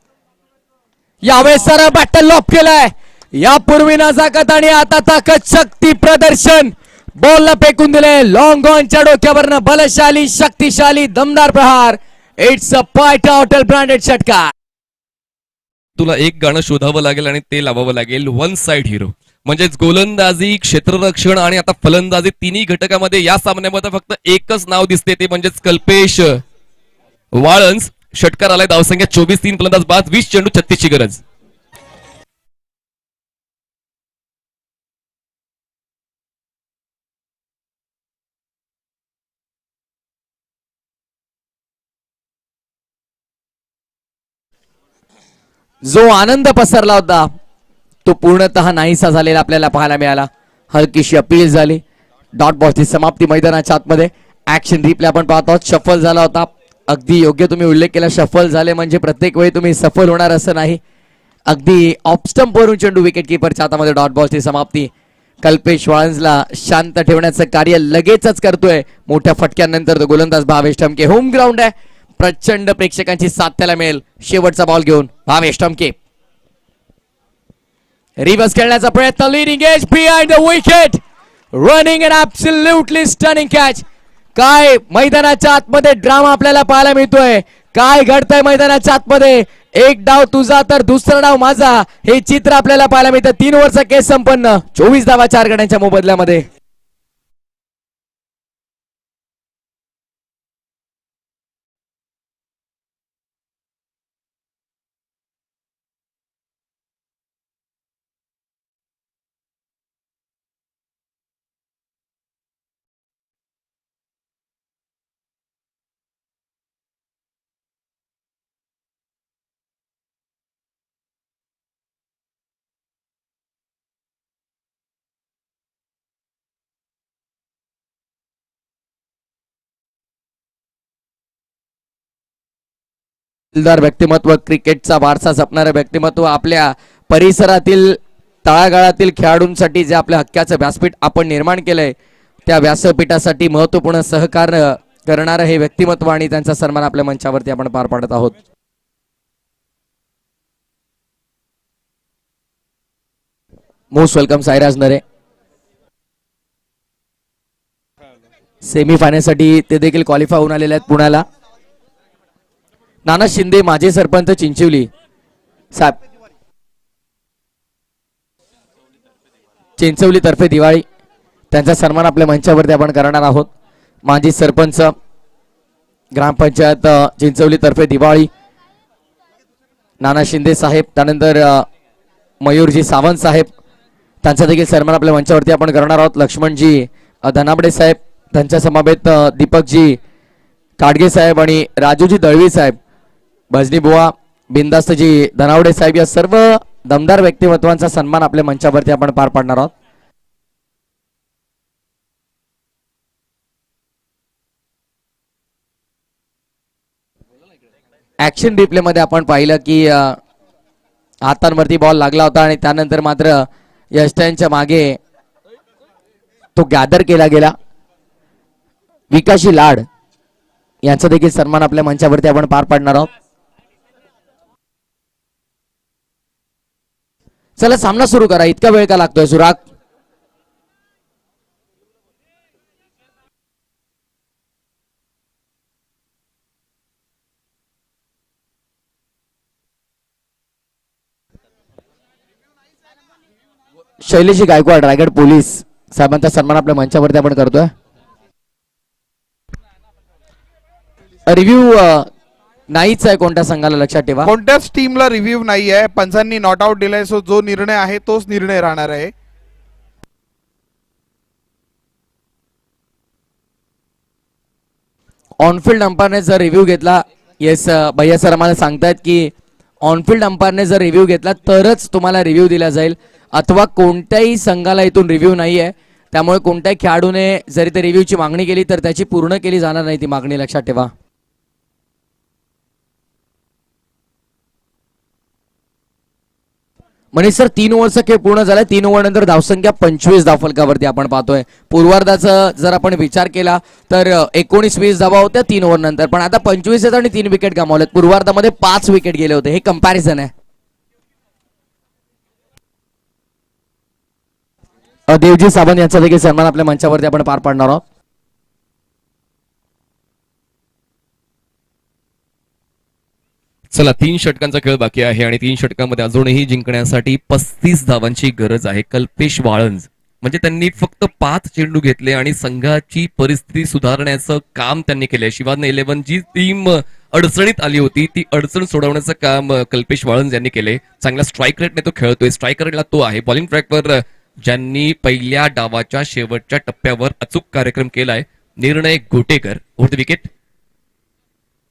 यावेळेस सर बॅटल लॉक केलाय, यापूर्वी नजाकत आणि आता ताकद शक्ती प्रदर्शन. बॉलला फेकून दिले, लॉंग ऑनच्या डोक्यावरनं बलशाली शक्तिशाली दमदार प्रहार. इट्स अ पायटा हॉटेल ब्रँडेड षटकार. तुला एक गाणं शोधावं लागेल आणि ते लावावं लागेल, वन साइड हिरो. म्हणजेच गोलंदाजी, क्षेत्ररक्षण आणि आता फलंदाजी तिन्ही घटकामध्ये या सामन्यामध्ये फक्त एकच नाव दिसते, ते म्हणजेच कल्पेश वाळंज. षटकार आलाय, धावसंख्या 24, 3 फलंदाज बाद, 20 चेंडू 36 ची गरज. जो आनंद पसरला होता तो पूर्णतः नाहीसा झालेला आपल्याला पाहायला मिळाला. हलकीशी अपील झाली, डॉट बॉलची समाप्ती मैदानाच्या आतमध्ये. ऍक्शन रिप्ले आपण पाहतो, शफल झाला होता. अगदी योग्य तुम्ही उल्लेख केला, शफल झाले म्हणजे प्रत्येक वेळी तुम्ही सफल होणार असं नाही. अगदी ऑफस्टंप वरून चेंडू विकेट किपरच्या हातामध्ये, डॉट बॉलची समाप्ती. कल्पेश वाळंजला शांत ठेवण्याचं कार्य लगेचच करतोय. मोठ्या फटक्यानंतर तो गोलंदाज भावेश टमके. होम ग्राउंड आहे, प्रचंड प्रेक्षकांची साथ त्याला मिळेल. शेवटचा बॉल घेऊन भावेश टमके. रिव्हर्स खेळण्याचा प्रयत्न, leading edge behind the wicket, running and absolutely stunning catch. काय मैदानाच्या आतमध्ये ड्रामा आपल्याला पाहायला मिळतोय, काय घडतंय मैदानाच्या आतमध्ये. एक डाव तुझा तर दुसरा डाव माझा, हे चित्र आपल्याला पाहायला मिळतं. 3 ओव्हरचा केस संपन्न, 24 धावा 4 गड्यांच्या मोबदल्यामध्ये. दिलदार व्यक्तिमत्व, क्रिकेटचा वारसा जपणारं व्यक्तिमत्व, आपल्या परिसरातील तळागाळातील खेळाडूंसाठी जे आपल्या हक्काचं व्यासपीठ आपण निर्माण केलंय, त्या व्यासपीठासाठी महत्वपूर्ण सहकार्य करणारं हे व्यक्तिमत्व आणि त्यांचा सन्मान आपल्या मंचावरती आपण पार पाडत आहोत. मोस्ट वेलकम साईराज नरे. सेमी फायनल साठी ते देखील क्वालिफाय होऊन आलेले आहेत पुण्याला. नाना शिंदे माजी सरपंच चिंचिवली साहेब, चिंचवली तर्फे दिवाळी, त्यांचा सन्मान आपल्या मंचावरती आपण करणार आहोत. माजी सरपंच ग्रामपंचायत चिंचवली तर्फे दिवाळी नाना शिंदे साहेब, त्यानंतर मयूरजी सावंत साहेब, त्यांचा देखील सन्मान आपल्या मंचावरती आपण करणार आहोत. लक्ष्मणजी धनाबडे साहेब, त्यांच्या समवेत दीपकजी काडगे साहेब आणि राजूजी दळवी साहेब, भजनी बुवा, बिंदास्तजी धनावडे साहेब, या सर्व दमदार व्यक्तिमत्वांचा सन्मान आपल्या मंचावरती आपण पार पाडणार आहोत. ऍक्शन रिप्ले मध्ये आपण पाहिलं की हातांवरती बॉल लागला होता आणि त्यानंतर मात्र यष्टांच्या मागे तो गॅदर केला गेला. विकाशी लाड यांचा देखील सन्मान आपल्या मंचावरती आपण पार पाडणार आहोत. चला सामना सुरू करा. इतका वेळ का लागतोय सुराग? शैलेशी गायकवाड रायगड पोलीस साहेबांचा सन्मान आपल्या मंचावरती आपण करतोय. रिव्ह्यू नाहीच आहे कोणत्या संघाला, लक्षात ठेवा. कोणत्याच टीमला रिव्ह्यू नाही आहे. पंचांनी नॉट आउट दिलाय, सो जो निर्णय आहे तोच निर्णय राहणार आहे. ऑनफिल्ड अंपायरने जर रिव्ह्यू घेतला, येस भैया सर आम्हाला सांगतायत की ऑनफिल्ड अंपायरने जर रिव्ह्यू घेतला तरच तुम्हाला रिव्ह्यू दिला जाईल, अथवा कोणत्याही संघाला इथून रिव्ह्यू नाही आहे. त्यामुळे कोणत्याही खेळाडूने जरी ते रिव्ह्यूची मागणी केली तर त्याची पूर्ण केली जाणार नाही ती मागणी, लक्षात ठेवा. मनीष सर 3 ओव्हरचा खेळ पूर्ण झालाय. 3 ओव्हर नंतर धावसंख्या 25 धावफलकावरती आपण पाहतोय. पूर्वार्धाचा जर आपण विचार केला तर 19-20 धावा होत्या 3 ओव्हर नंतर, पण आता 25 आहेत आणि 3 विकेट गमावलेत. पूर्वार्धामध्ये 5 विकेट गेले होते. हे कंपॅरिझन आहे. देवजी सावंत यांचा देखील सन्मान आपल्या मंचावरती आपण पार पाडणार आहोत. चला 3 षटकांचा खेळ बाकी आहे आणि 3 षटकांमध्ये अजूनही जिंकण्यासाठी 35 धावांची गरज आहे. कल्पेश वाळंज म्हणजे त्यांनी फक्त 5 चेंडू घेतले आणि संघाची परिस्थिती सुधारण्याचं काम त्यांनी केलंय. शिवान 11 जी टीम अडचणीत आली होती ती अडचण सोडवण्याचं काम कल्पेश वाळंज यांनी केले. चांगला स्ट्राईक रेटने तो खेळतोय. स्ट्राईक रेटला तो आहे. बॉलिंग ट्रॅकवर ज्यांनी पहिल्या डावाच्या शेवटच्या टप्प्यावर अचूक कार्यक्रम केलाय निर्णय गोटेकर. ओव्हर द विकेट,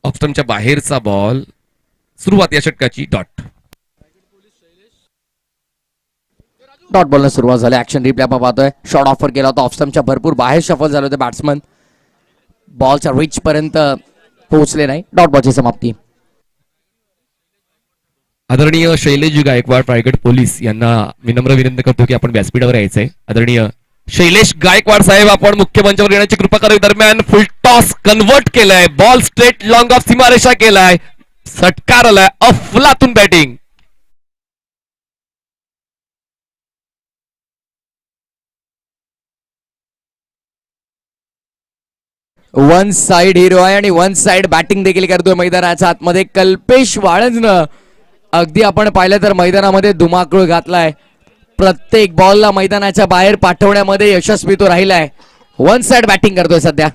ऑफस्टंपच्या बाहेरचा बॉल. सुरुवात या षटकाची डॉट बॉलने सुरुवात झाली. ऍक्शन रिप्ले आपण पाहतोय. शॉर्ट ऑफर केला होता ऑफस्टंपच्या भरपूर बाहेर शफल झाले होते बॅट्समन. बॉलच्या रिच पर्यंत पोहोचले नाही. डॉट बॉलची समाप्ती. आदरणीय शैलेश गायकवाड रायगड पोलीस यांना विनम्र विनंती करतो की आपण व्यासपीठावर यायचंय. आदरणीय शैलेश गायकवाड साहेब, आपण मुख्य मंचावर येण्याची कृपा करावी. दरम्यान फुल टॉस कन्वर्ट केलाय. बॉल स्ट्रेट लॉंग ऑफ सीमारेषा केलाय. षटकार आलाय. अफलातून बॅटिंग. वन साइड हिरो आहे आणि वन साइड बॅटिंग देखील करतोय मैदानाच्या आतमध्ये. कल्पेश वाळंजनं अगदी आपण पाहिलं तर मैदानामध्ये धुमाकूळ घातलाय. प्रत्येक बॉलला मैदानाच्या बाहेर पाठवण्यामध्ये यशस्वी तो राहिलाय. वन साइड बॅटिंग करतोय सध्या.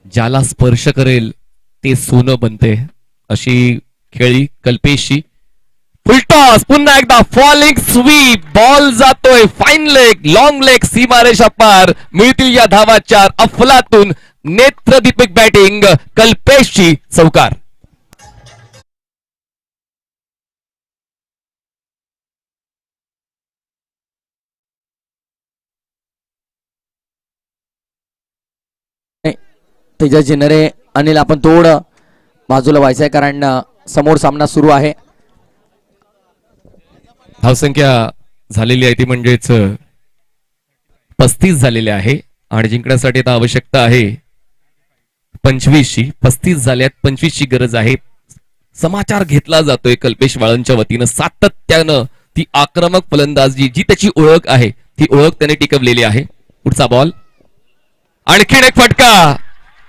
ज्याला स्पर्श करेल ते सोनं बनते अशी खेळी कल्पेशची. फुलटॉस पुन्हा एकदा फॉलिंग स्वीप. बॉल जातोय फाईन लेग, लॉंग लेग, सीमारेषा पार. मिळतील या धावा 4. अफलातून नेत्रदीपक बॅटिंग कल्पेशची. चौकार. तेजस जिनरे, अनिल आपण थोडं बाजूला व्हायचंय कारण समोर सामना सुरू आहे. धावसंख्या झालेली आहे ती म्हणजेच 35 झालेली आहे आणि जिंकण्यासाठी आता आवश्यकता आहे 25ची. 35 झाल्यात. 25ची गरज आहे. समाचार घेतला जातोय कल्पेश वाळंजच्या वतीनं. सातत्यानं ती आक्रमक फलंदाजी जी त्याची ओळख आहे ती ओळख त्याने टिकवलेली आहे. पुढचा बॉल. आणखीन एक फटका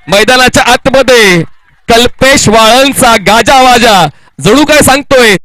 मैदानाच्या आतमध्ये. कल्पेश वाळंचा गाजावाजा जणू काय सांगतोय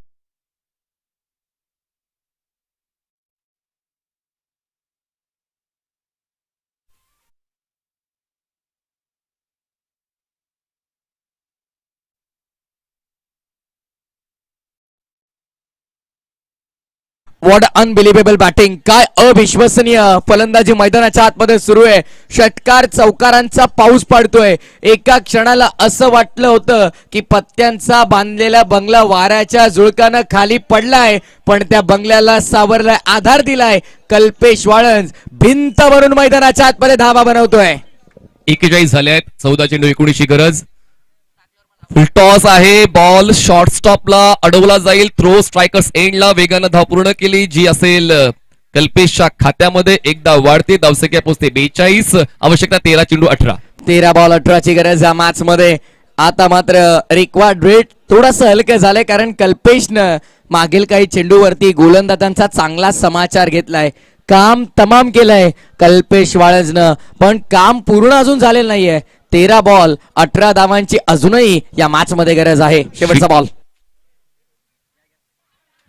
व्हॉट अनबिलिव्हेबल बॅटिंग, काय अविश्वसनीय फलंदाजी मैदानाच्या आतमध्ये सुरू आहे. षटकार चौकारांचा पाऊस पडतोय. एका क्षणाला असं वाटलं होतं की पत्त्यांचा बांधलेला बंगला वाऱ्याच्या झुळकानं खाली पडलाय, पण त्या बंगल्याला सावरलाय, आधार दिलाय कल्पेश वाळंज. भिंत भरून मैदानाच्या आतमध्ये धावा बनवतोय. 41 झाले आहेत. 14 चेंडू 19ची गरज. फुलटॉस आहे. बॉल शॉर्ट स्टॉपला अडवला जाईल. थ्रो स्ट्रायकर्स एंडला वेगानं धाव पूर्ण केली जी असेल कल्पेशच्या खात्यामध्ये. एकदा वाढते, धावसंख्या पोहोचते 42. आवश्यकता 13 चेंडू 18. 13 बॉल 18ची गरज या मॅच मध्ये. आता मात्र रिक्वायर्ड रेट थोडस हलकं झालंय, कारण कल्पेशनं मागील काही चेंडूवरती गोलंदाजांचा चांगला समाचार घेतलाय. काम तमाम केलंय कल्पेश वाळंजनं, पण काम पूर्ण अजून झालेलं नाहीये. 13 बॉल 18 धावांची अजूनही या मॅच मध्ये गरज आहे. शेवटचा बॉल.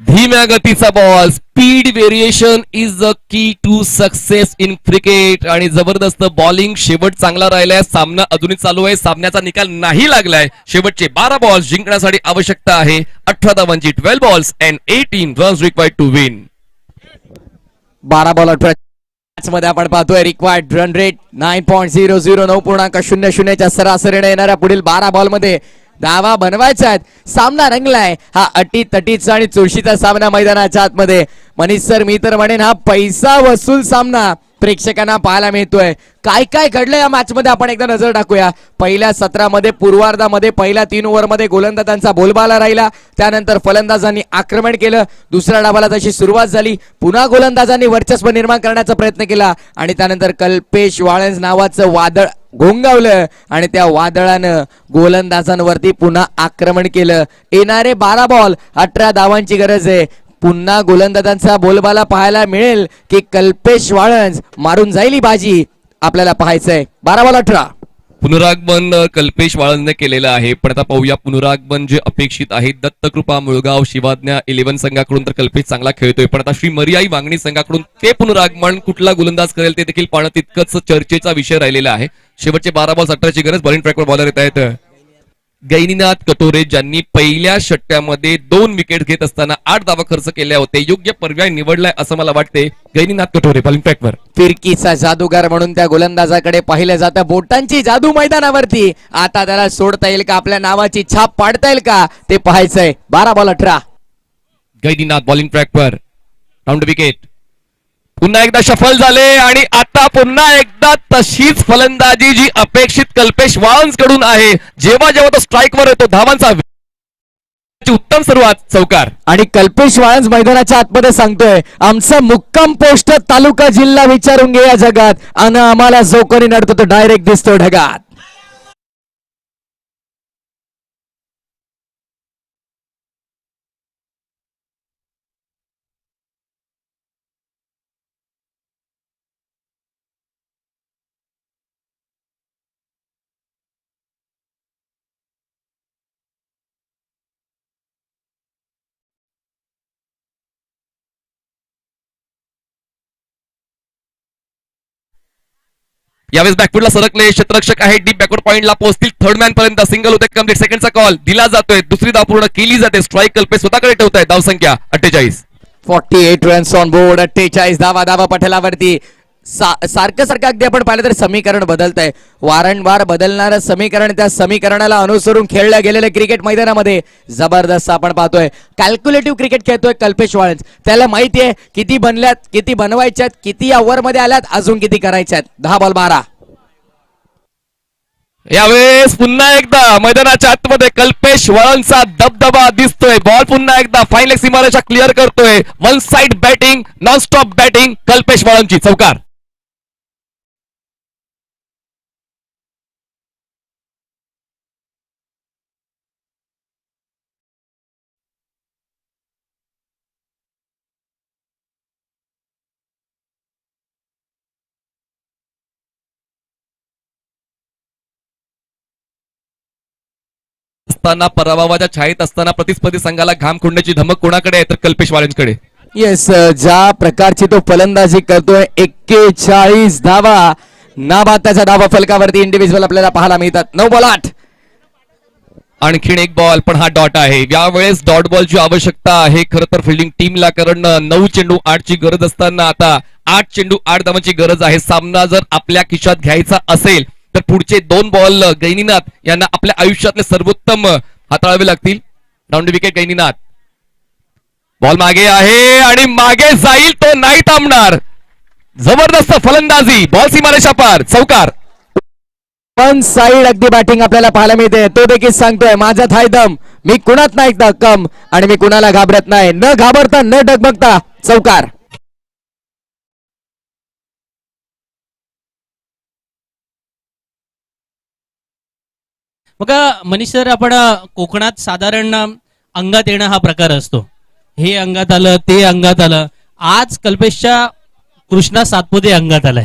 धीम्या गतीचा ball. Speed variation is the key to success in cricket. आणि जबरदस्त बॉलिंग. शेवट चांगला राहिलाय. सामना अजूनही चालू आहे. सामन्याचा निकाल नाही लागलाय. शेवटचे 12 बॉल्स जिंकण्यासाठी आवश्यकता आहे 18 धावांची. 12 balls and 18 runs required to win. 12 ball 18 मध्ये आपण पाहतोय रिक्वायर्ड रन रेट 9.00 9.00च्या सरासरीने येणाऱ्या पुढील 12 बॉल मध्ये धावा बनवायच्या आहेत. सामना रंगलाय. हा अटी तटीचा आणि चुरशीचा सामना मैदानाच्या आतमध्ये. मनीष सर, मी तर म्हणेन हा पैसा वसूल सामना प्रेक्षकांना पाहायला मिळतोय. काय काय घडलं या मॅच मध्ये आपण एकदा नजर टाकूया. पहिल्या सत्रामध्ये पूर्वार्धामध्ये पहिल्या 3 ओव्हरमध्ये गोलंदाजांचा बोलबाला राहिला. त्यानंतर फलंदाजांनी आक्रमण केलं. दुसऱ्या डावाला तशी सुरुवात झाली. पुन्हा गोलंदाजांनी वर्चस्व निर्माण करण्याचा प्रयत्न केला आणि त्यानंतर कल्पेश वाळंज नावाचं वादळ घोंगावलं आणि त्या वादळानं गोलंदाजांवरती पुन्हा आक्रमण केलं. येणारे 12 बॉल 18 धावांची गरज आहे. पुन्हा गोलंदाजांचा बोलबाला पाहायला मिळेल की कल्पेश वाळंज मारून जाईल ही बाजी. आपल्याला पाहायचंय. 12 बॉल 18. पुनरागमन कल्पेश वाळंजने केलेलं आहे, पण आता पाहूया पुनरागमन जे अपेक्षित आहे. दत्तकृपा मुळगाव शिवाज्ञा 11 संघाकडून तर कल्पेश चांगला खेळतोय, पण आता श्री मर्याई वांगणी संघाकडून ते पुनरागमन कुठला गोलंदाज करेल ते देखील पाहणं तितकंच चर्चेचा विषय राहिलेला आहे. शेवटचे 12 बॉल 18ची गरज. बॉलिंग ट्रॅकवर बॉलर येत आहेत गैनीनाथ कटोरे, ज्यांनी पहिल्या षट्ट्यामध्ये 2 विकेट घेत असताना 8 धावा खर्च केल्या होते. योग्य पर्याय निवडलाय असं मला वाटते. गैनीनाथ कटोरे बॉलिंग ट्रॅकवर. फिरकीचा जादूगार म्हणून त्या गोलंदाजाकडे पाहिलं जातं. बोटांची जादू मैदानावरती. आता त्याला सोडता येईल का? आपल्या नावाची छाप पाडता येईल का? ते पाहायचंय. 12 बॉल 18. गैनीनाथ बॉलिंग ट्रॅकवर. Round wicket. पुन्हा एकदा सफल झाले आणि आता पुन्हा एकदा तशीच फलंदाजी जी अपेक्षित कल्पेश वाळंज कडून आहे. जेव्हा जेव्हा तो स्ट्राईकवर येतो धावांचा उत्तम सुरुवात. चौकार. आणि कल्पेश वाळंज मैदानाच्या आतमध्ये सांगतोय, आमचा मुक्काम पोस्ट तालुका जिल्हा विचारून घे या जगात, आणि आम्हाला जो कोणी नडतो तो डायरेक्ट दिसतो ढगात. यावेळेस बॅकफुटला सरकले क्षेत्ररक्षक आहे. डीप बॅकवर्ड पॉइंटला पोहोचतील. थर्ड मॅन पर्यंत सिंगल होते. कम्प्लीट. सेकंडचा कॉल दिला जातोय. दुसरी धाव पूर्ण केली जाते. स्ट्राईक कल्पेश स्वतःकडे ठेवताय. धावसंख्या 48. 48 रन्स ऑन बोर्ड. 48 धावा पटलावरती. सारखं अगदी आपण पाहिलं तर समीकरण बदलत आहे. वारंवार बदलणारं समीकरण, त्या समीकरणाला अनुसरून खेळलं गेलेलं क्रिकेट मैदानामध्ये जबरदस्त आपण पाहतोय. कॅल्क्युलेटिव्ह क्रिकेट खेळतोय कल्पेश वाळंज. त्याला माहिती आहे किती बनल्यात, किती बनवायच्यात, किती ओव्हर मध्ये आल्यात, अजून किती करायच्यात. 10 बॉल 12. यावेळेस पुन्हा एकदा मैदानाच्या आतमध्ये कल्पेश वाळंजचा दबदबा दिसतोय. बॉल पुन्हा एकदा फाईन लेग सीमारेषा क्लिअर करतोय. One side batting, non stop batting Kalpesh वाळंजची. चौकार. असताना, पराभवाच्या छायेत असताना प्रतिस्पर्धी संघाला घाम खोडण्याची धमक कोणाकडे आहे? तर कल्पेश वालेंजकडे. येस, ज्या प्रकारची तो फलंदाजी करतोय, 41 धावा नाबाद त्याच्या धावा फलकावरती इंडिव्हिज्युअल आपल्याला पाहायला मिळतात. 9 बॉल 8. आणखीन एक बॉल, पण हा डॉट आहे. यावेळेस डॉट बॉलची आवश्यकता आहे खरं तर फिल्डिंग टीमला, कारण 9 चेंडू 8 ची गरज असताना आता 8 चेंडू 8 धावांची गरज आहे. सामना जर आपल्या खिशात घ्यायचा असेल तर पुढचे 2 बॉल गैनीनाथ यांना आपल्या आयुष्यातले सर्वोत्तम हाताळावे लागतील. Down wicket Gaininath. बॉल मागे आहे आणि मागे जाईल, तो नाही थांबणार. जबरदस्त फलंदाजी, बॉल सीमारेषा पार, चौकार. वन साइड अगदी बॅटिंग आपल्याला पाहायला मिळते. तो देखील सांगतोय, माझ्यात हाय दम, मी कुणात नाही कम आणि मी कुणाला घाबरत नाही. न घाबरता न डगमगता चौकार. बघा मनीष सर, आपण कोकणात साधारण अंगात येणं हा प्रकार असतो. हे अंगात आलं, ते अंगात आलं. आज कल्पेशच्या कृष्णा सातपुते अंगात आलाय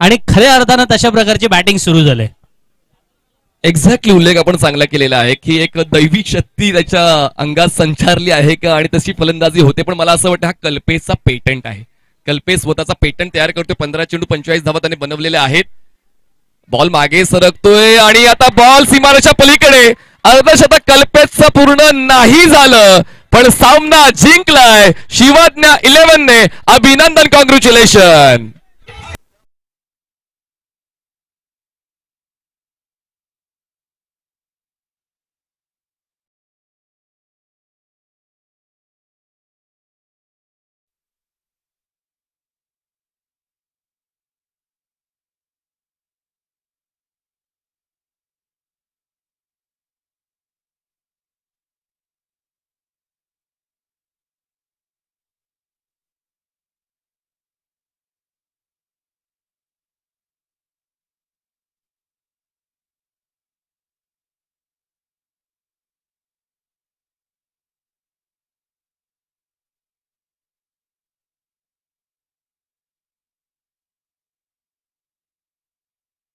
आणि खऱ्या अर्थानं तशा प्रकारची बॅटिंग सुरू झाले. एक्झॅक्टली उल्लेख आपण चांगला केलेला आहे की एक दैवी शक्ती त्याच्या अंगात संचारली आहे का आणि तशी फलंदाजी होते. पण मला असं वाटतं हा कल्पेशचा पेटंट आहे. कल्पेश स्वतःचा पेटंट तयार करतोय. 15 चेंडू 45 धावा त्याने बनवलेल्या आहेत. बॉल मागे सरकतोय आणि आता बॉल सीमारेषा पलीकडे. अर्धशतक कल्पेशचं पूर्ण नाही झालं, पण सामना जिंकलाय शिवज्ञ 11 ने. अभिनंदन, कॉंग्रॅच्युलेशन.